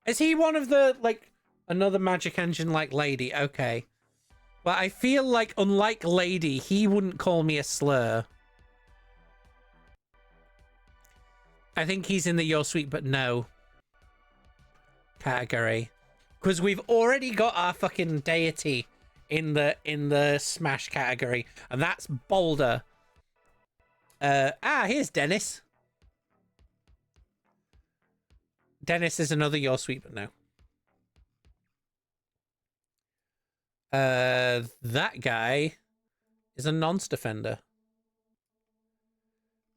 Speaker 1: Is he one of the, like, another magic engine like Lady? Okay. But I feel like, unlike Lady, he wouldn't call me a slur. I think he's in the You're Sweet But No category. Because we've already got our fucking deity in the Smash category. And that's Boulder. Here's Dennis. Dennis is another You're Sweet But No. That guy is a nonce defender.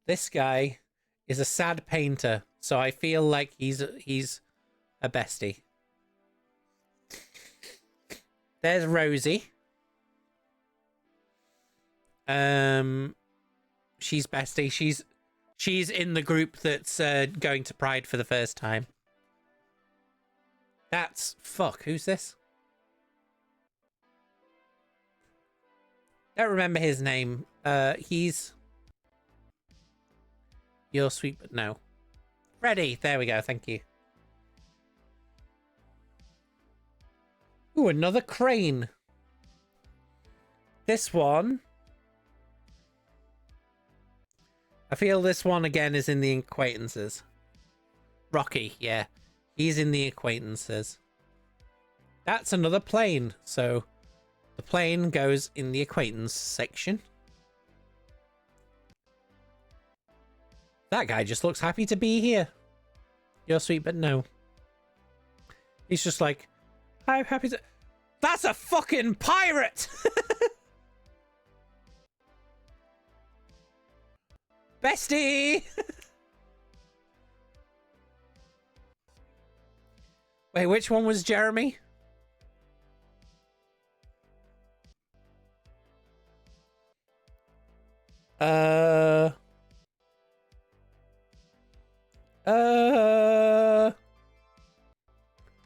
Speaker 1: This guy is a sad painter, so I feel like he's a bestie. There's Rosie. She's bestie. She's in the group that's going to Pride for the first time. That's fuck. Who's this? Don't remember his name. He's You're Sweet But No. Ready. There we go. Thank you. Ooh, another crane. This one. I feel this one again is in the acquaintances. Rocky, yeah. He's in the acquaintances. That's another plane. So the plane goes in the acquaintance section. That guy just looks happy to be here. You're Sweet But No. He's just like, I'm happy to... That's a fucking pirate! Bestie! Wait, which one was Jeremy? The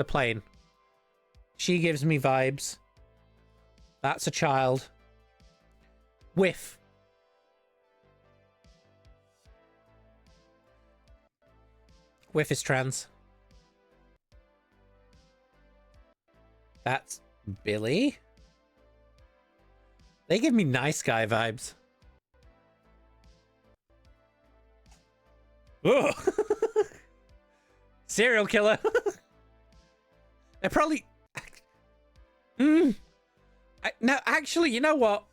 Speaker 1: plane. She gives me vibes. That's a child. Whiff. Whiff is trans. That's Billy. They give me nice guy vibes. Ugh. Serial killer. They're probably... No, actually, you know what?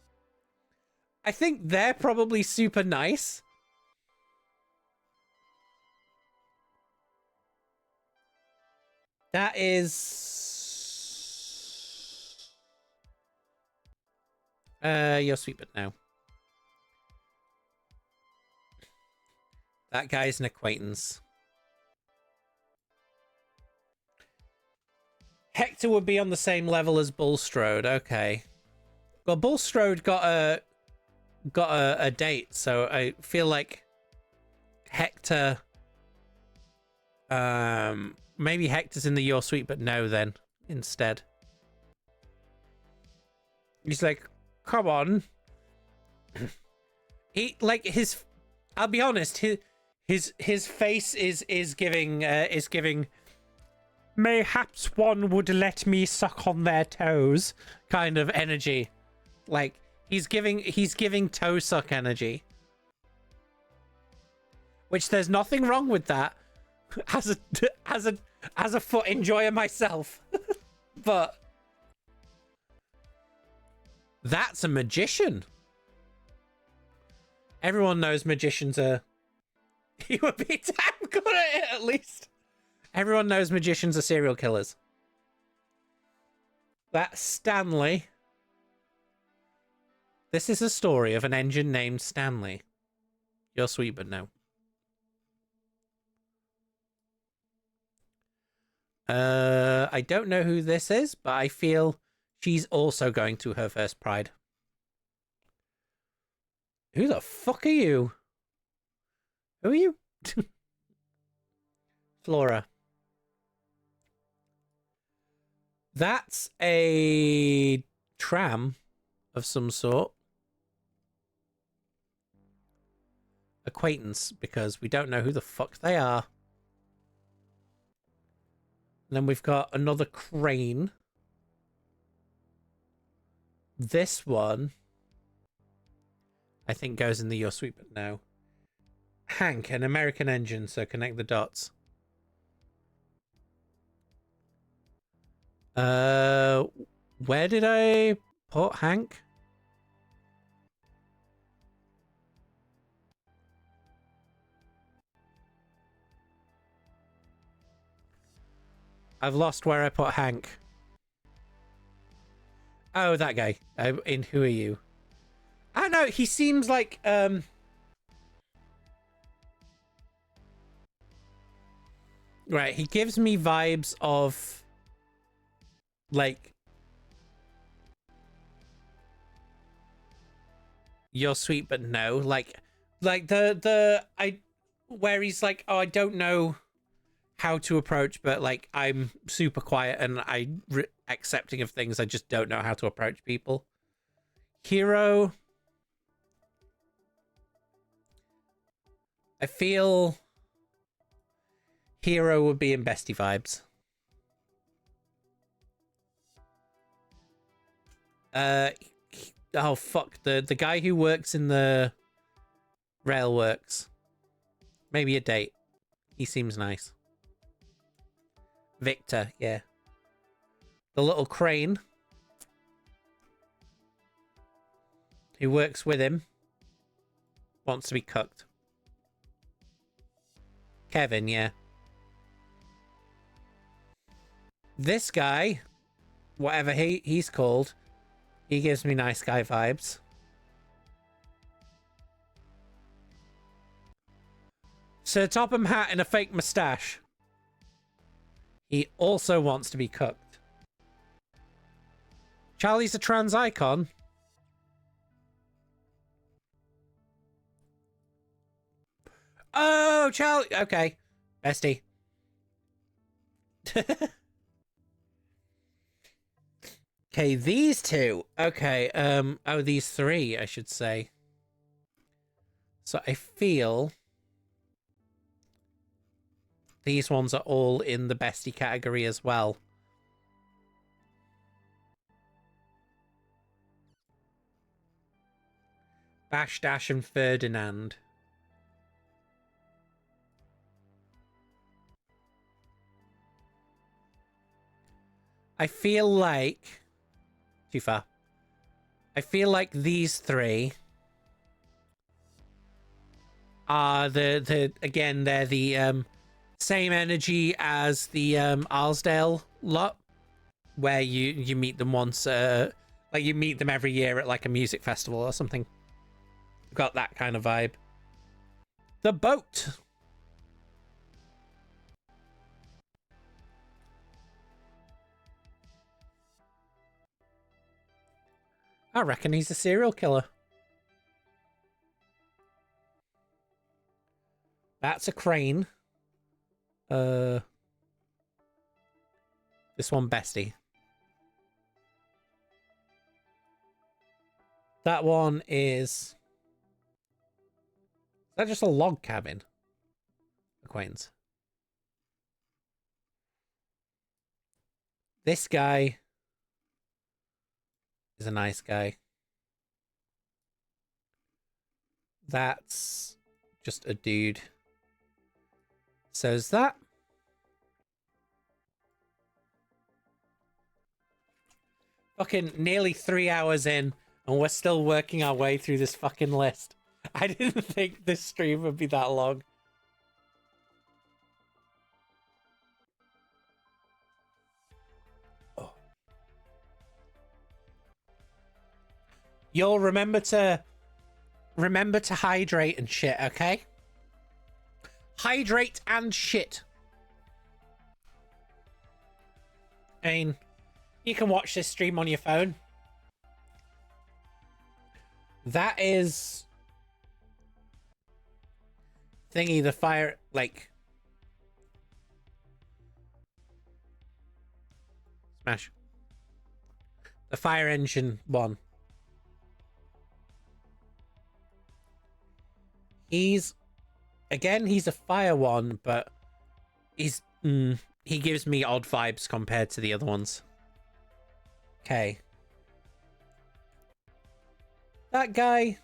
Speaker 1: I think they're probably super nice. That is... You're Sweet But No. That guy's an acquaintance. Hector would be on the same level as Bulstrode. Okay. Well, Bulstrode got a date, so I feel like Hector... maybe Hector's in the You're Sweet But No then, instead. He's like, come on. He, like, his... I'll be honest, his face is giving mayhaps one would let me suck on their toes kind of energy. Like, he's giving toe suck energy. Which there's nothing wrong with that. As a foot enjoyer myself. But that's a magician. Everyone knows magicians are... He would be damn good at it, at least. Everyone knows magicians are serial killers. That's Stanley. This is a story of an engine named Stanley. You're Sweet But No. I don't know who this is, but I feel she's also going to her first Pride. Who the fuck are you? Who are you? Flora. That's a tram of some sort. acquaintance because we don't know who the fuck they are. And then we've got another crane. This one, I think, goes in the your sweet but no. Hank, an American engine, so connect the dots. Where did I put Hank? I've lost where I put Hank. Oh, that guy. In who are you? I don't know. He seems like right. He gives me vibes of like you're sweet but no, like the where he's like, oh, I don't know how to approach, but like I'm super quiet and accepting of things. I just don't know how to approach people. Hero, I feel Hero would be in bestie vibes. Oh fuck, the guy who works in the rail works. Maybe a date. He seems nice. Victor, yeah. The little crane who works with him wants to be cooked. Kevin, yeah. This guy, whatever he's called, he gives me nice guy vibes. Sir Topham Hatt in a fake mustache. He also wants to be cooked. Charlie's a trans icon. Oh, Charlie. Okay. Bestie. Okay, these two. Okay, oh, these three, I should say. So I feel these ones are all in the bestie category as well. Bash, Dash, and Ferdinand. I feel like... Too far. I feel like these three are again, they're the same energy as the Arsdale lot, where you meet them once, like you meet them every year at like a music festival or something. Got that kind of vibe. The boat. I reckon he's a serial killer. That's a crane. This one, bestie. That one is that just a log cabin? Acquaintance. This guy is a nice guy. That's just a dude. So is that. Fucking nearly 3 hours in, and we're still working our way through this fucking list. I didn't think this stream would be that long. Oh. You'll remember to hydrate and shit, okay? Hydrate and shit. I mean, you can watch this stream on your phone. That is thingy, the fire, like smash. The fire engine one. He's a fire one, but he gives me odd vibes compared to the other ones. Okay. That guy.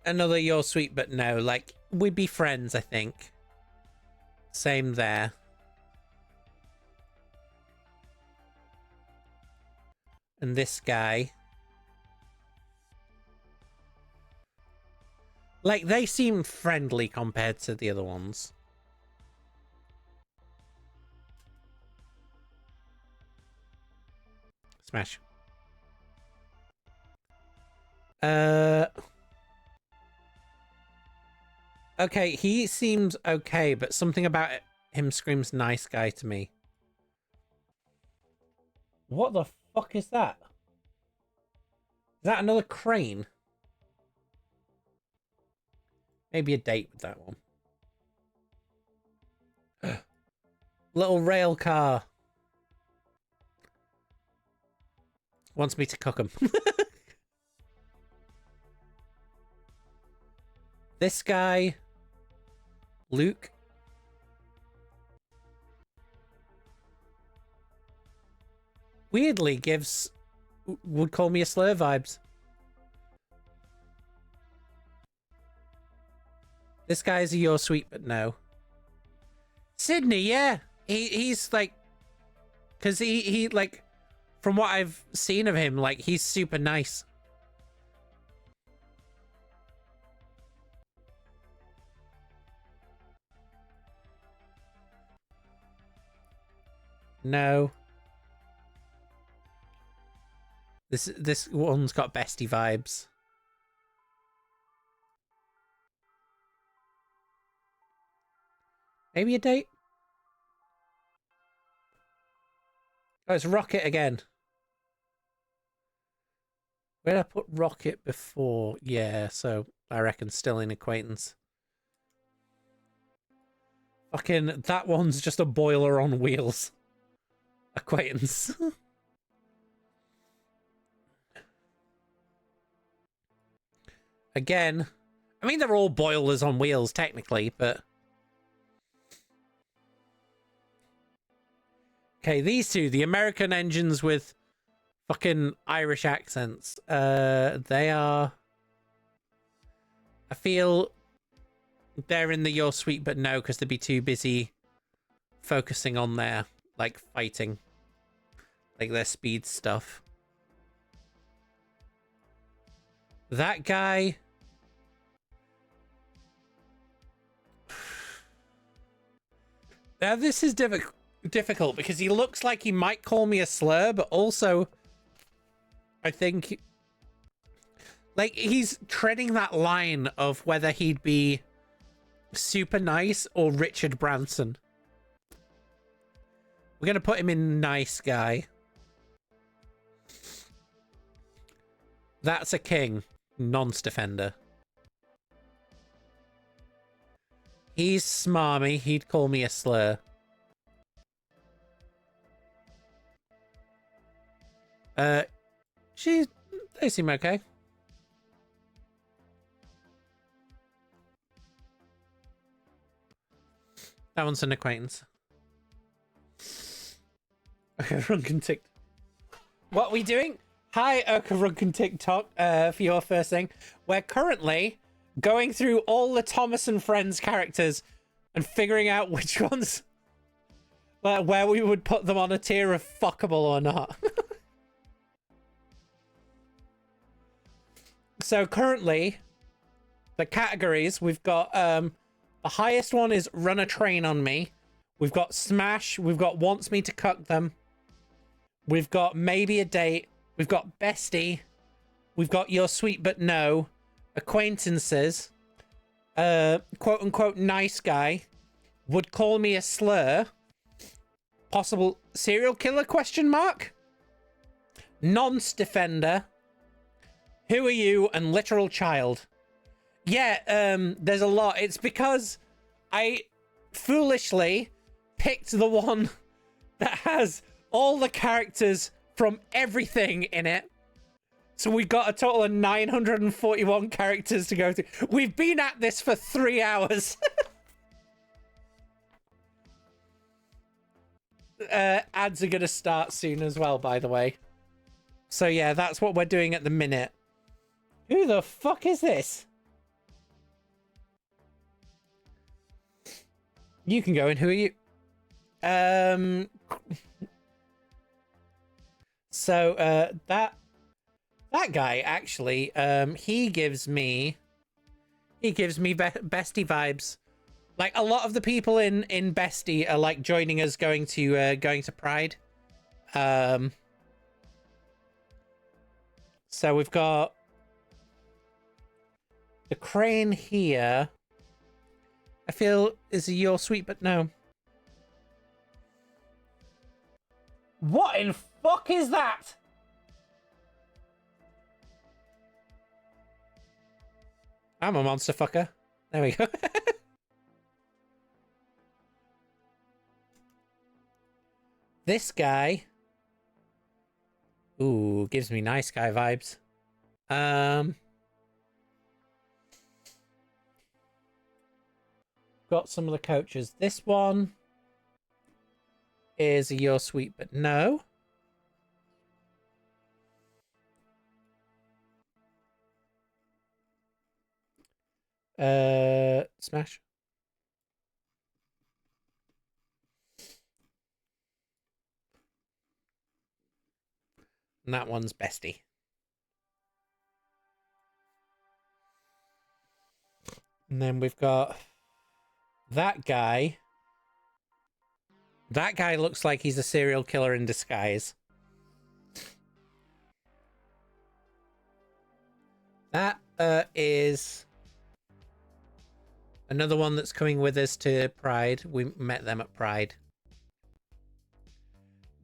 Speaker 1: Another you're sweet but no. Like, we'd be friends, I think. Same there. And this guy. Like, they seem friendly compared to the other ones. Smash. Okay, he seems okay, but something about him screams nice guy to me. What the fuck is that? Is that another crane? Maybe a date with that one. Little rail car. Wants me to cook him. This guy. Luke. Weirdly gives would call me a slur vibes. This guy's a you're sweet but no. Sydney, yeah. He's like, because he like, from what I've seen of him, like, he's super nice. No. This one's got bestie vibes. Maybe a date? Oh, it's Rocket again. Where did I put Rocket before? Yeah, so I reckon still an acquaintance. Fucking, that one's just a boiler on wheels. Acquaintance. Again, I mean, they're all boilers on wheels, technically, but... Okay, these two, the American engines with fucking Irish accents. They are... I feel they're in the you're sweet but no, because they'd be too busy focusing on their, like, fighting. Like, their speed stuff. That guy... Now, this is difficult because he looks like he might call me a slur, but also I think like he's treading that line of whether he'd be super nice or Richard Branson. We're gonna put him in nice guy. That's a king, nonce defender. He's smarmy, he'd call me a slur. They seem okay. That one's an acquaintance. Okay, Runkin TikTok. What are we doing? Hi, Runkin TikTok, for your first thing. We're currently going through all the Thomas and Friends characters and figuring out which ones, where we would put them on a tier of fuckable or not. So currently, the categories, we've got, the highest one is Run a Train on Me. We've got Smash. We've got Wants Me to Cuck Them. We've got Maybe a Date. We've got Bestie. We've got You're Sweet But No. Acquaintances. Quote unquote nice guy. Would call me a slur. Possible serial killer question mark. Nonce defender. Who are you? And literal child. Yeah, there's a lot. It's because I foolishly picked the one that has all the characters from everything in it. So we got a total of 941 characters to go through. We've been at this for 3 hours. Ads are going to start soon as well, by the way. So yeah, that's what we're doing at the minute. Who the fuck is this? You can go in. Who are you? So that guy actually, he gives me bestie vibes. Like a lot of the people in Bestie are like joining us going to Pride. So we've got the crane here. I feel is a your sweet, but no. What in fuck is that? I'm a monster fucker. There we go. This guy. Ooh, gives me nice guy vibes. Got some of the coaches. This one is a your sweet, but no. Smash. And that one's bestie. And then we've got that guy. That guy looks like he's a serial killer in disguise. That is another one that's coming with us to Pride. We met them at Pride.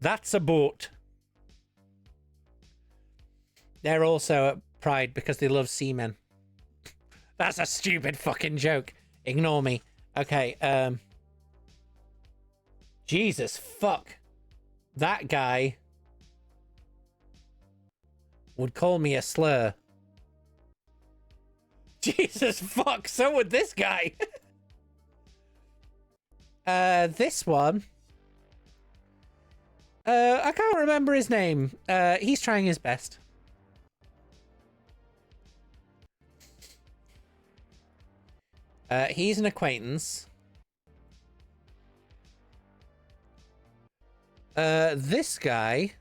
Speaker 1: That's a boat. They're also at Pride because they love seamen. That's a stupid fucking joke. Ignore me. Okay, Jesus fuck. That guy would call me a slur. Jesus fuck, so would this guy. This one. I can't remember his name. He's trying his best. He's an acquaintance. This guy.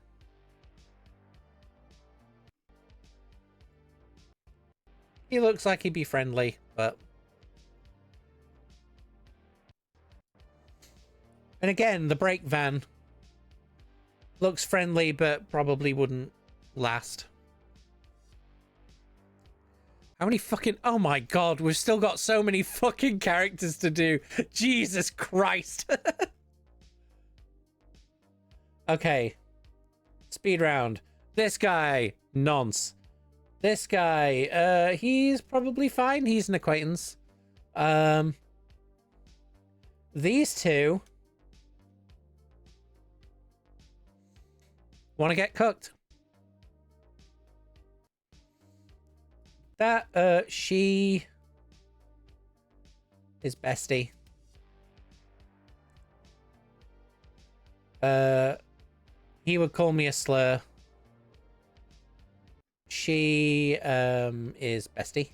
Speaker 1: He looks like he'd be friendly, but... And again, the brake van. Looks friendly, but probably wouldn't last. How many fucking... Oh my god, we've still got so many fucking characters to do. Jesus Christ. Okay. Speed round. This guy. Nonce. This guy. He's probably fine. He's an acquaintance. These two. Want to get cooked. That, she is bestie. He would call me a slur. She, is bestie.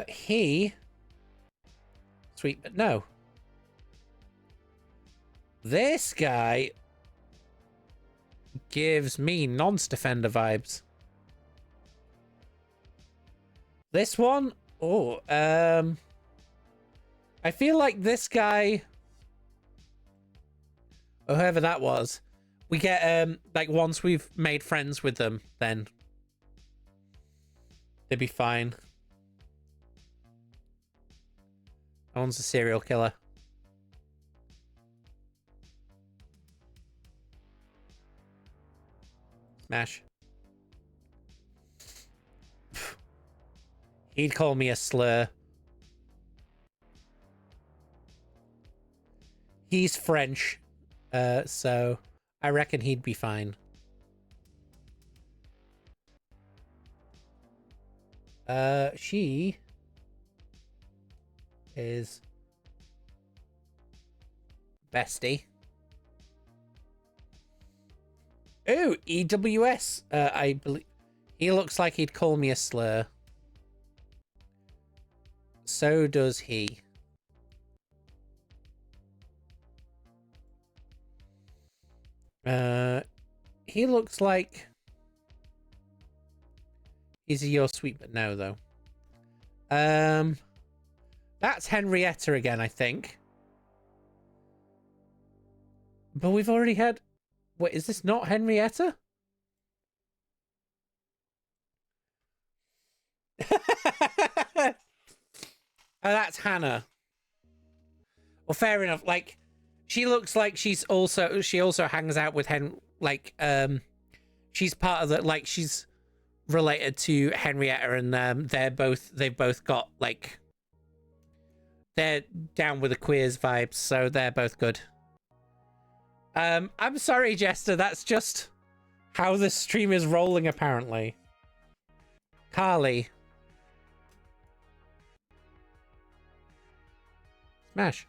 Speaker 1: He, sweet, but no. This guy gives me nonce defender vibes. This one, oh, I feel like this guy, or whoever that was, we get like once we've made friends with them, then they'd be fine. That one's a serial killer. Smash. He'd call me a slur. He's French. So I reckon he'd be fine. She is bestie. Ooh, EWS. I believe he looks like he'd call me a slur. So does he. He looks like he's a your sweet but no though. That's Henrietta again, I think. But we've already had. Wait, is this not Henrietta? Oh, that's Hannah. Well, fair enough. Like, she looks like she also hangs out with she's part of the, like, she's related to Henrietta, and they've both got, like, they're down with the queers vibes, so they're both good. I'm sorry, Jester, that's just how the stream is rolling, apparently. Carly. Smash.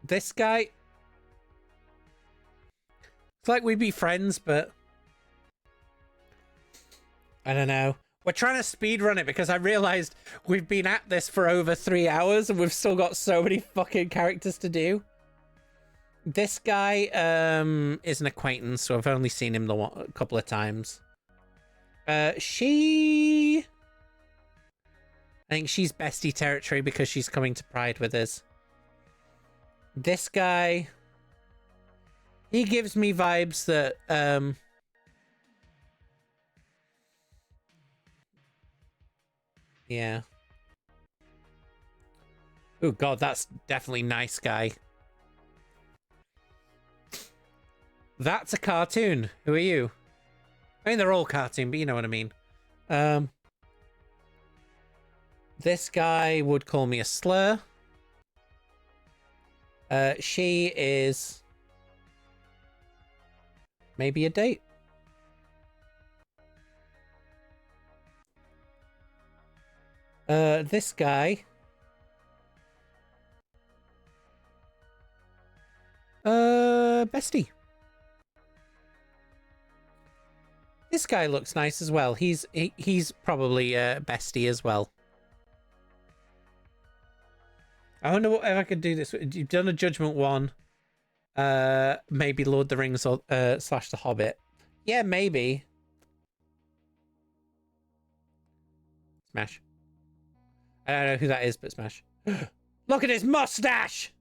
Speaker 1: This guy. It's like we'd be friends, but I don't know. We're trying to speedrun it because I realized we've been at this for over 3 hours and we've still got so many fucking characters to do. This guy is an acquaintance, so I've only seen him a couple of times. I think she's bestie territory because she's coming to Pride with us. This guy, he gives me vibes that yeah. Oh god, that's definitely nice guy. That's a cartoon. Who are you? I mean, they're all cartoon, but you know what I mean. This guy would call me a slur. She is maybe a date. This guy. Bestie. This guy looks nice as well. He's probably a bestie as well. I wonder if I could do this. You've done a Judgment one. Maybe Lord of the Rings or slash The Hobbit. Yeah, maybe. Smash. I don't know who that is, but smash. Look at his mustache!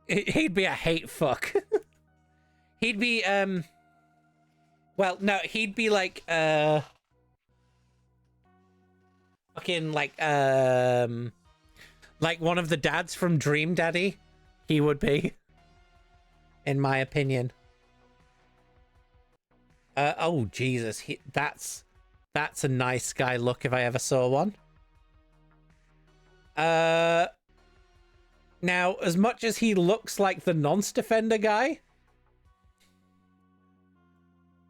Speaker 1: He'd be a hate fuck. He'd be, well, no, he'd be like, fucking, like one of the dads from Dream Daddy. He would be, in my opinion. Oh, Jesus. That's a nice guy look if I ever saw one. Now, as much as he looks like the Nonce Defender guy,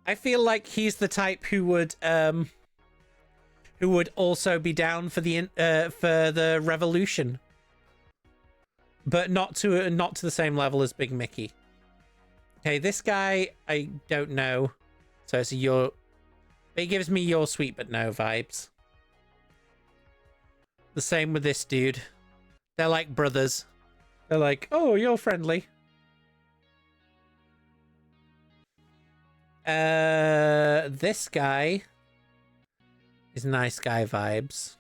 Speaker 1: I feel like he's the type who would also be down for the revolution, but not to the same level as Big Mickey. Okay, this guy I don't know, so it's he gives me your sweet but no vibes. The same with this dude. They're like brothers. They're like, oh, you're friendly. This guy is nice guy vibes.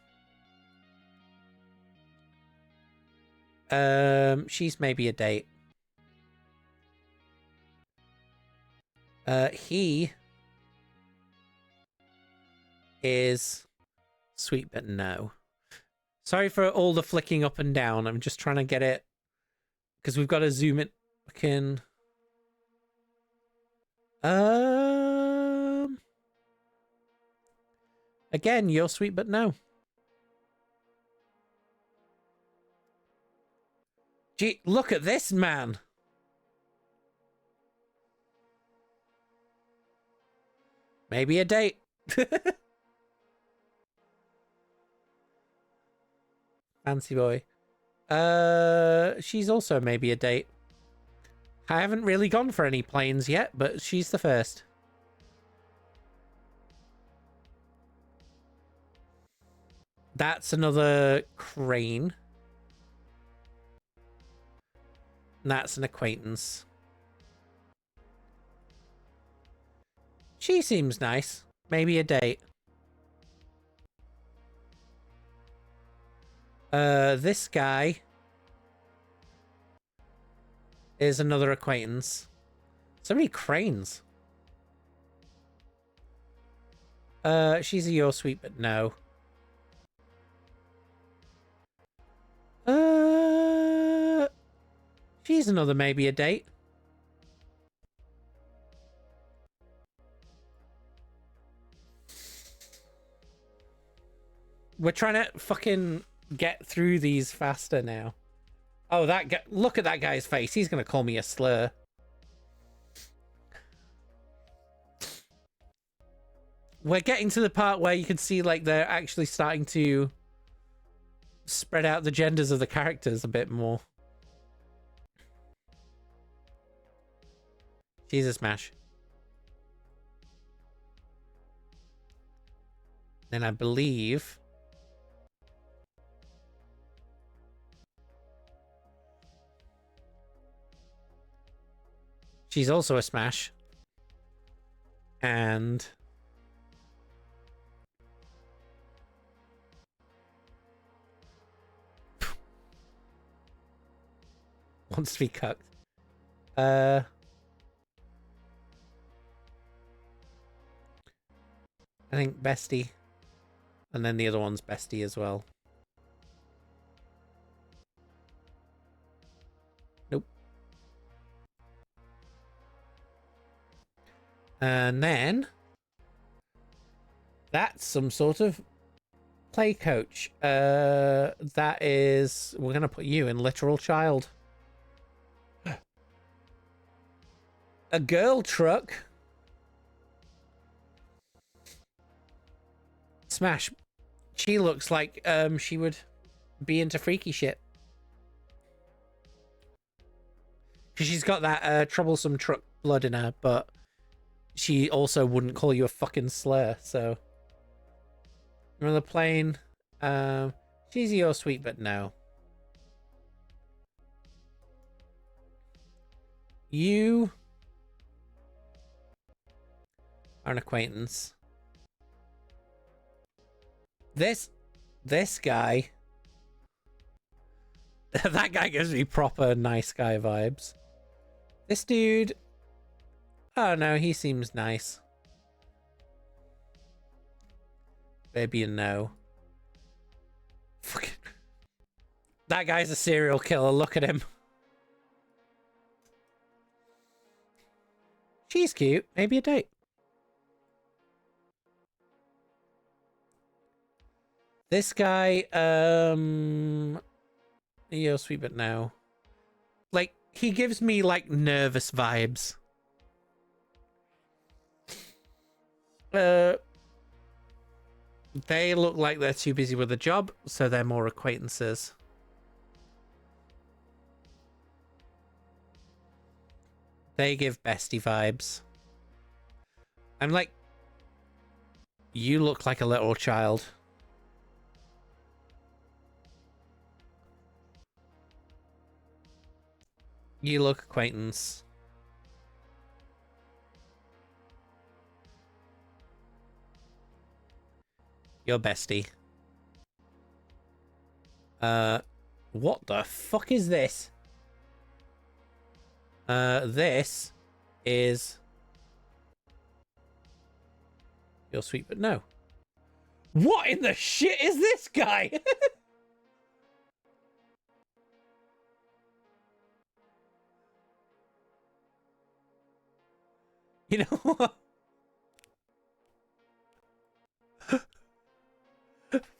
Speaker 1: She's maybe a date. He is sweet but no. Sorry for all the flicking up and down. I'm just trying to get it because we've got to zoom it. Fucking. Again, you're sweet but no. Gee, look at this man. Maybe a date. Fancy boy. She's also maybe a date. I haven't really gone for any planes yet, but she's the first. That's another crane. That's an acquaintance. She seems nice. Maybe a date. This guy is another acquaintance. So many cranes. She's a your sweet, but no. She's another maybe a date. We're trying to fucking get through these faster now. Oh, that guy, look at that guy's face. He's gonna call me a slur. We're getting to the part where you can see like they're actually starting to spread out the genders of the characters a bit more. She's a smash. Then I believe she's also a smash. And wants to be cucked. I think bestie. And then the other one's bestie as well. Nope. And then that's some sort of play coach. That is, we're gonna put you in literal child. A girl truck. Smash. She looks like she would be into freaky shit. Because she's got that troublesome truck blood in her, but she also wouldn't call you a fucking slur, so. Another plane. She's your sweet, but no. You are an acquaintance. This guy. That guy gives me proper nice guy vibes. This dude. Oh no, he seems nice. Maybe a no. Fucking. That guy's a serial killer. Look at him. She's cute. Maybe a date. This guy, yo, sweet, but no. Like, he gives me, like, nervous vibes. They look like they're too busy with the job, so they're more acquaintances. They give bestie vibes. I'm like, you look like a little child. You look acquaintance. Your bestie. What the fuck is this? This is your sweet, but no. What in the shit is this guy? You know what?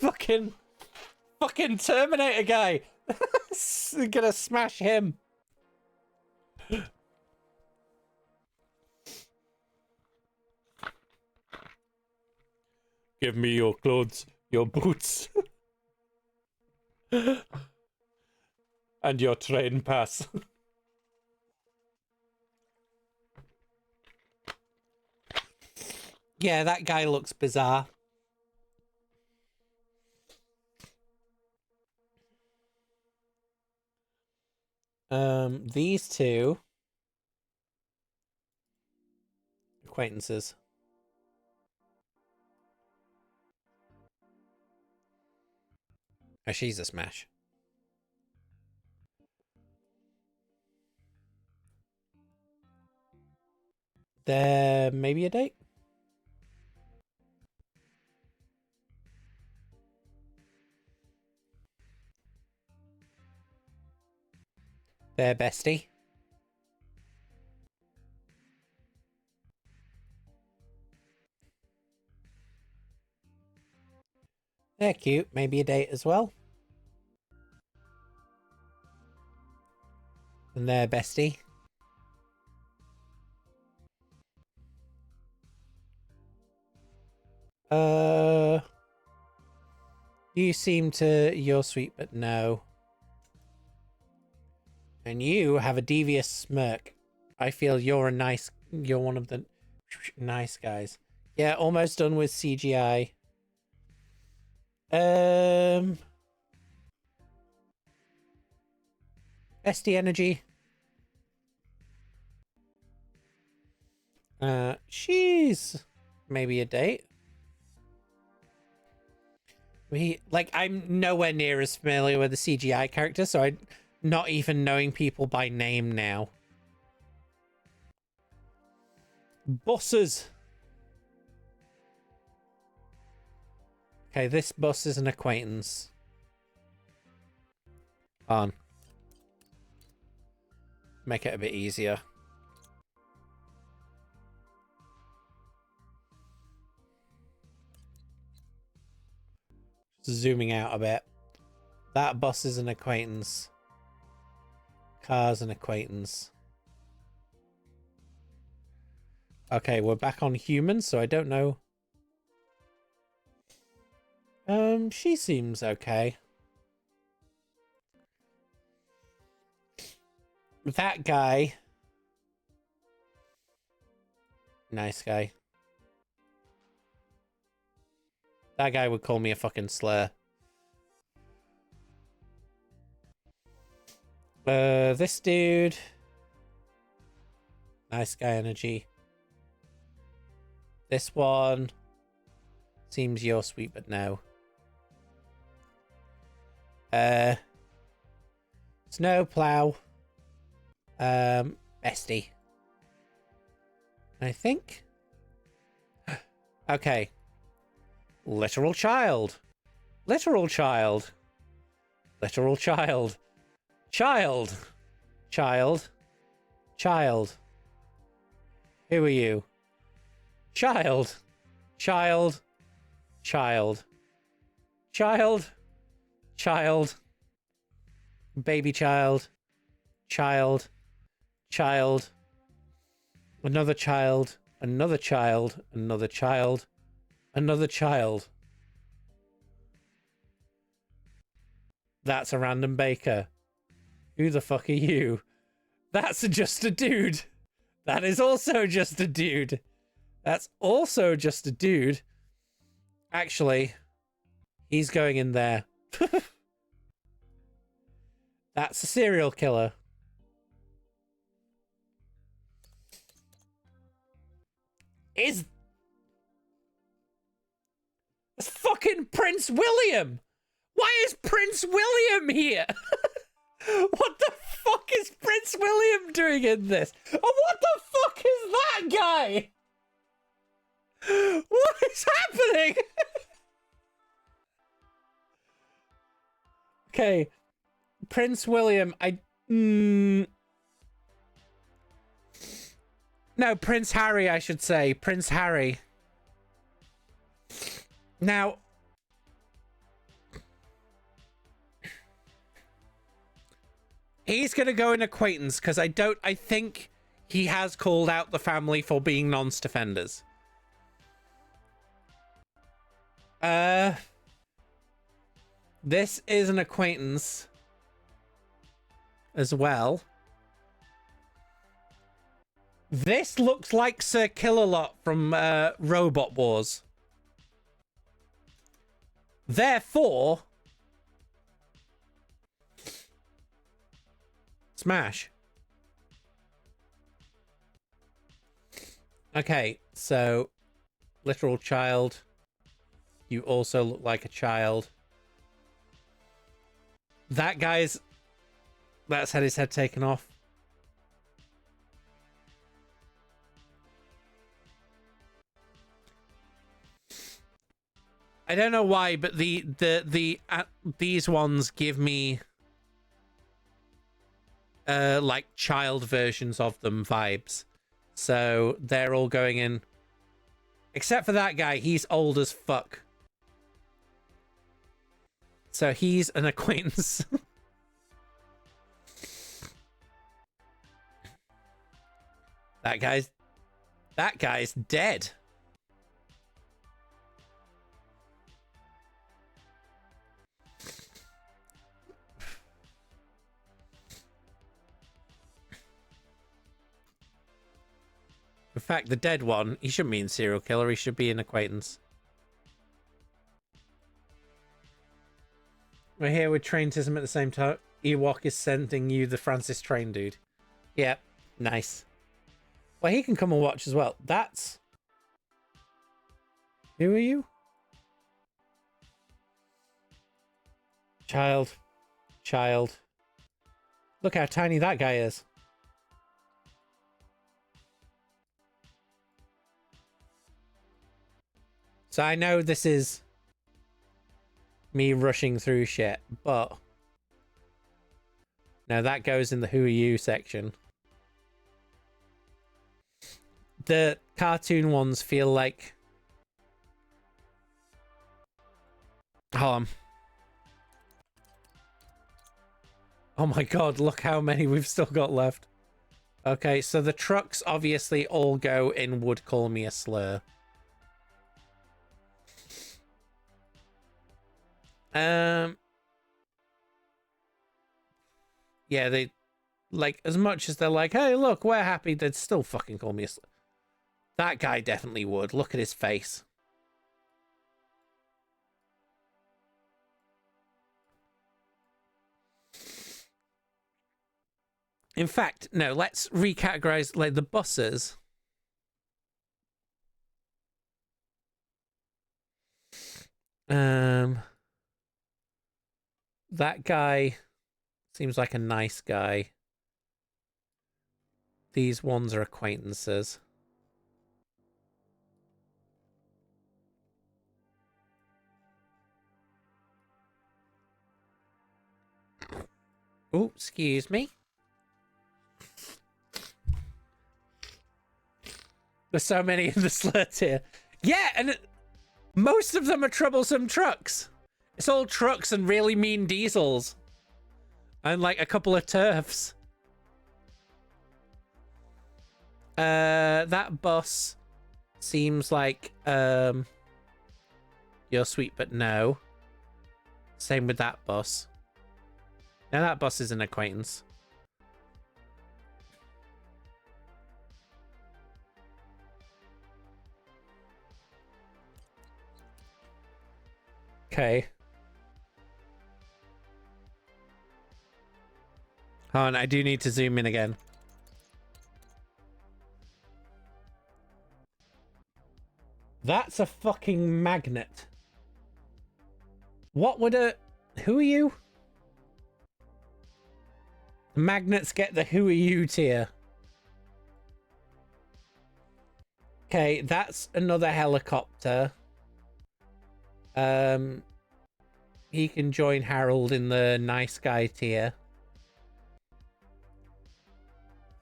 Speaker 1: fucking Terminator guy. Gonna smash him. Give me your clothes, your boots, and your train pass. Yeah, that guy looks bizarre. These two acquaintances. Oh, she's a smash. There may be a date. They're bestie. They're cute. Maybe a date as well. And they're bestie. You seem to... You're sweet, but no. And you have a devious smirk. I feel you're a nice... You're one of the nice guys. Yeah, almost done with CGI. SD energy. She's maybe a date. I'm nowhere near as familiar with the CGI character, so I'm not even knowing people by name now. Buses. Okay, this bus is an acquaintance. On. Make it a bit easier. Zooming out a bit. That bus is an acquaintance. Car's an acquaintance. Okay, we're back on humans, so I don't know. She seems okay. That guy. Nice guy. That guy would call me a fucking slur. This dude. Nice guy energy. This one. Seems you're sweet, but no. Snowplow. Bestie. I think. Okay. Literal child. Literal child. Literal child. Child. Child. Child. Who are you? Child. Child. Child. Child. Child. Baby child. Child. Child. Another child. Another child. Another child. Another child. That's a random baker. Who the fuck are you? That's just a dude. That is also just a dude. That's also just a dude. Actually, he's going in there. That's a serial killer. It's fucking Prince William! Why is Prince William here? What the fuck is Prince William doing in this? Oh, what the fuck is that guy? What is happening? Okay. Prince William, No, Prince Harry, I should say. Prince Harry. Now... He's gonna go in acquaintance because I think he has called out the family for being nonce defenders. This is an acquaintance as well. This looks like Sir Killalot from Robot Wars. Therefore, smash. Okay, so literal child. You also look like a child. That guy's... That's had his head taken off. I don't know why, but these ones give me like child versions of them vibes. So they're all going in. Except for that guy, he's old as fuck. So he's an acquaintance. That guy's dead. In fact, the dead one, he shouldn't be in serial killer, he should be an acquaintance. We're here with Train TISM at the same time. Ewok is sending you the Francis Train dude. Yeah, nice. Well, he can come and watch as well. That's... Who are you? Child. Child. Look how tiny that guy is. So I know this is me rushing through shit, but now that goes in the who are you section. The cartoon ones feel like... Hold on. Oh my god, look how many we've still got left. Okay, so the trucks obviously all go in would call me a slur. Yeah, they like as much as they're like, hey, look, we're happy, they'd still fucking call me a slur. That guy definitely would. Look at his face. In fact, no, let's recategorize like the buses. That guy seems like a nice guy. These ones are acquaintances. Oh, excuse me. There's so many in the slur tier. Yeah, and most of them are troublesome trucks. It's all trucks and really mean diesels. And like a couple of turfs. That bus seems like you're sweet but no. Same with that bus. Now that bus is an acquaintance. Okay. Hold on, I do need to zoom in again. That's a fucking magnet. What would a... Who are you? Magnets get the who are you tier. Okay, that's another helicopter. He can join Harold in the nice guy tier.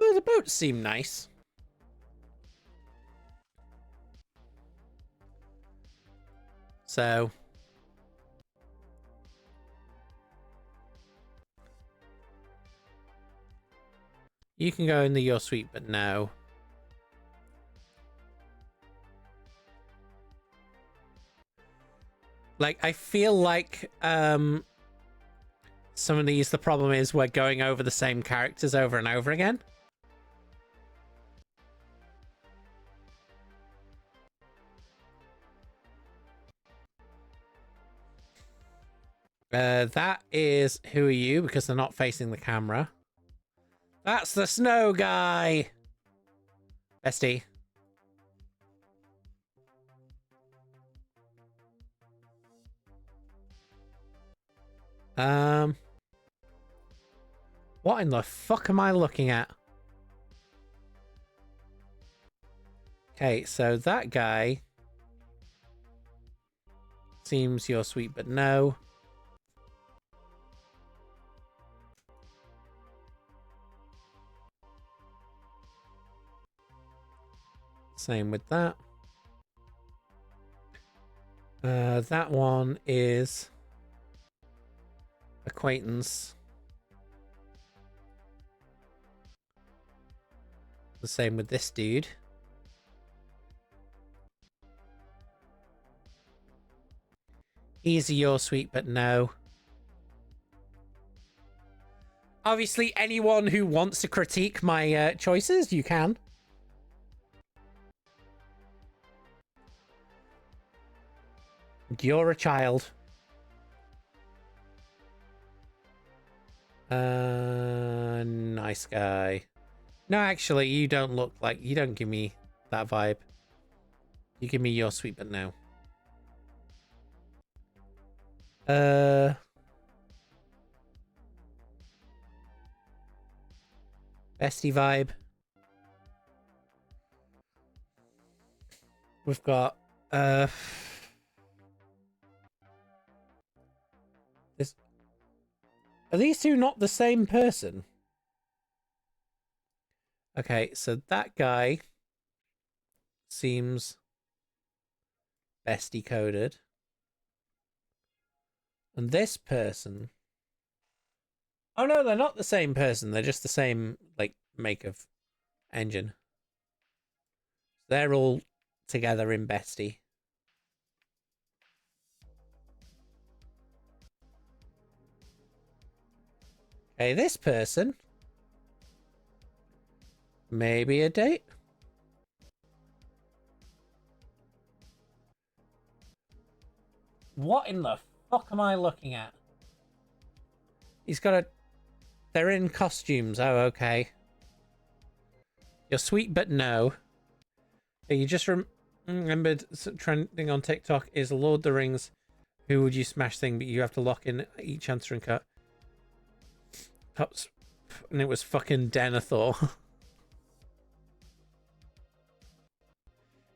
Speaker 1: Well, the boats seem nice. So... You can go in the you're sweet but no. Like, I feel like some of these, the problem is we're going over the same characters over and over again. That is, who are you? Because they're not facing the camera. That's the snow guy. Bestie. What in the fuck am I looking at? Okay, so that guy seems you're sweet but no. Same with that. That one is acquaintance. The same with this dude. Easy, you're sweet, but no. Obviously, anyone who wants to critique my choices, you can. You're a child. Nice guy. No, actually, you don't look like... You don't give me that vibe. You give me your sweet but no. Bestie vibe. We've got... This... Are these two not the same person? Okay, so that guy seems bestie coded. And this person... Oh no, they're not the same person. They're just the same, like, make of engine. They're all together in bestie. Okay, this person... Maybe a date? What in the fuck am I looking at? He's got a... They're in costumes. Oh, okay. You're sweet, but no. You just remembered trending on TikTok is Lord of the Rings. Who would you smash thing, but you have to lock in each answer and cut. And it was fucking Denethor.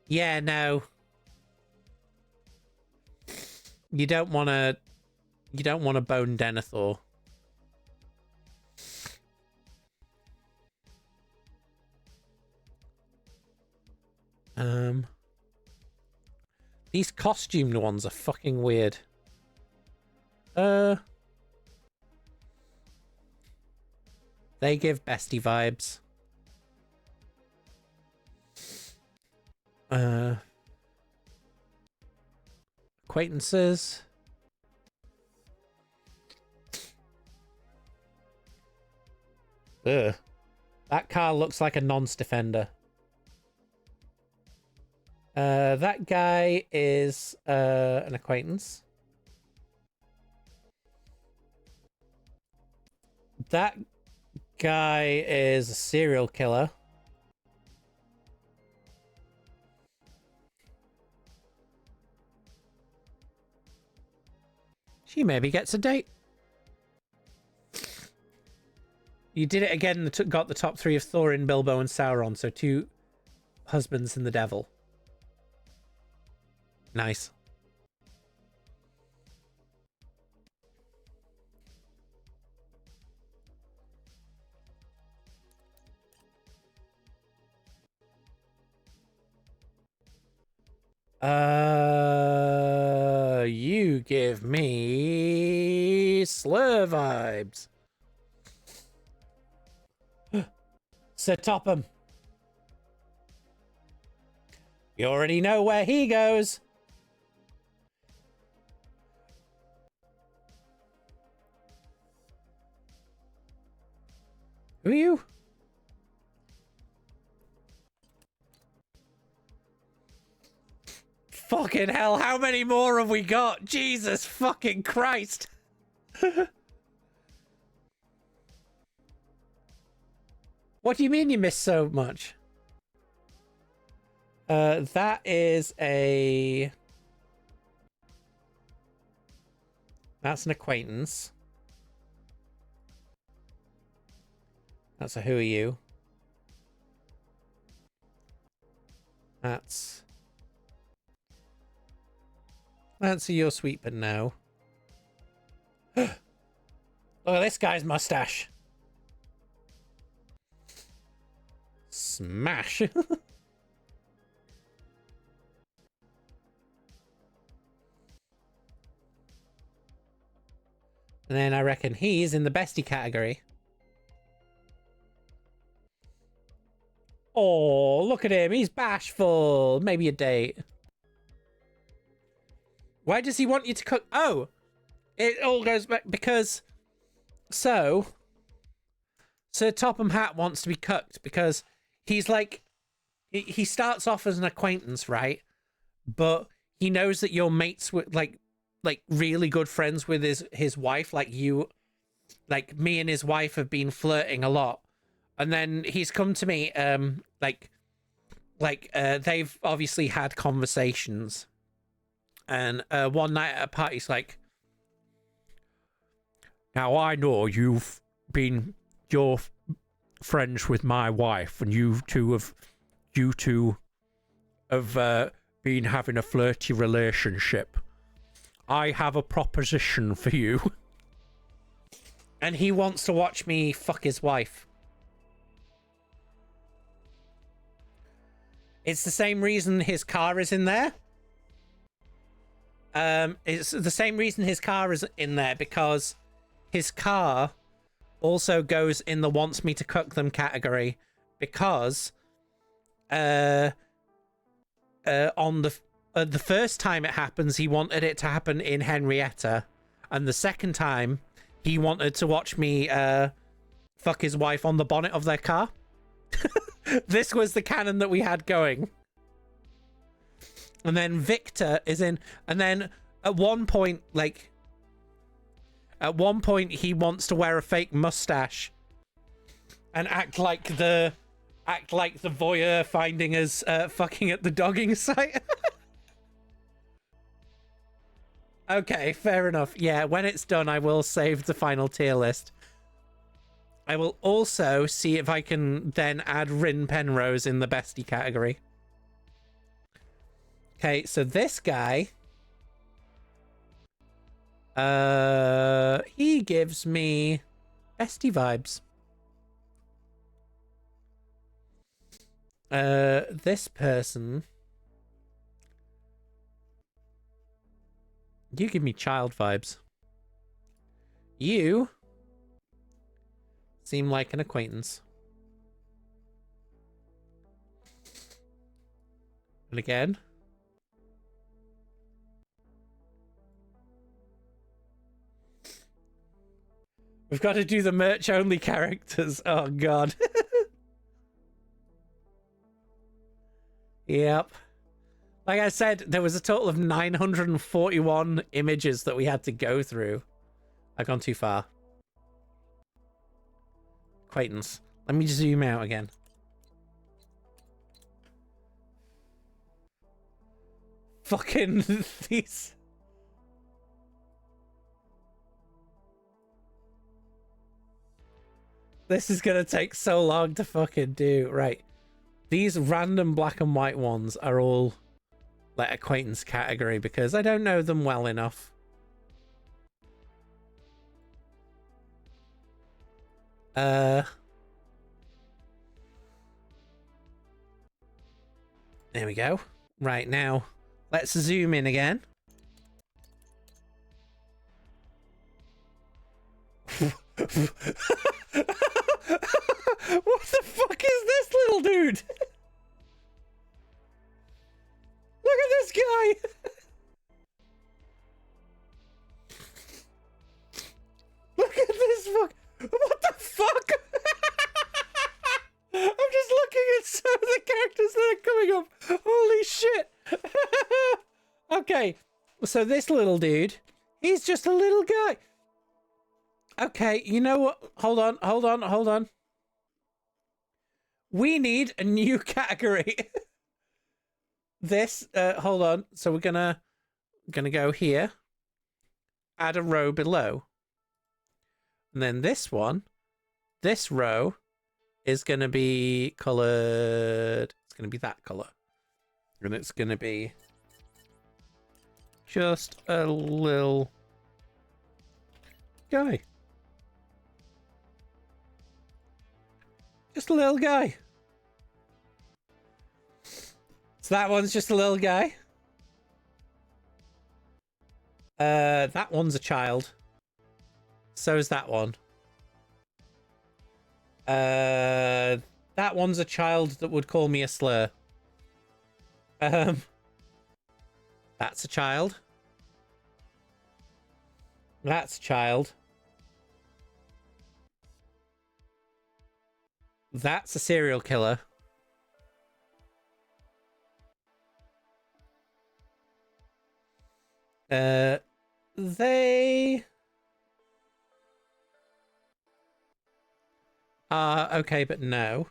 Speaker 1: Yeah, no. You don't want to... You don't want to bone Denethor. These costumed ones are fucking weird. They give bestie vibes. Acquaintances. Ugh. That car looks like a nonce defender. That guy is an acquaintance. That guy is a serial killer. She maybe gets a date. You did it again. Got the top three of Thorin, Bilbo, and Sauron. So 2 husbands and the devil. Nice. You give me slur vibes. Sir Topham. You already know where he goes. Who are you? Fucking hell, how many more have we got? Jesus fucking Christ. What do you mean you missed so much? That is a... That's an acquaintance. That's a who are you? That's a your sweet but no. Look at this guy's mustache. Smash. And then I reckon he's in the bestie category. Oh, look at him. He's bashful. Maybe a date. Why does he want you to cook? Oh, it all goes back because... So, Sir Topham Hatt wants to be cooked because he's like... He starts off as an acquaintance, right? But he knows that you're mates with, like really good friends with his wife. Like me and his wife have been flirting a lot. And then he's come to me, they've obviously had conversations. And one night at a party, he's like, now I know you're friends with my wife, and you two have been having a flirty relationship. I have a proposition for you. And he wants to watch me fuck his wife. It's the same reason his car is in there. It's the same reason his car is in there, because his car also goes in the wants me to cook them category, because on the first time it happens, he wanted it to happen in Henrietta, and the second time he wanted to watch me fuck his wife on the bonnet of their car. This was the canon that we had going. And then Victor is in, and then at one point he wants to wear a fake mustache and act like the voyeur finding us fucking at the dogging site. Okay, fair enough. Yeah, when it's done, I will save the final tier list. I will also see if I can then add Rin Penrose in the bestie category. Okay, so this guy, he gives me bestie vibes. This person, you give me child vibes. You seem like an acquaintance. And again, we've got to do the merch only characters. Oh god. Yep. Like I said, there was a total of 941 images that we had to go through. I've gone too far. Acquaintance. Let me zoom out again. Fucking these. This is gonna take so long to fucking do. Right. These random black and white ones are all like acquaintance category because I don't know them well enough. There we go. Right, now let's zoom in again. What the fuck is this little dude? Look at this guy. Look at this fuck. What the fuck? I'm just looking at some of the characters that are coming up. Holy shit. Okay, so this little dude, he's just a little guy. Okay, you know what? Hold on. We need a new category. This, hold on. So we're gonna go here. Add a row below. And then this row is gonna be colored. It's gonna be that color. And it's gonna be just a little guy. Just a little guy. So that one's just a little guy. That one's a child. So is that one. That one's a child that would call me a slur. That's a child. That's a child. That's a serial killer. They are okay, but no.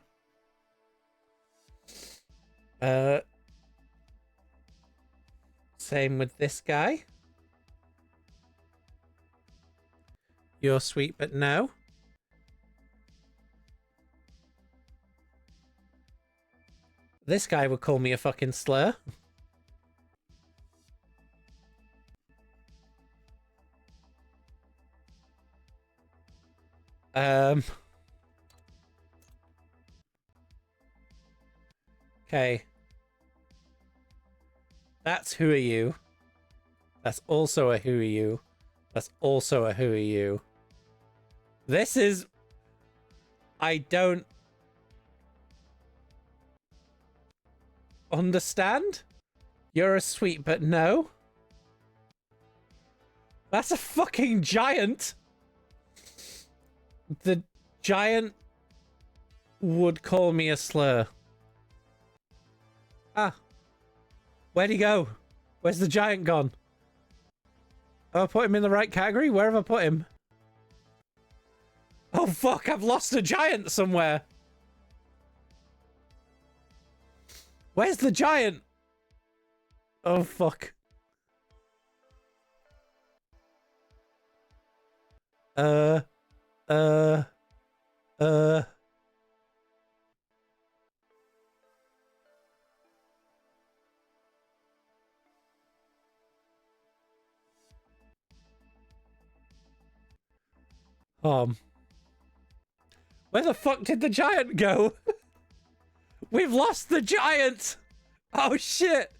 Speaker 1: Same with this guy. You're sweet, but no. This guy would call me a fucking slur. Okay. That's who are you. That's also a who are you. That's also a who are you. This is... I don't... understand? You're a sweet, but no. That's a fucking giant. The giant would call me a slur. Ah. Where'd he go? Where's the giant gone? Have I put him in the right category? Where have I put him? Oh fuck, I've lost a giant somewhere. Where's the giant? Oh fuck. Where the fuck did the giant go? We've lost the giant! Oh shit!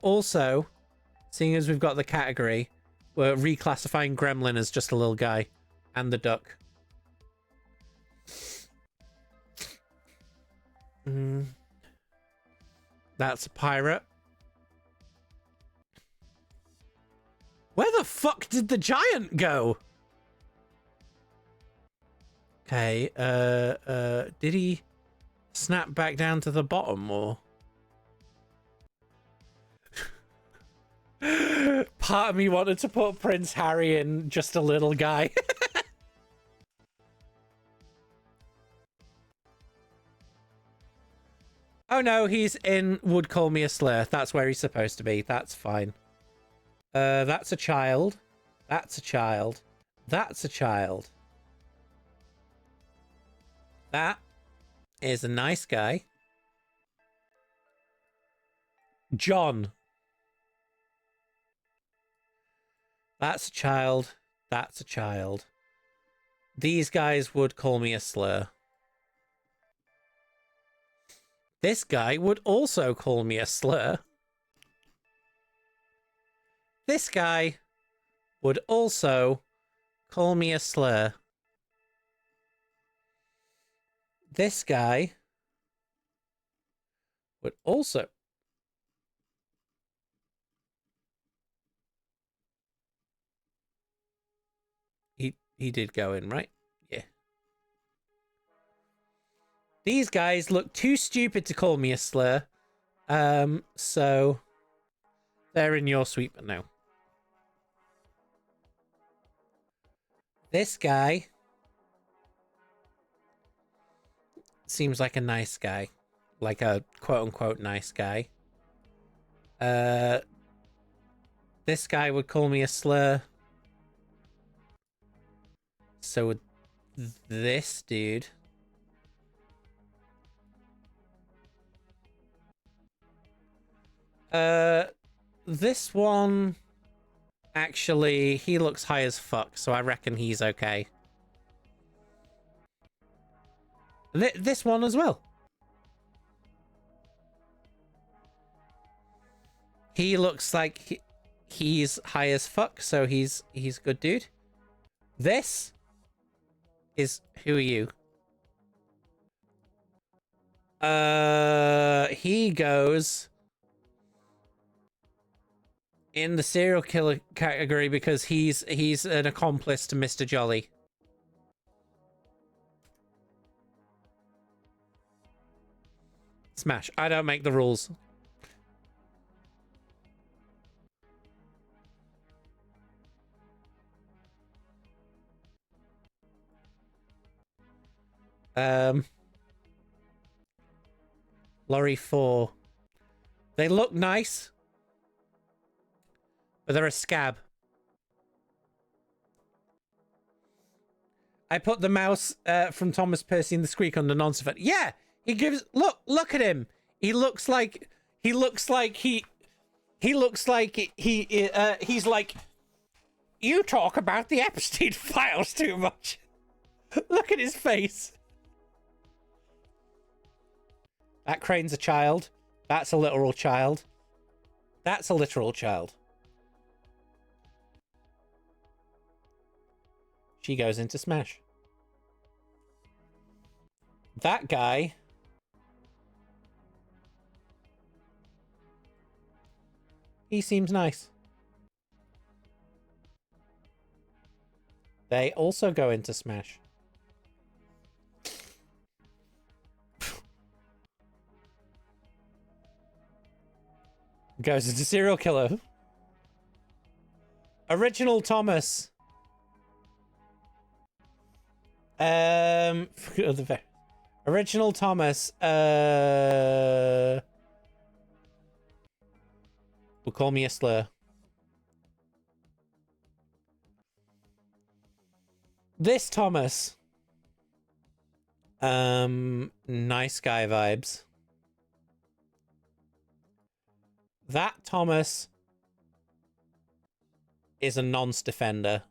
Speaker 1: Also, seeing as we've got the category, we're reclassifying Gremlin as just a little guy. And the duck. That's a pirate. Where the fuck did the giant go? Okay, did he snap back down to the bottom, or? Part of me wanted to put Prince Harry in just a little guy. Oh no, he's in Would Call Me a Slur. That's where he's supposed to be. That's fine. That's a child. That's a child. That's a child. That is a nice guy. John. That's a child. That's a child. These guys would call me a slur. This guy would also call me a slur. This guy would also call me a slur. This guy would also... He did go in, right? Yeah. These guys look too stupid to call me a slur. So they're in your sweeper now. This guy seems like a nice guy. Like a quote-unquote nice guy. This guy would call me a slur. So would this dude. This one... Actually, he looks high as fuck, so I reckon he's okay. This one as well. He looks like he's high as fuck, so he's a good dude. This is... Who are you? He goes in the serial killer category because he's an accomplice to Mr. Jolly. Smash. I don't make the rules. Lorry 4. They look nice. But they're a scab. I put the mouse from Thomas Percy and the Squeak on the nonsense effect. Yeah, he gives... Look at him. He looks like he's like, you talk about the Epstein files too much. Look at his face. That crane's a child. That's a literal child. That's a literal child. She goes into Smash. That guy... He seems nice. They also go into Smash. Goes into serial killer. Original Thomas. Original Thomas. Will call me a slur. This Thomas. Nice guy vibes. That Thomas is a nonce defender.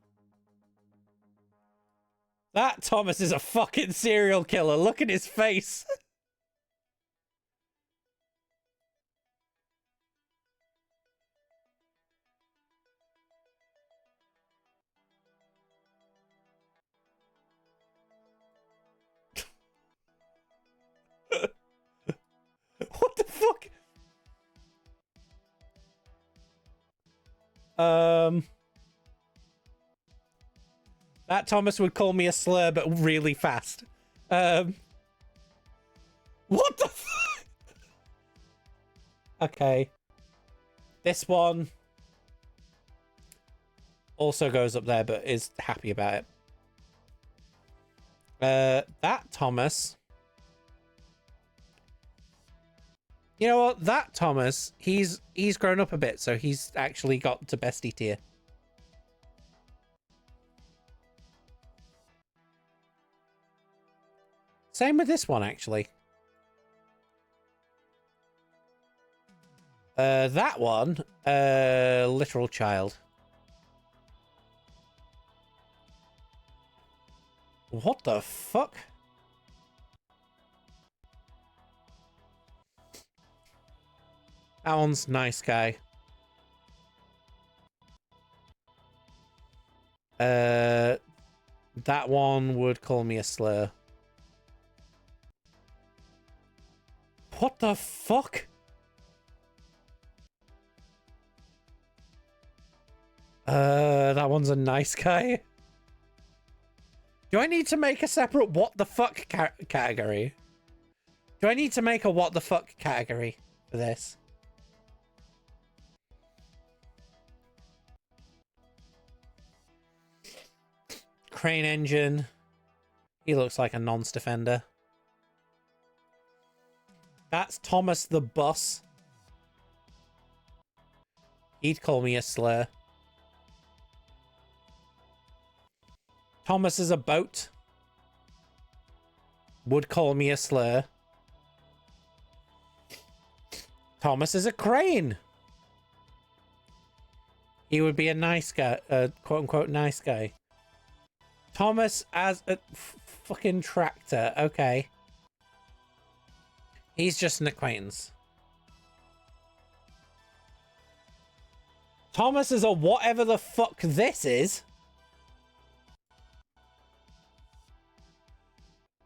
Speaker 1: That Thomas is a fucking serial killer. Look at his face. What the fuck? That Thomas would call me a slur, but really fast. What the fuck? Okay. This one also goes up there, but is happy about it. That Thomas... You know what? That Thomas, he's grown up a bit, so he's actually got to bestie tier. Same with this one, actually. That one, literal child. What the fuck? That one's nice guy. That one would call me a slur. What the fuck? That one's a nice guy. Do I need to make a separate what the fuck category? Do I need to make a what the fuck category for this? Crane engine. He looks like a nonce defender. That's Thomas the bus. He'd call me a slur. Thomas is a boat. Would call me a slur. Thomas is a crane. He would be a nice guy, quote unquote nice guy. Thomas as a fucking tractor. Okay. He's just an acquaintance. Thomas is a whatever the fuck this is.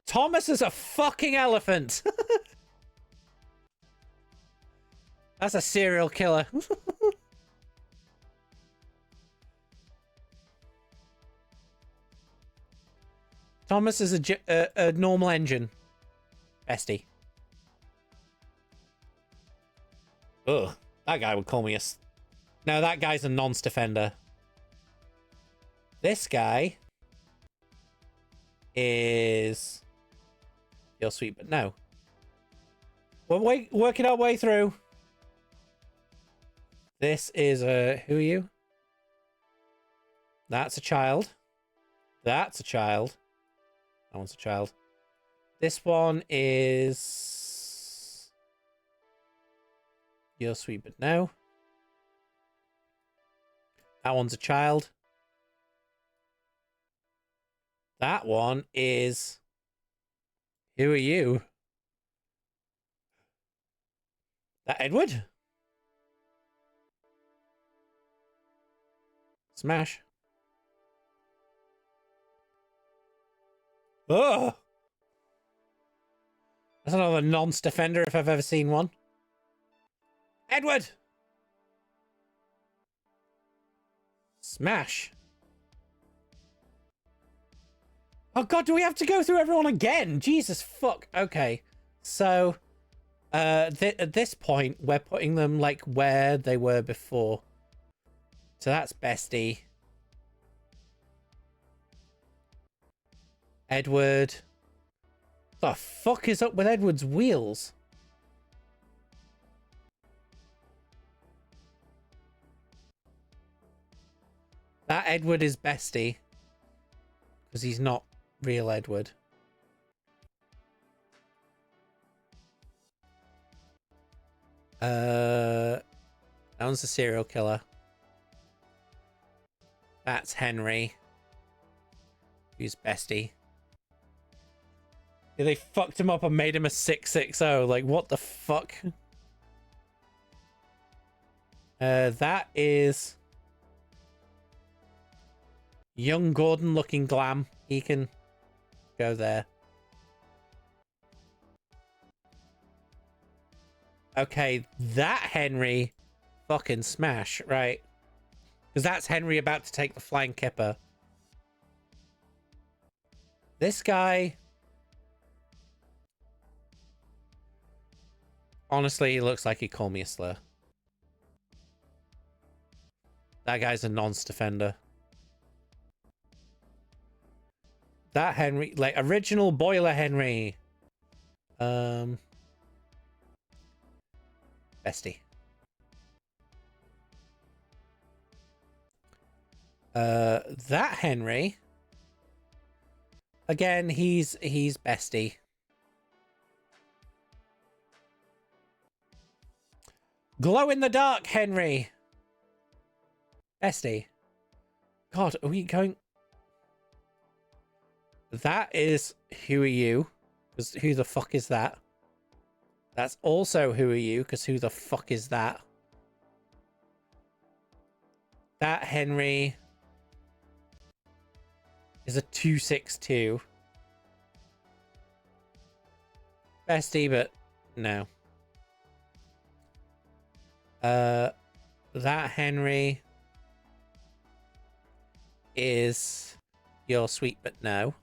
Speaker 1: Thomas is a fucking elephant. That's a serial killer. Thomas is a normal engine. Bestie. Ugh. That guy would call me a... No, that guy's a nonce defender. This guy is... You're sweet, but no. We're working our way through. This is a... Who are you? That's a child. That's a child. That one's a child. This one is... You're sweet, but no. That one's a child. That one is... Who are you? That Edward? Smash. Oh! That's another nonce defender if I've ever seen one. Edward! Smash. Oh god, do we have to go through everyone again? Jesus fuck. Okay. So, at this point, we're putting them, like, where they were before. So that's Bestie. Edward. The fuck is up with Edward's wheels? That Edward is Bestie. Because he's not real Edward. That one's a serial killer. That's Henry. Who's Bestie. Yeah, they fucked him up and made him a 660. Like, what the fuck? That is... Young Gordon looking glam. He can go there. Okay, that Henry fucking smash, right? Because that's Henry about to take the flying kipper. This guy... Honestly, he looks like he'd call me a slur. That guy's a nonce defender. That Henry, like original boiler Henry. Bestie. That Henry. Again, he's Bestie. Glow in the dark Henry. Bestie. God, are we going... That is who are you? Because who the fuck is that? That's also who are you? Because who the fuck is that? That Henry. is a 262. Bestie, but no. That Henry is your sweet, but no.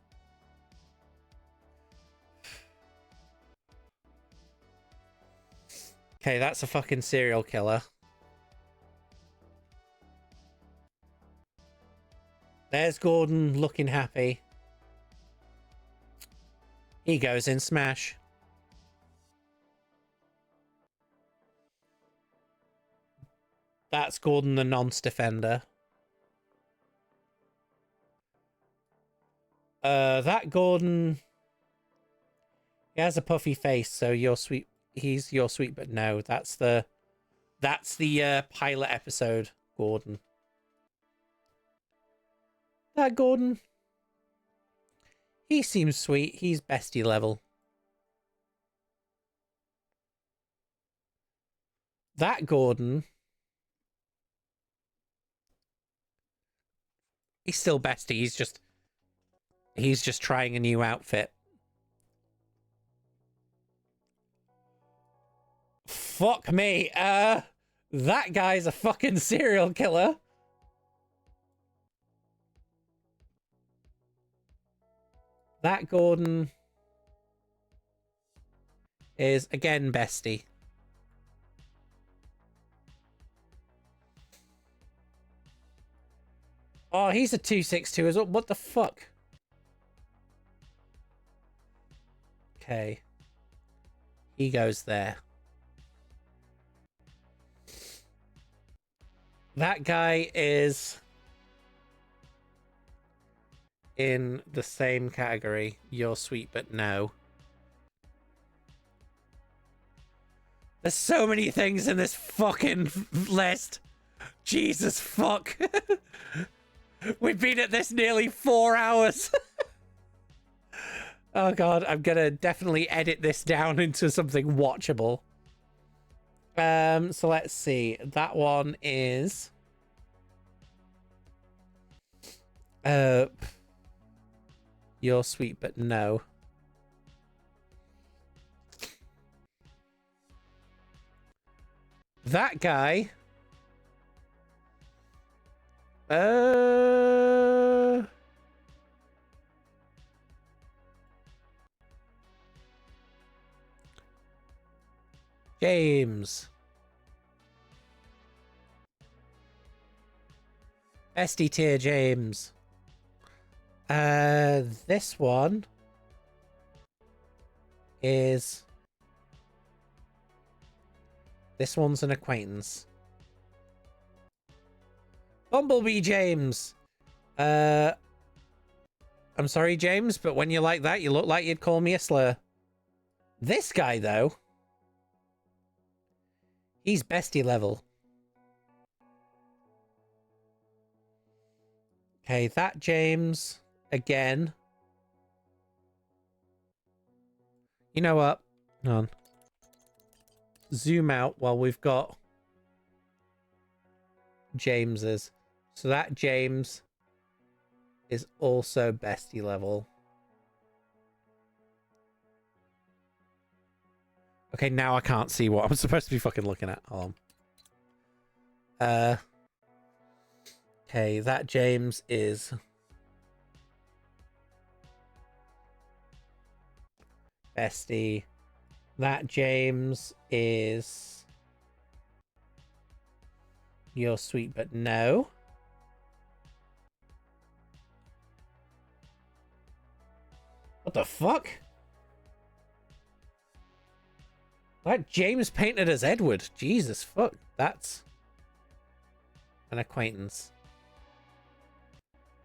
Speaker 1: Okay, that's a fucking serial killer. There's Gordon looking happy. He goes in smash. That's Gordon the nonce defender. That Gordon, he has a puffy face, so you're sweet. He's your sweet, but no. That's the pilot episode, Gordon. That Gordon, he seems sweet. He's bestie level. That Gordon, he's still bestie. He's just trying a new outfit. Fuck me. That guy's a fucking serial killer. That Gordon is again bestie. Oh, he's a 262 as well. What the fuck? Okay. He goes there. That guy is in the same category. You're sweet, but no. There's so many things in this fucking list. Jesus fuck. We've been at this nearly 4 hours. Oh god, I'm gonna definitely edit this down into something watchable. So let's see. That one is you're sweet, but no. That guy James. Bestie tier James. This one is... This one's an acquaintance. Bumblebee James. I'm sorry, James, but when you're like that, you look like you'd call me a slur. This guy, though, he's bestie level. Okay, that James again. You know what? Hang on. Zoom out while we've got James's. So that James is also bestie level. Okay, now I can't see what I'm supposed to be fucking looking at. Hold on. Okay, that James is bestie. That James is you're sweet, but no. What the fuck? That James painted as Edward. Jesus fuck. That's an acquaintance.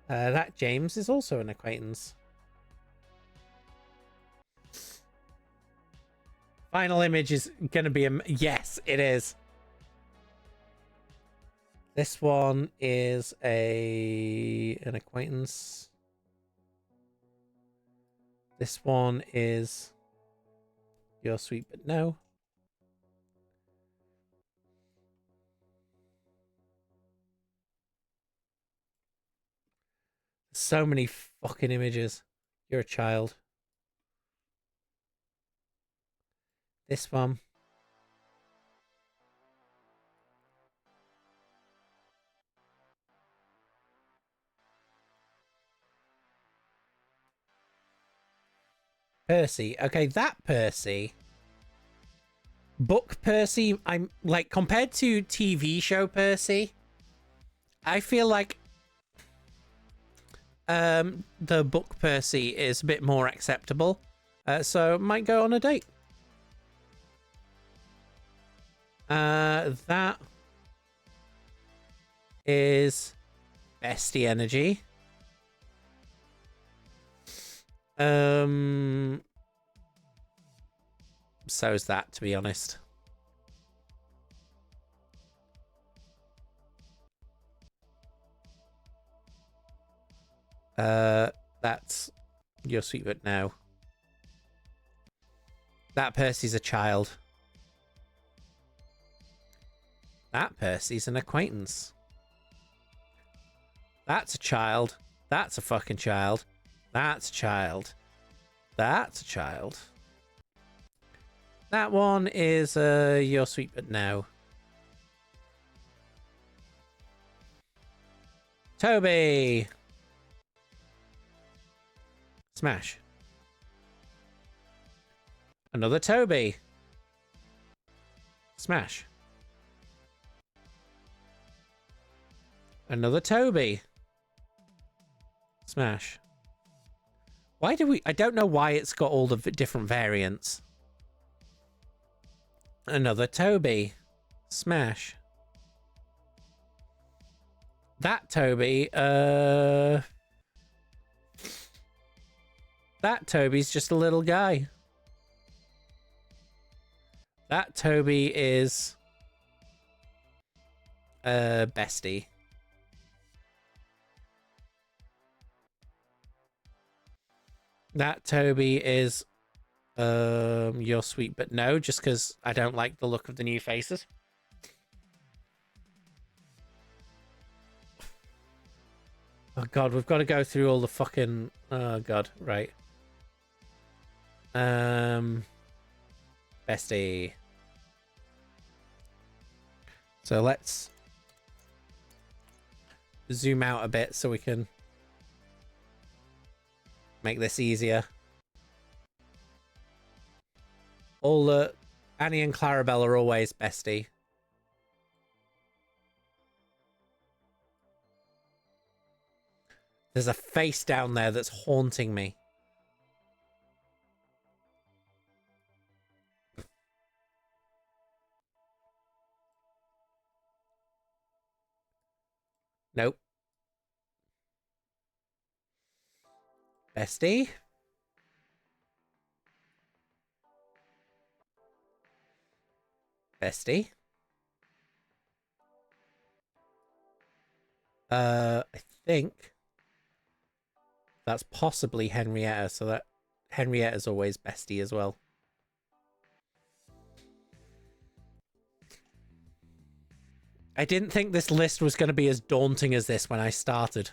Speaker 1: That James is also an acquaintance. Final image is gonna be a... Yes, it is. This one is an acquaintance. This one is you're sweet, but no. So many fucking images. You're a child. This one. Percy. Okay, that Percy. Book Percy, I'm like, compared to TV show Percy, I feel like the book Percy is a bit more acceptable. So might go on a date. That is bestie energy. So is that, to be honest. That's your sweet but now. That Percy's a child. That Percy's an acquaintance. That's a child. That's a fucking child. That's a child. That's a child. That one is your sweet but now. Toby. Smash. Another Toby. Smash. Another Toby. Smash. Why do we... I don't know why it's got all the different variants. Another Toby. Smash. That Toby, that Toby's just a little guy. That Toby is bestie. That Toby is your sweet but no, just because I don't like the look of the new faces. Oh god, we've got to go through all the fucking... Oh god, right. Bestie. So let's zoom out a bit so we can make this easier. All the... Annie and Clarabelle are always bestie. There's a face down there that's haunting me. Nope. Bestie? Bestie? I think that's possibly Henrietta, so that Henrietta's always bestie as well. I didn't think this list was going to be as daunting as this when I started.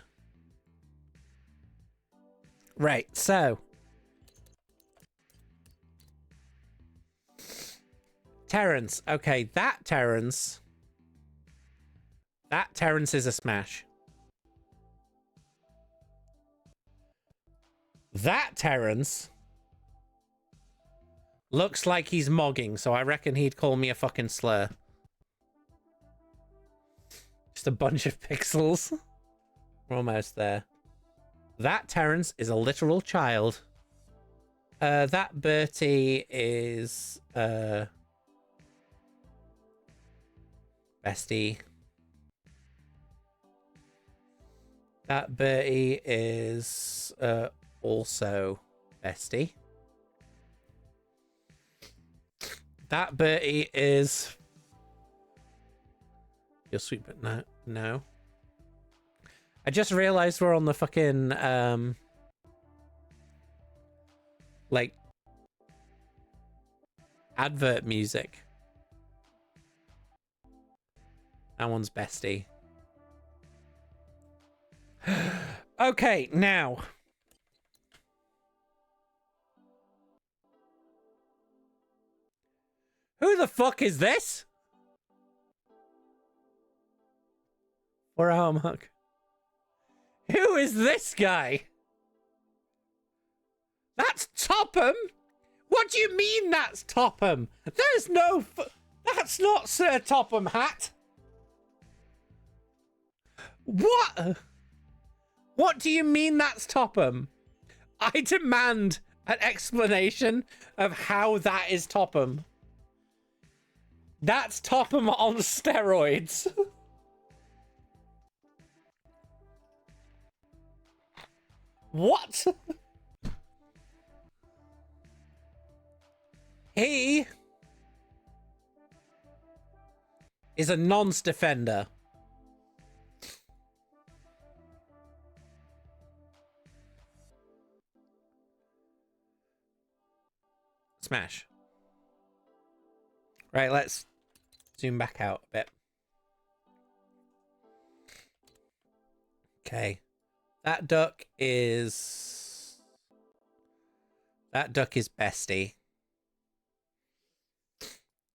Speaker 1: Right, so Terrence. Okay, that Terrence is a smash. That Terrence looks like he's mogging, so I reckon he'd call me a fucking slur. Just a bunch of pixels. We're almost there. That Terrence is a literal child. That Bertie is bestie. That Bertie is also bestie. That Bertie is your sweet but no. I just realized we're on the fucking like advert music. That one's bestie. Okay, now Who the fuck is this? 4-hour mark. Who is this guy? That's Topham? What do you mean that's Topham? There's no... That's not Sir Topham Hat. What? What do you mean that's Topham? I demand an explanation of how that is Topham. That's Topham on steroids. What? He is a nonce defender. Smash. Right, let's zoom back out a bit. Okay. That duck is bestie.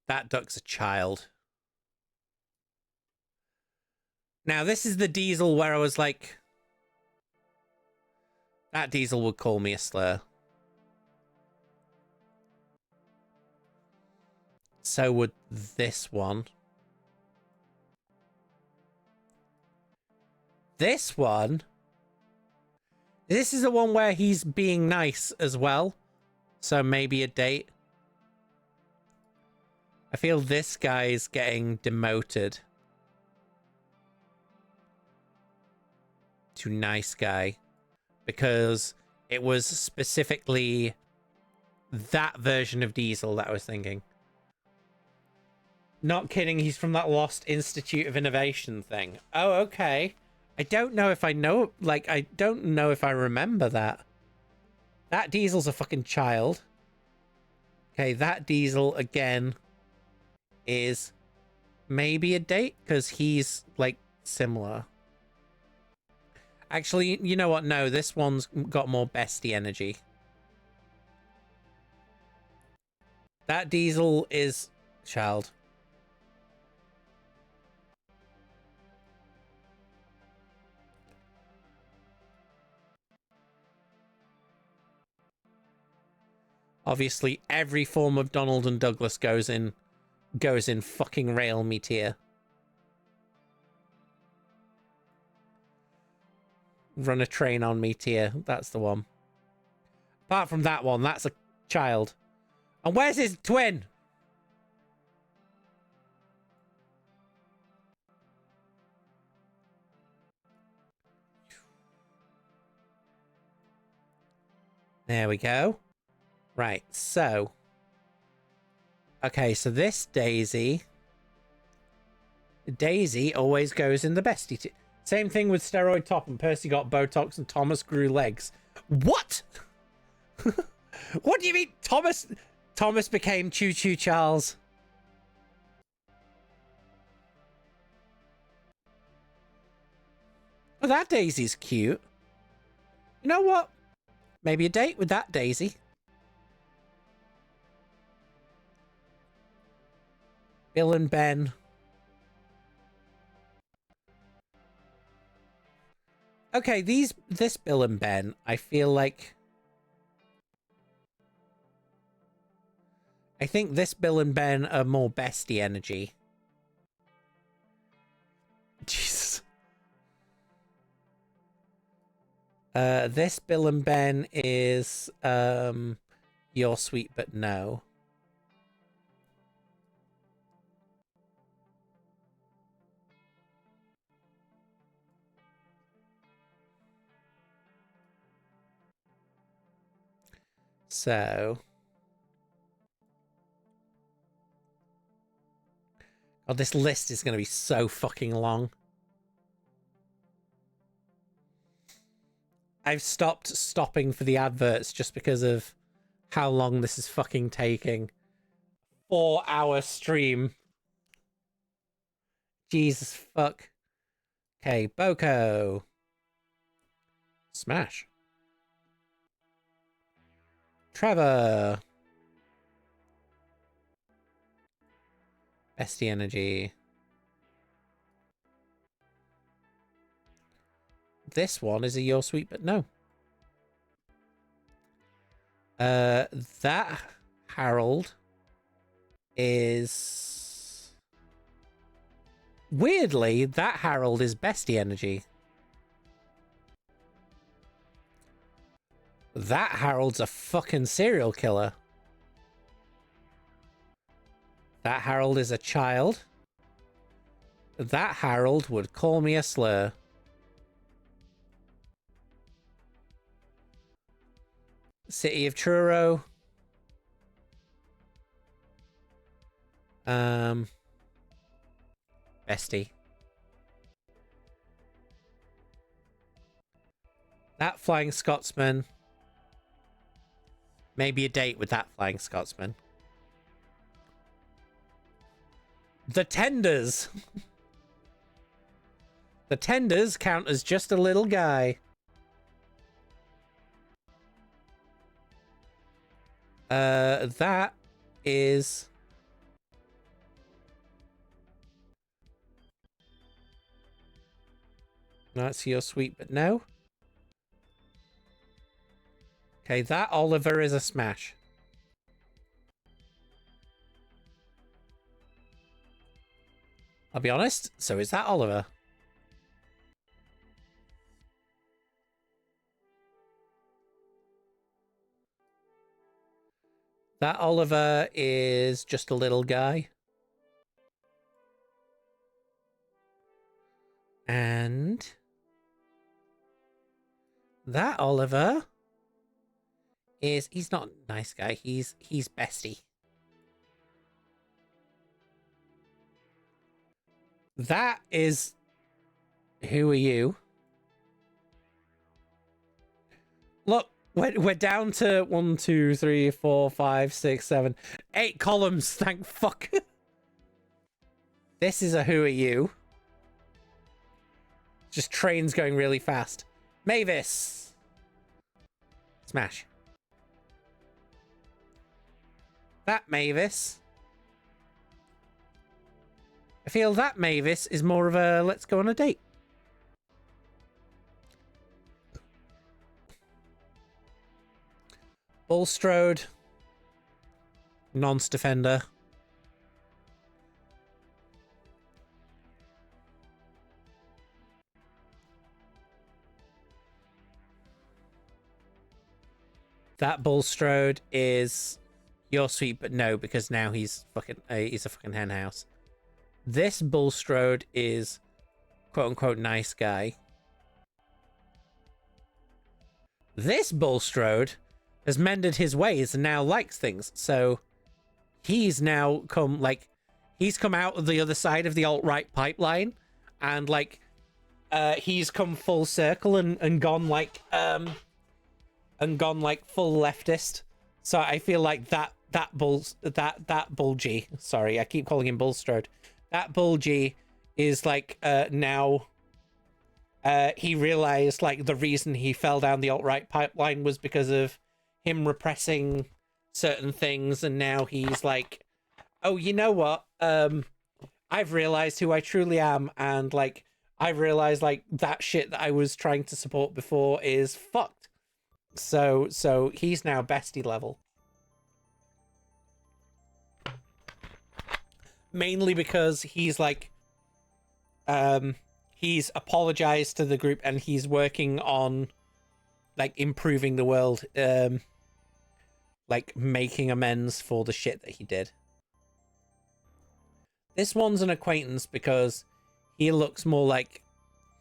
Speaker 1: That duck's a child. Now, this is the Diesel where I was like, that Diesel would call me a slur. So would this one. This one. This is the one where he's being nice as well. So maybe a date. I feel this guy's getting demoted to nice guy because it was specifically that version of Diesel that I was thinking. Not kidding, he's from that Lost Institute of Innovation thing. Oh, okay. I don't know if I know, like, I don't know if I remember that. That Diesel's a fucking child. Okay, that Diesel, again, is maybe a date, because he's, like, similar. Actually, you know what? No, this one's got more bestie energy. That Diesel is child. Obviously, every form of Donald and Douglas goes in fucking rail me tier. Run a train on me tier. That's the one. Apart from that one, that's a child. And where's his twin? There we go. Right, so. Okay, so this Daisy. Daisy always goes in the bestie tier. Same thing with Steroid Top, and Percy got Botox and Thomas grew legs. What? What do you mean Thomas became Choo Choo Charles? Oh, that Daisy's cute. You know what? Maybe a date with that Daisy. Bill and Ben. Okay, this Bill and Ben, I feel like... I think this Bill and Ben are more bestie energy. Jesus. This Bill and Ben is, You're Sweet But No. So... Oh, this list is going to be so fucking long. I've stopping for the adverts just because of how long this is fucking taking. 4-hour stream. Jesus fuck. Okay, Boko. Smash. Trevor. Bestie energy. This one is a You're Sweet But No. That Harold is... Weirdly, that Harold is Bestie energy. That Harold's a fucking serial killer. That Harold is a child. That Harold would call me a slur. City of Truro. Bestie. That Flying Scotsman. Maybe a date with that Flying Scotsman. The Tenders. The Tenders count as just a little guy. That is... That's You're Sweet But No. Okay, that Oliver is a smash. I'll be honest, so is that Oliver. That Oliver is just a little guy. And that Oliver is... He's not a nice guy. He's Bestie. That is... Who are you? Look, we're down to 1, 2, 3, 4, 5, 6, 7, 8 columns. Thank fuck. This is a who are you? Just trains going really fast. Mavis. Smash. That Mavis. I feel that Mavis is more of a let's go on a date. Bulstrode. Nonce defender. That Bulstrode is You're Sweet But No, because now he's a fucking hen house. This Bulstrode is quote unquote nice guy. This Bulstrode has mended his ways and now likes things. So he's now come out of the other side of the alt-right pipeline, and he's come full circle and gone full leftist. So I feel like that Bulgy, sorry, I keep calling him Bulstrode. That Bulgy is now he realized the reason he fell down the alt-right pipeline was because of him repressing certain things, and now he's like, oh, you know what? I've realized who I truly am, and I've realized that shit that I was trying to support before is fucked. So he's now bestie level. Mainly because he's he's apologized to the group and he's working on improving the world, making amends for the shit that he did. This one's an acquaintance because he looks more like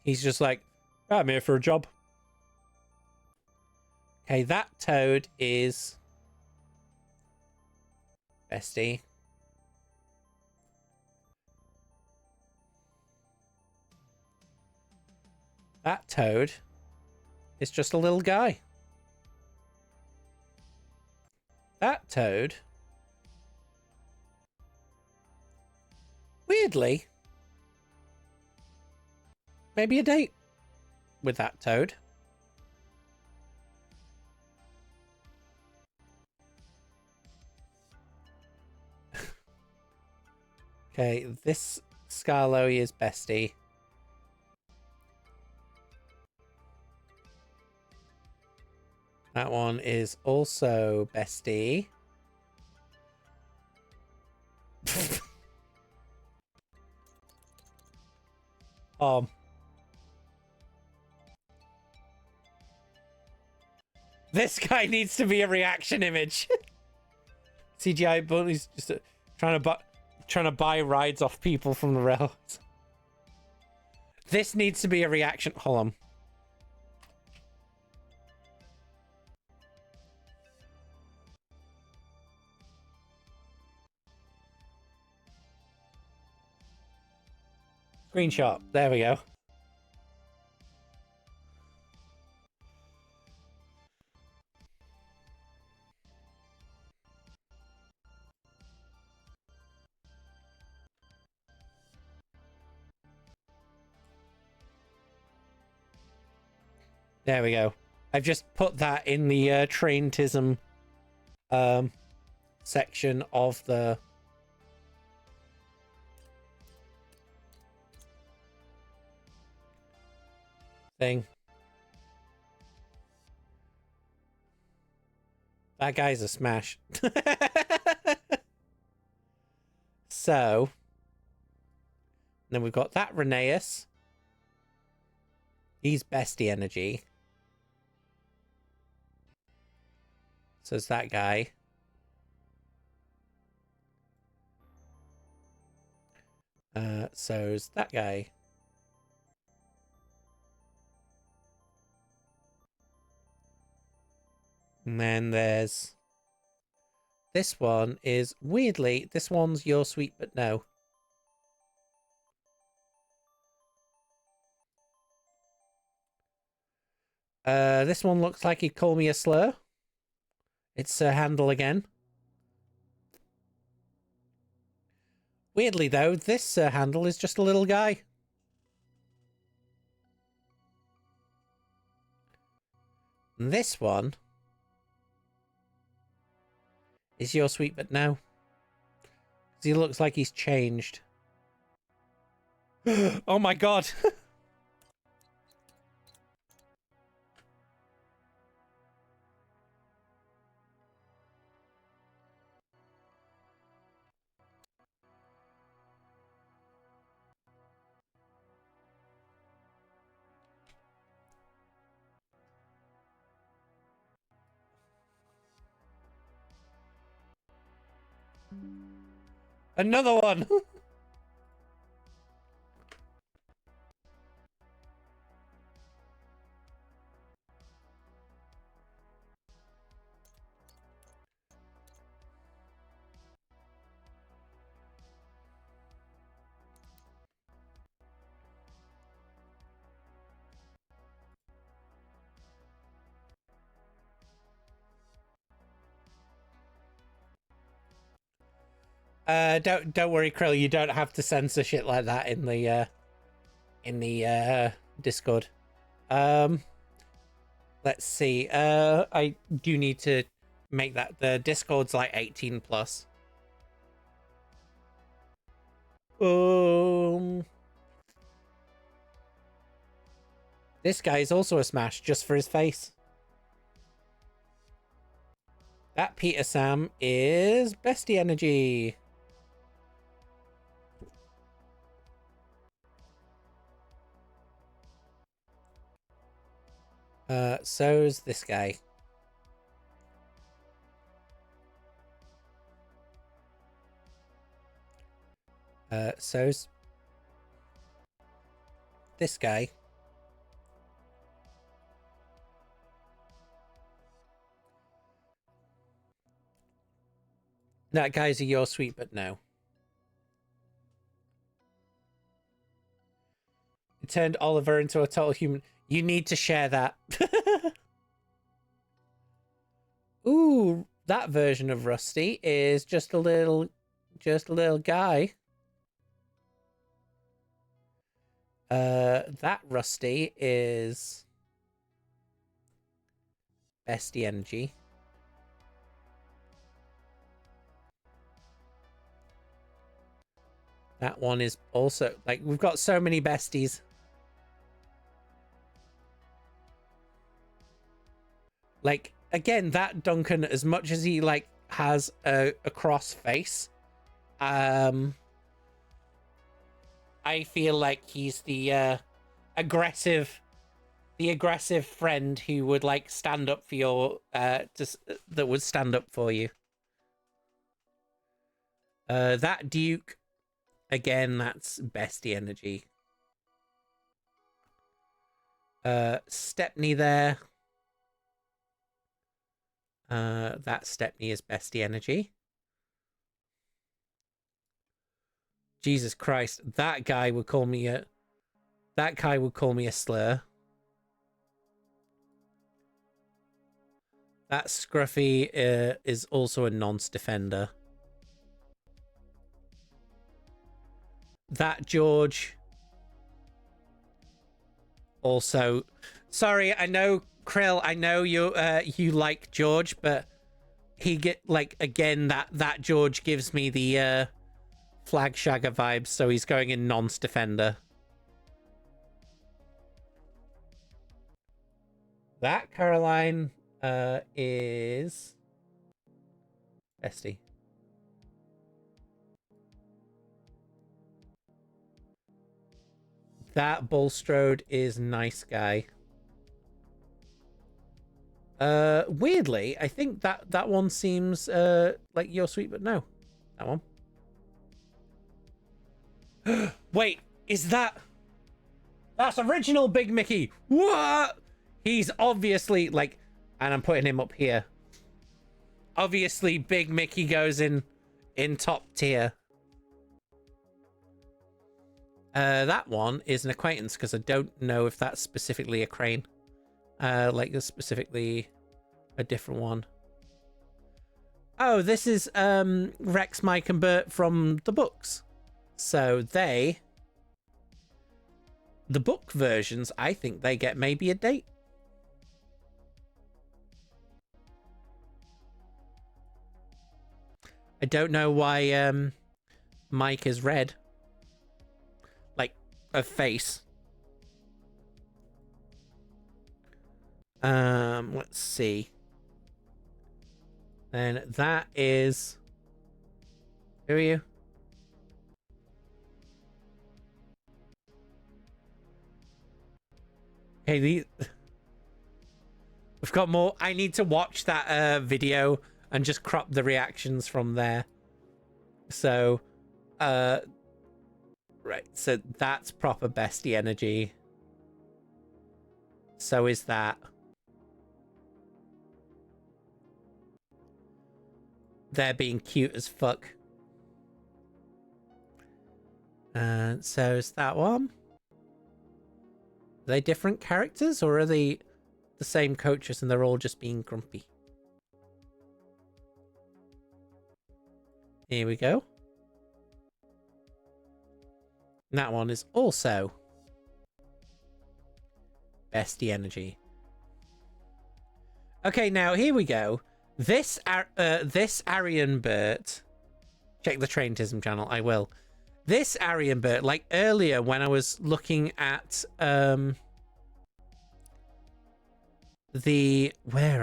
Speaker 1: he's just I'm here for a job. Okay, that Toad is bestie. That Toad is just a little guy. That Toad, weirdly, maybe a date with that Toad. Okay, this Scarloey is bestie. That one is also bestie. This guy needs to be a reaction image. CGI bullies just trying to buy rides off people from the rails. This needs to be a reaction. Hold on. Screenshot. There we go. There we go. I've just put that in the train TISM section of the thing. That guy's a smash. So, then we've got that Rheneas. He's bestie energy. So it's that guy. So's that guy. And then there's this one is weirdly, this one's Your Sweet But No. This one looks like he'd call me a slur. It's Sir Handle again. Weirdly though, this Sir Handle is just a little guy. And this one is Your Sweet But No. Because he looks like he's changed. Oh my god! Another one! Don't worry, Krill. You don't have to censor shit like that in the Discord. Let's see. I do need to make that the Discord's like 18 plus. This guy is also a smash just for his face. That Peter Sam is bestie energy. So's this guy. So's this guy. That guy's a Your Sweet But No. It turned Oliver into a total human. You need to share that. Ooh, that version of Rusty is just a little guy. That Rusty is bestie energy. That one is also, like, we've got so many besties. Like, again, that Duncan, as much as he, like, has a cross face, I feel like he's the aggressive friend who would, like, stand up for your, that would stand up for you. That Duke, again, that's bestie energy. Stepney there. That Stepney is bestie energy. Jesus Christ, that guy would call me a slur. That Scruffy is also a nonce defender. That George also, sorry, I know Krill, I know you like George, but he get, like, again, that George gives me the flag shagger vibes, so he's going in nonce defender. That Caroline is bestie. That Bulstrode is nice guy. Weirdly, I think that one seems like You're Sweet But No. That one. Wait, is that's original Big Mickey? What? He's obviously, like, and I'm putting him up here. Obviously, Big Mickey goes in top tier. That one is an acquaintance, because I don't know if that's specifically a crane. Like, specifically a different one. Oh, this is Rex, Mike, and Bert from the books. So the book versions, I think they get maybe a date. I don't know why Mike is red. Like, a face. Let's see. Then that is... Who are you? Okay, these... We've got more. I need to watch that video and just crop the reactions from there. So, right. So that's proper bestie energy. So is that. They're being cute as fuck. So is that one? Are they different characters, or are they the same coaches and they're all just being grumpy? Here we go. And that one is also bestie energy. Okay, now here we go. This Arian Bert. Check the Train TISM channel. I will. This Arian Bert, like earlier when I was looking at where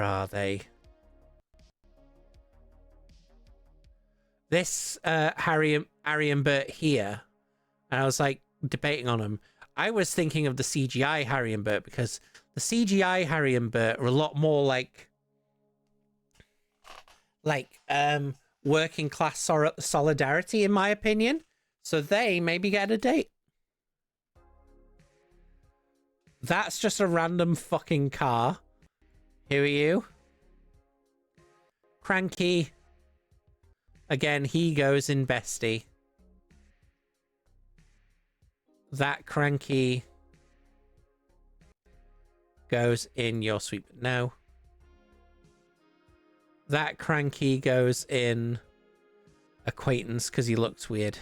Speaker 1: are they? This Arian Bert here, and I was like debating on them. I was thinking of the CGI Harry and Bert, because the CGI Harry and Bert are a lot more like working class solidarity, in my opinion. So they maybe get a date. That's just a random fucking car. Who are you? Cranky. Again, he goes in bestie. That Cranky goes in Your Sweet But No. That Cranky goes in Acquaintance because he looks weird.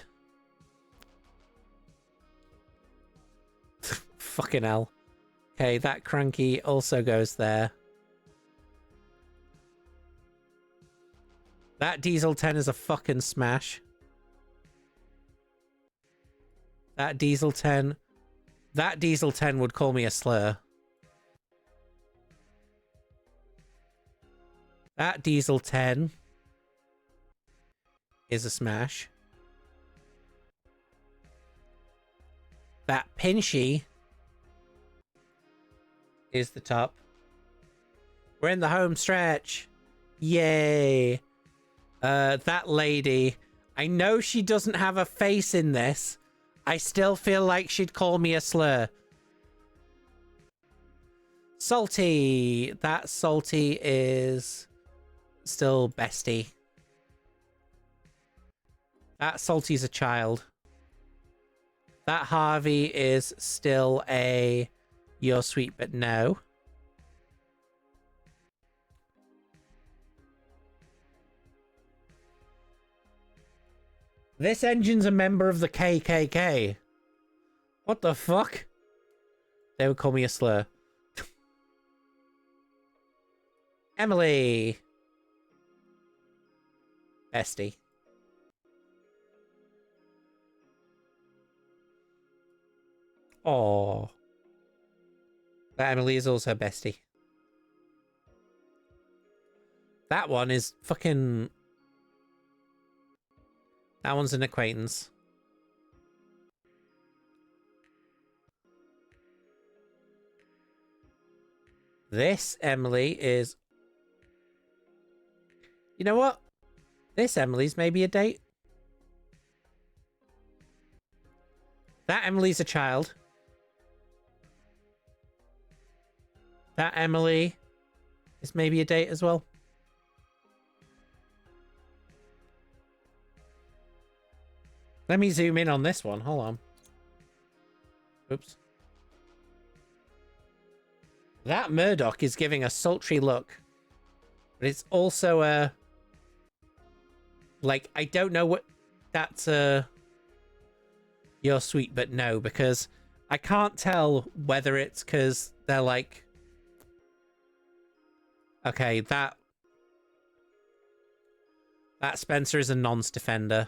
Speaker 1: Fucking hell. Okay, that Cranky also goes there. That Diesel 10 is a fucking smash. That Diesel 10. That Diesel 10 would call me a slur. That Diesel 10 is a smash. That Pinchy is the top. We're in the home stretch. Yay. That lady. I know she doesn't have a face in this. I still feel like she'd call me a slur. Salty. That Salty is still bestie. That Salty's a child. That Harvey is still a you're sweet but no. This engine's a member of the KKK. What the fuck? They would call me a slur. Emily. Bestie. Oh. That Emily is also bestie. That one is fucking... That one's an acquaintance. This Emily is... You know what? This Emily's maybe a date. That Emily's a child. That Emily is maybe a date as well. Let me zoom in on this one. Hold on. Oops. That Murdoch is giving a sultry look. But it's also a... Like, I don't know what... That's a... You're sweet, but no. Because I can't tell whether it's because they're like... Okay, that Spencer is a nonce defender.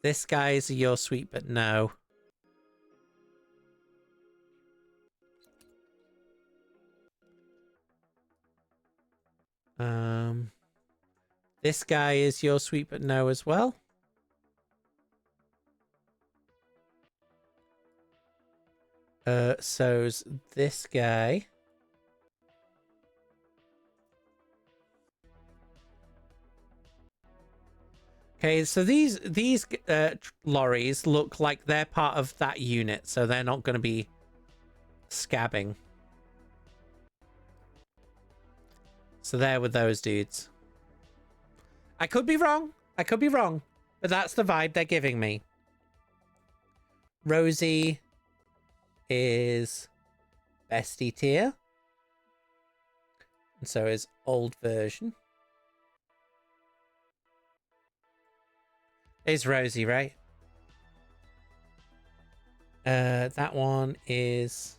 Speaker 1: This guy is a you're sweet, but no. This guy is you're sweet, but no as well. So's this guy. Okay, so these lorries look like they're part of that unit, so they're not going to be scabbing. So there with those dudes. I could be wrong. I could be wrong. But that's the vibe they're giving me. Rosie is bestie tier. And so is old version. Is Rosie, right? That one is...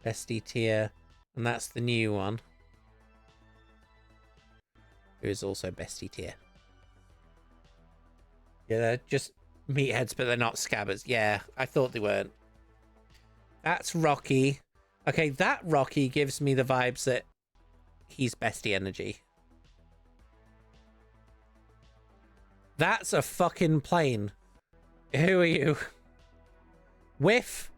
Speaker 1: bestie tier. And that's the new one. Who is also bestie tier. Yeah, they're just meatheads, but they're not scabbers. Yeah, I thought they weren't. That's Rocky. Okay, that Rocky gives me the vibes that he's bestie energy. That's a fucking plane. Who are you? Whiff?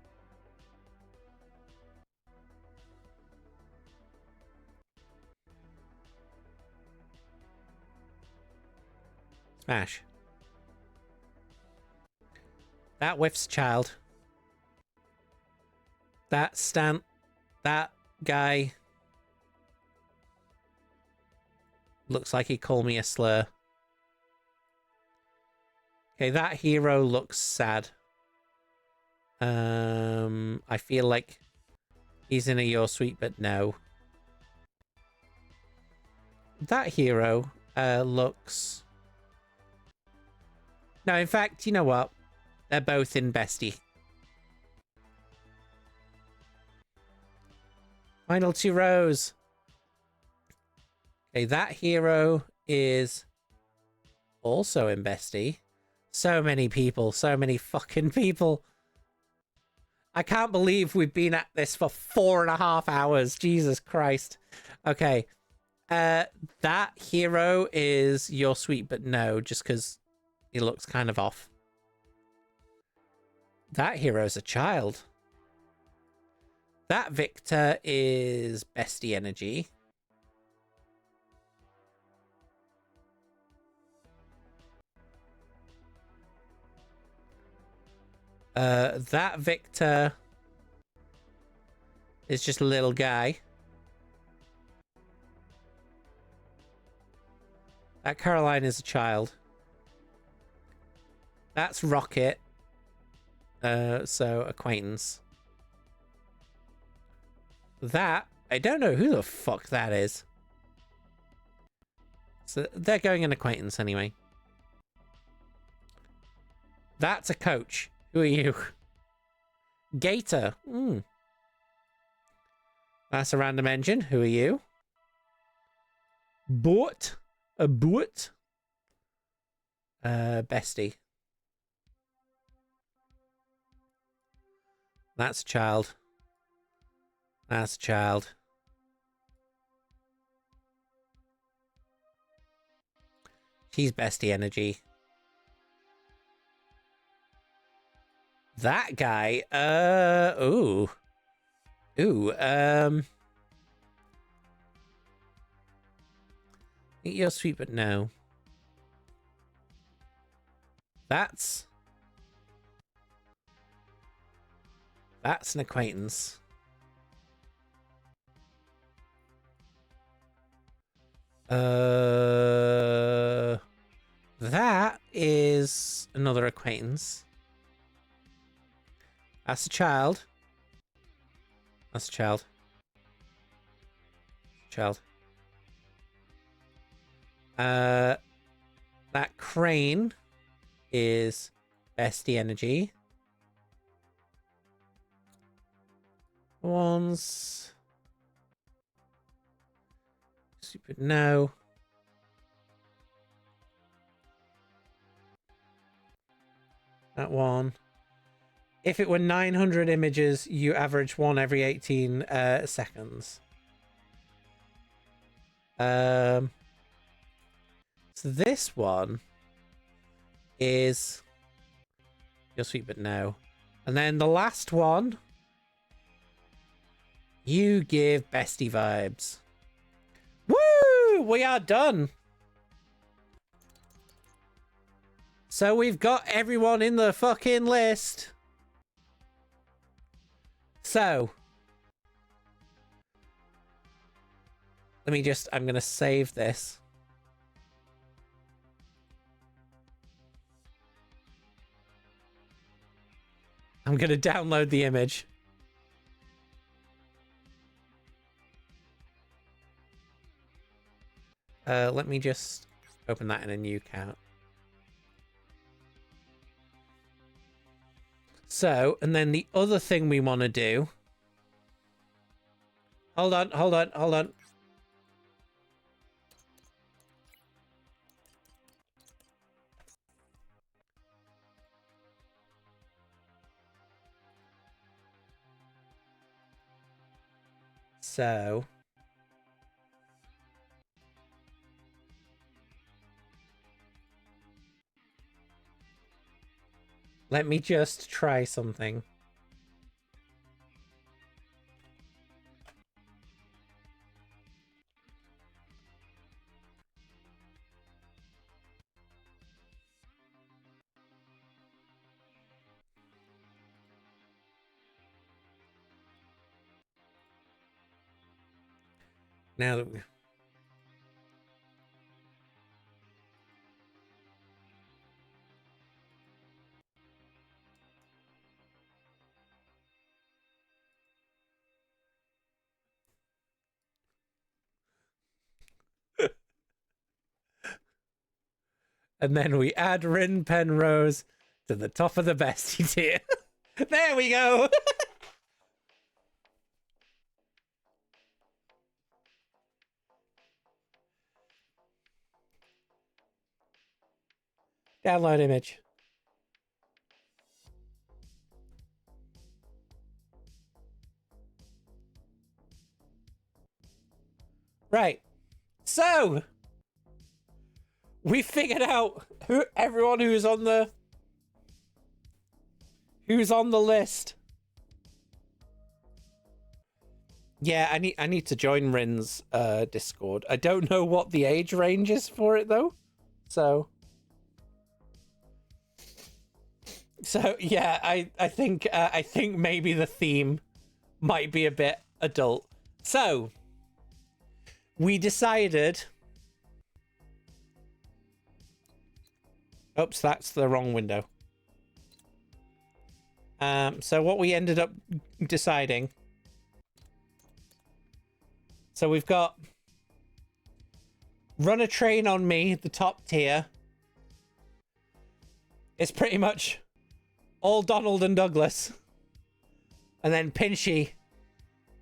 Speaker 1: Smash. That Whiff's child. That Stan. That guy. Looks like he'd call me a slur. Okay, that hero looks sad. I feel like he's in a you're sweet, but no. That hero looks... No, in fact, you know what? They're both in bestie. Final 2 rows. Okay, that hero is also in Bestie. So many people. So many fucking people. I can't believe we've been at this for 4.5 hours. Jesus Christ. Okay. That hero is You're Sweet But No, just because he looks kind of off. That hero's a child. That Victor is Bestie Energy. That Victor is just a little guy. That Caroline is a child. That's Rocket. So acquaintance. That, I don't know who the fuck that is. So they're going an acquaintance anyway. That's a coach. Who are you? Gator. That's a random engine. Who are you? Boot. A boot. Bestie. That's a child. That's a child. She's Bestie Energy. That guy, ooh. You're Sweet But No. That's an acquaintance. That is another acquaintance. That's a child. That's a child. Child. That crane is Bestie Energy. One's Super No. That one. If it were 900 images, you average one every 18 seconds. So this one is You're Sweet But No. And then the last one, you give Bestie vibes. Woo! We are done. So we've got everyone in the fucking list. So let me just, I'm going to save this. I'm going to download the image. Let me just open that in a new account. So, and then the other thing we want to do. Hold on. So, let me just try something. Now that we... And then we add Rin Penrose to the top of the bestie tier. There we go. Download image. Right. So we figured out everyone who's on the list. Yeah, I need to join Rin's Discord. I don't know what the age range is for it though. So yeah, I think maybe the theme might be a bit adult. So we decided. Oops, that's the wrong window. So what we ended up deciding. So we've got Run a Train on Me, the top tier. It's pretty much all Donald and Douglas. And then Pinchy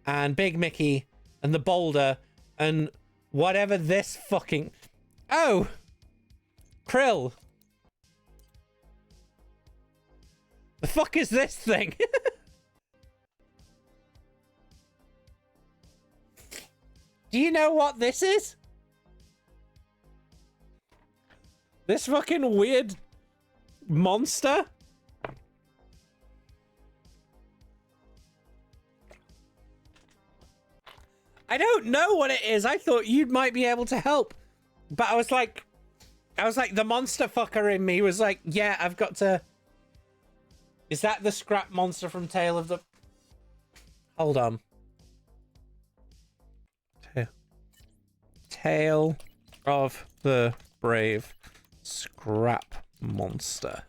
Speaker 1: and Big Mickey and the Boulder and whatever this fucking... Oh! Krill. The fuck is this thing? Do you know what this is? This fucking weird monster? I don't know what it is. I thought you might be able to help. But I was like, the monster fucker in me was like, yeah, I've got to... Is that the scrap monster from Tale of the... Hold on. Tale of the Brave Scrap Monster.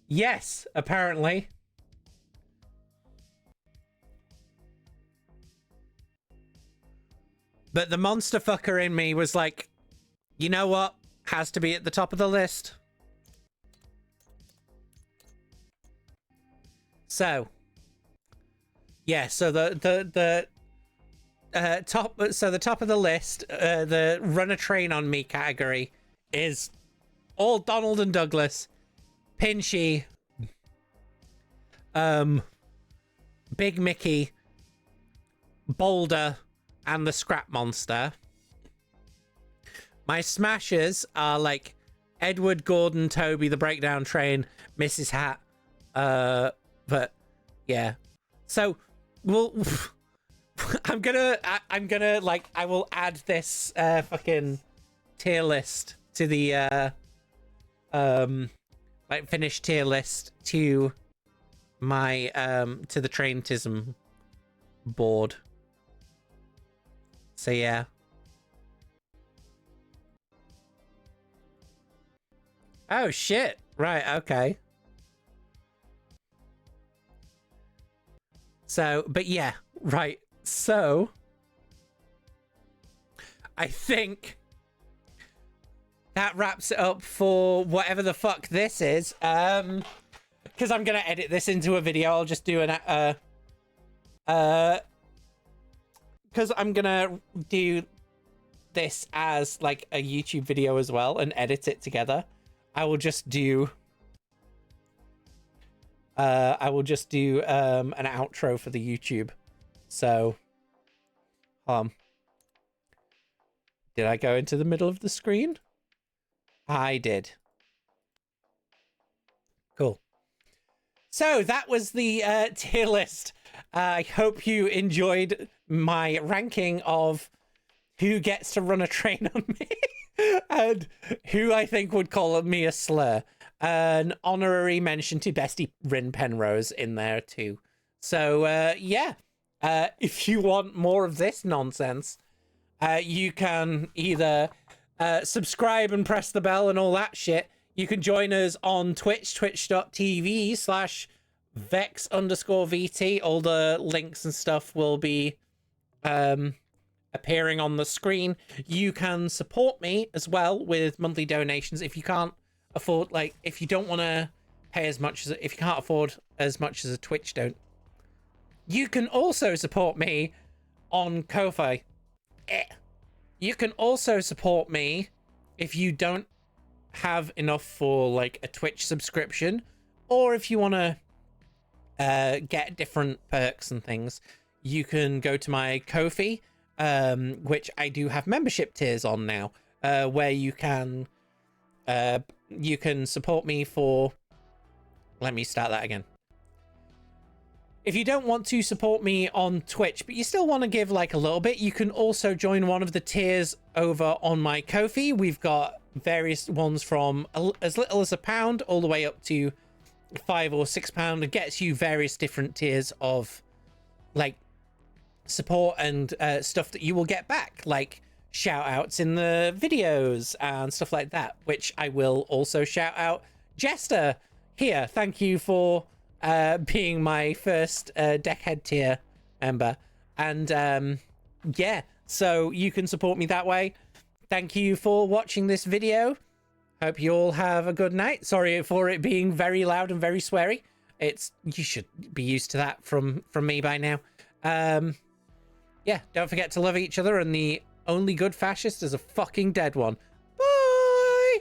Speaker 1: Yes, apparently. But the monster fucker in me was like, you know what? Has to be at the top of the list. So, yeah. So the top. So the top of the list, the Run a Train on Me category is all Donald and Douglas, Pinchy, Big Mickey, Boulder, and the Scrap Monster. My smashes are like Edward, Gordon, Toby, the Breakdown Train, Mrs. Hat. But yeah. So we'll I'm gonna like I will add this fucking tier list to the like finished tier list to my to the Train TISM board. So yeah. Oh shit. Right, okay. So, but yeah, right. So I think that wraps it up for whatever the fuck this is. Because I'm gonna edit this into a video. I'll just do an because I'm gonna do this as like a YouTube video as well and edit it together. I will just do an outro for the YouTube. So did I go into the middle of the screen? I did. Cool. So that was the tier list. I hope you enjoyed my ranking of who gets to run a train on me. And who I think would call me a slur. An honorary mention to Bestie Rin Penrose in there too. So yeah, if you want more of this nonsense, you can either subscribe and press the bell and all that shit. You can join us on Twitch, twitch.tv/Vex_VT. All the links and stuff will be appearing on the screen. You can support me as well with monthly donations if you can't afford, like, if you don't want to pay as much as, if you can't afford as much as a Twitch don't. You can also support me on Ko-Fi. You can also support me if you don't have enough for like a Twitch subscription, or if you want to get different perks and things. You can go to my Ko-fi, which I do have membership tiers on now, where you can support me for. Let me start that again. If you don't want to support me on Twitch, but you still want to give like a little bit, you can also join one of the tiers over on my Ko-fi. We've got various ones from as little as £1 all the way up to £5 or £6. It gets you various different tiers of like support and stuff that you will get back, like shout outs in the videos and stuff like that, which I will also shout out. Jester here, thank you for being my first Deckhead tier member, and yeah, so you can support me that way. Thank you for watching this video. Hope you all have a good night. Sorry for it being very loud and very sweary. You should be used to that from me by now. Yeah, don't forget to love each other, and the only good fascist is a fucking dead one. Bye!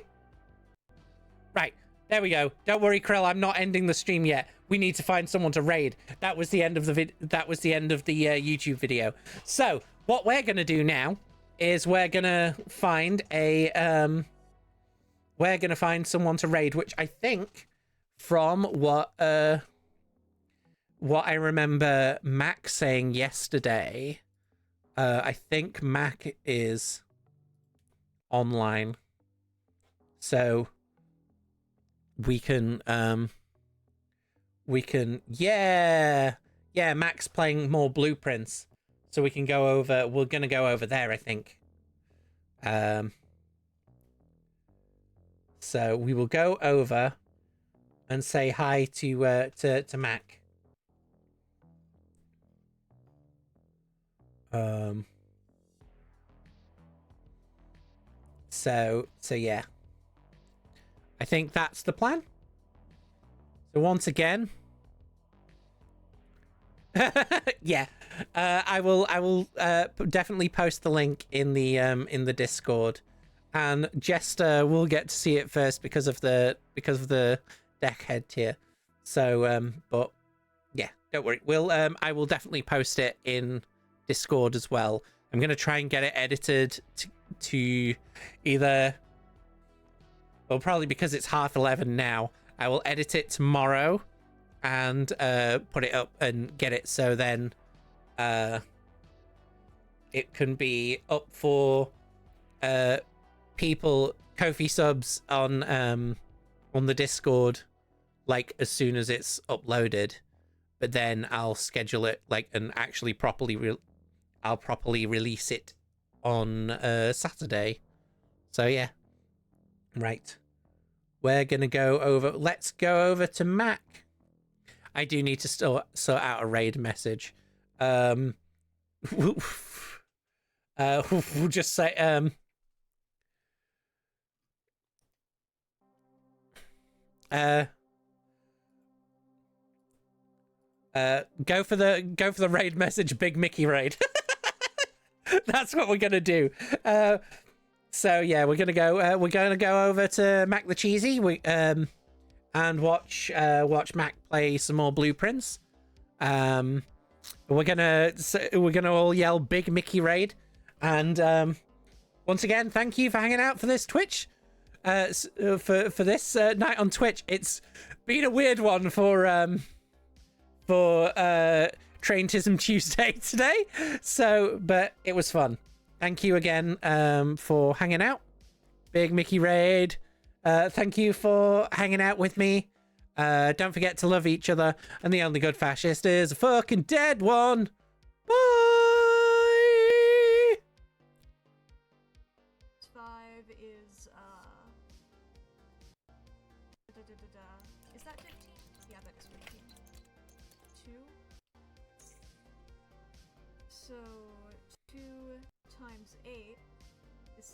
Speaker 1: Right, there we go. Don't worry, Krell, I'm not ending the stream yet. We need to find someone to raid. That was the end of the YouTube video. So, what we're gonna do now is we're gonna find someone to raid, which I think, from what I remember Mac saying yesterday, I think Mac is online, so we can yeah, Mac's playing more Blueprints, so we can go over. We're gonna go over there, I think. So we will go over and say hi to Mac. So yeah, I think that's the plan. So once again, yeah, I will definitely post the link in the Discord, and Jester will get to see it first because of the Deckhead tier. So but yeah, don't worry. I will definitely post it in Discord as well. I'm gonna try and get it edited to either, well, probably because it's 11:30 now, I will edit it tomorrow and put it up and get it so then it can be up for people, Ko-fi subs on the Discord, like as soon as it's uploaded. But then I'll schedule it like and actually I'll properly release it on Saturday. So yeah, right. We're gonna go over. Let's go over to Mac. I do need to sort out a raid message. We'll just say go for the raid message, Big Mickey raid. That's what we're gonna do. So yeah, we're gonna go over to Mac the Cheesy. And watch Mac play some more Blueprints. We're gonna all yell Big Mickey raid. And once again, thank you for hanging out for this Twitch. For this night on Twitch. It's been a weird one for Train TISM Tuesday today. So, but it was fun. Thank you again for hanging out. Big Mickey raid. Thank you for hanging out with me. Don't forget to love each other. And the only good fascist is a fucking dead one. Bye.
Speaker 7: 5 is is that 15? Yeah, that is 15. 2. So 2 times 8 is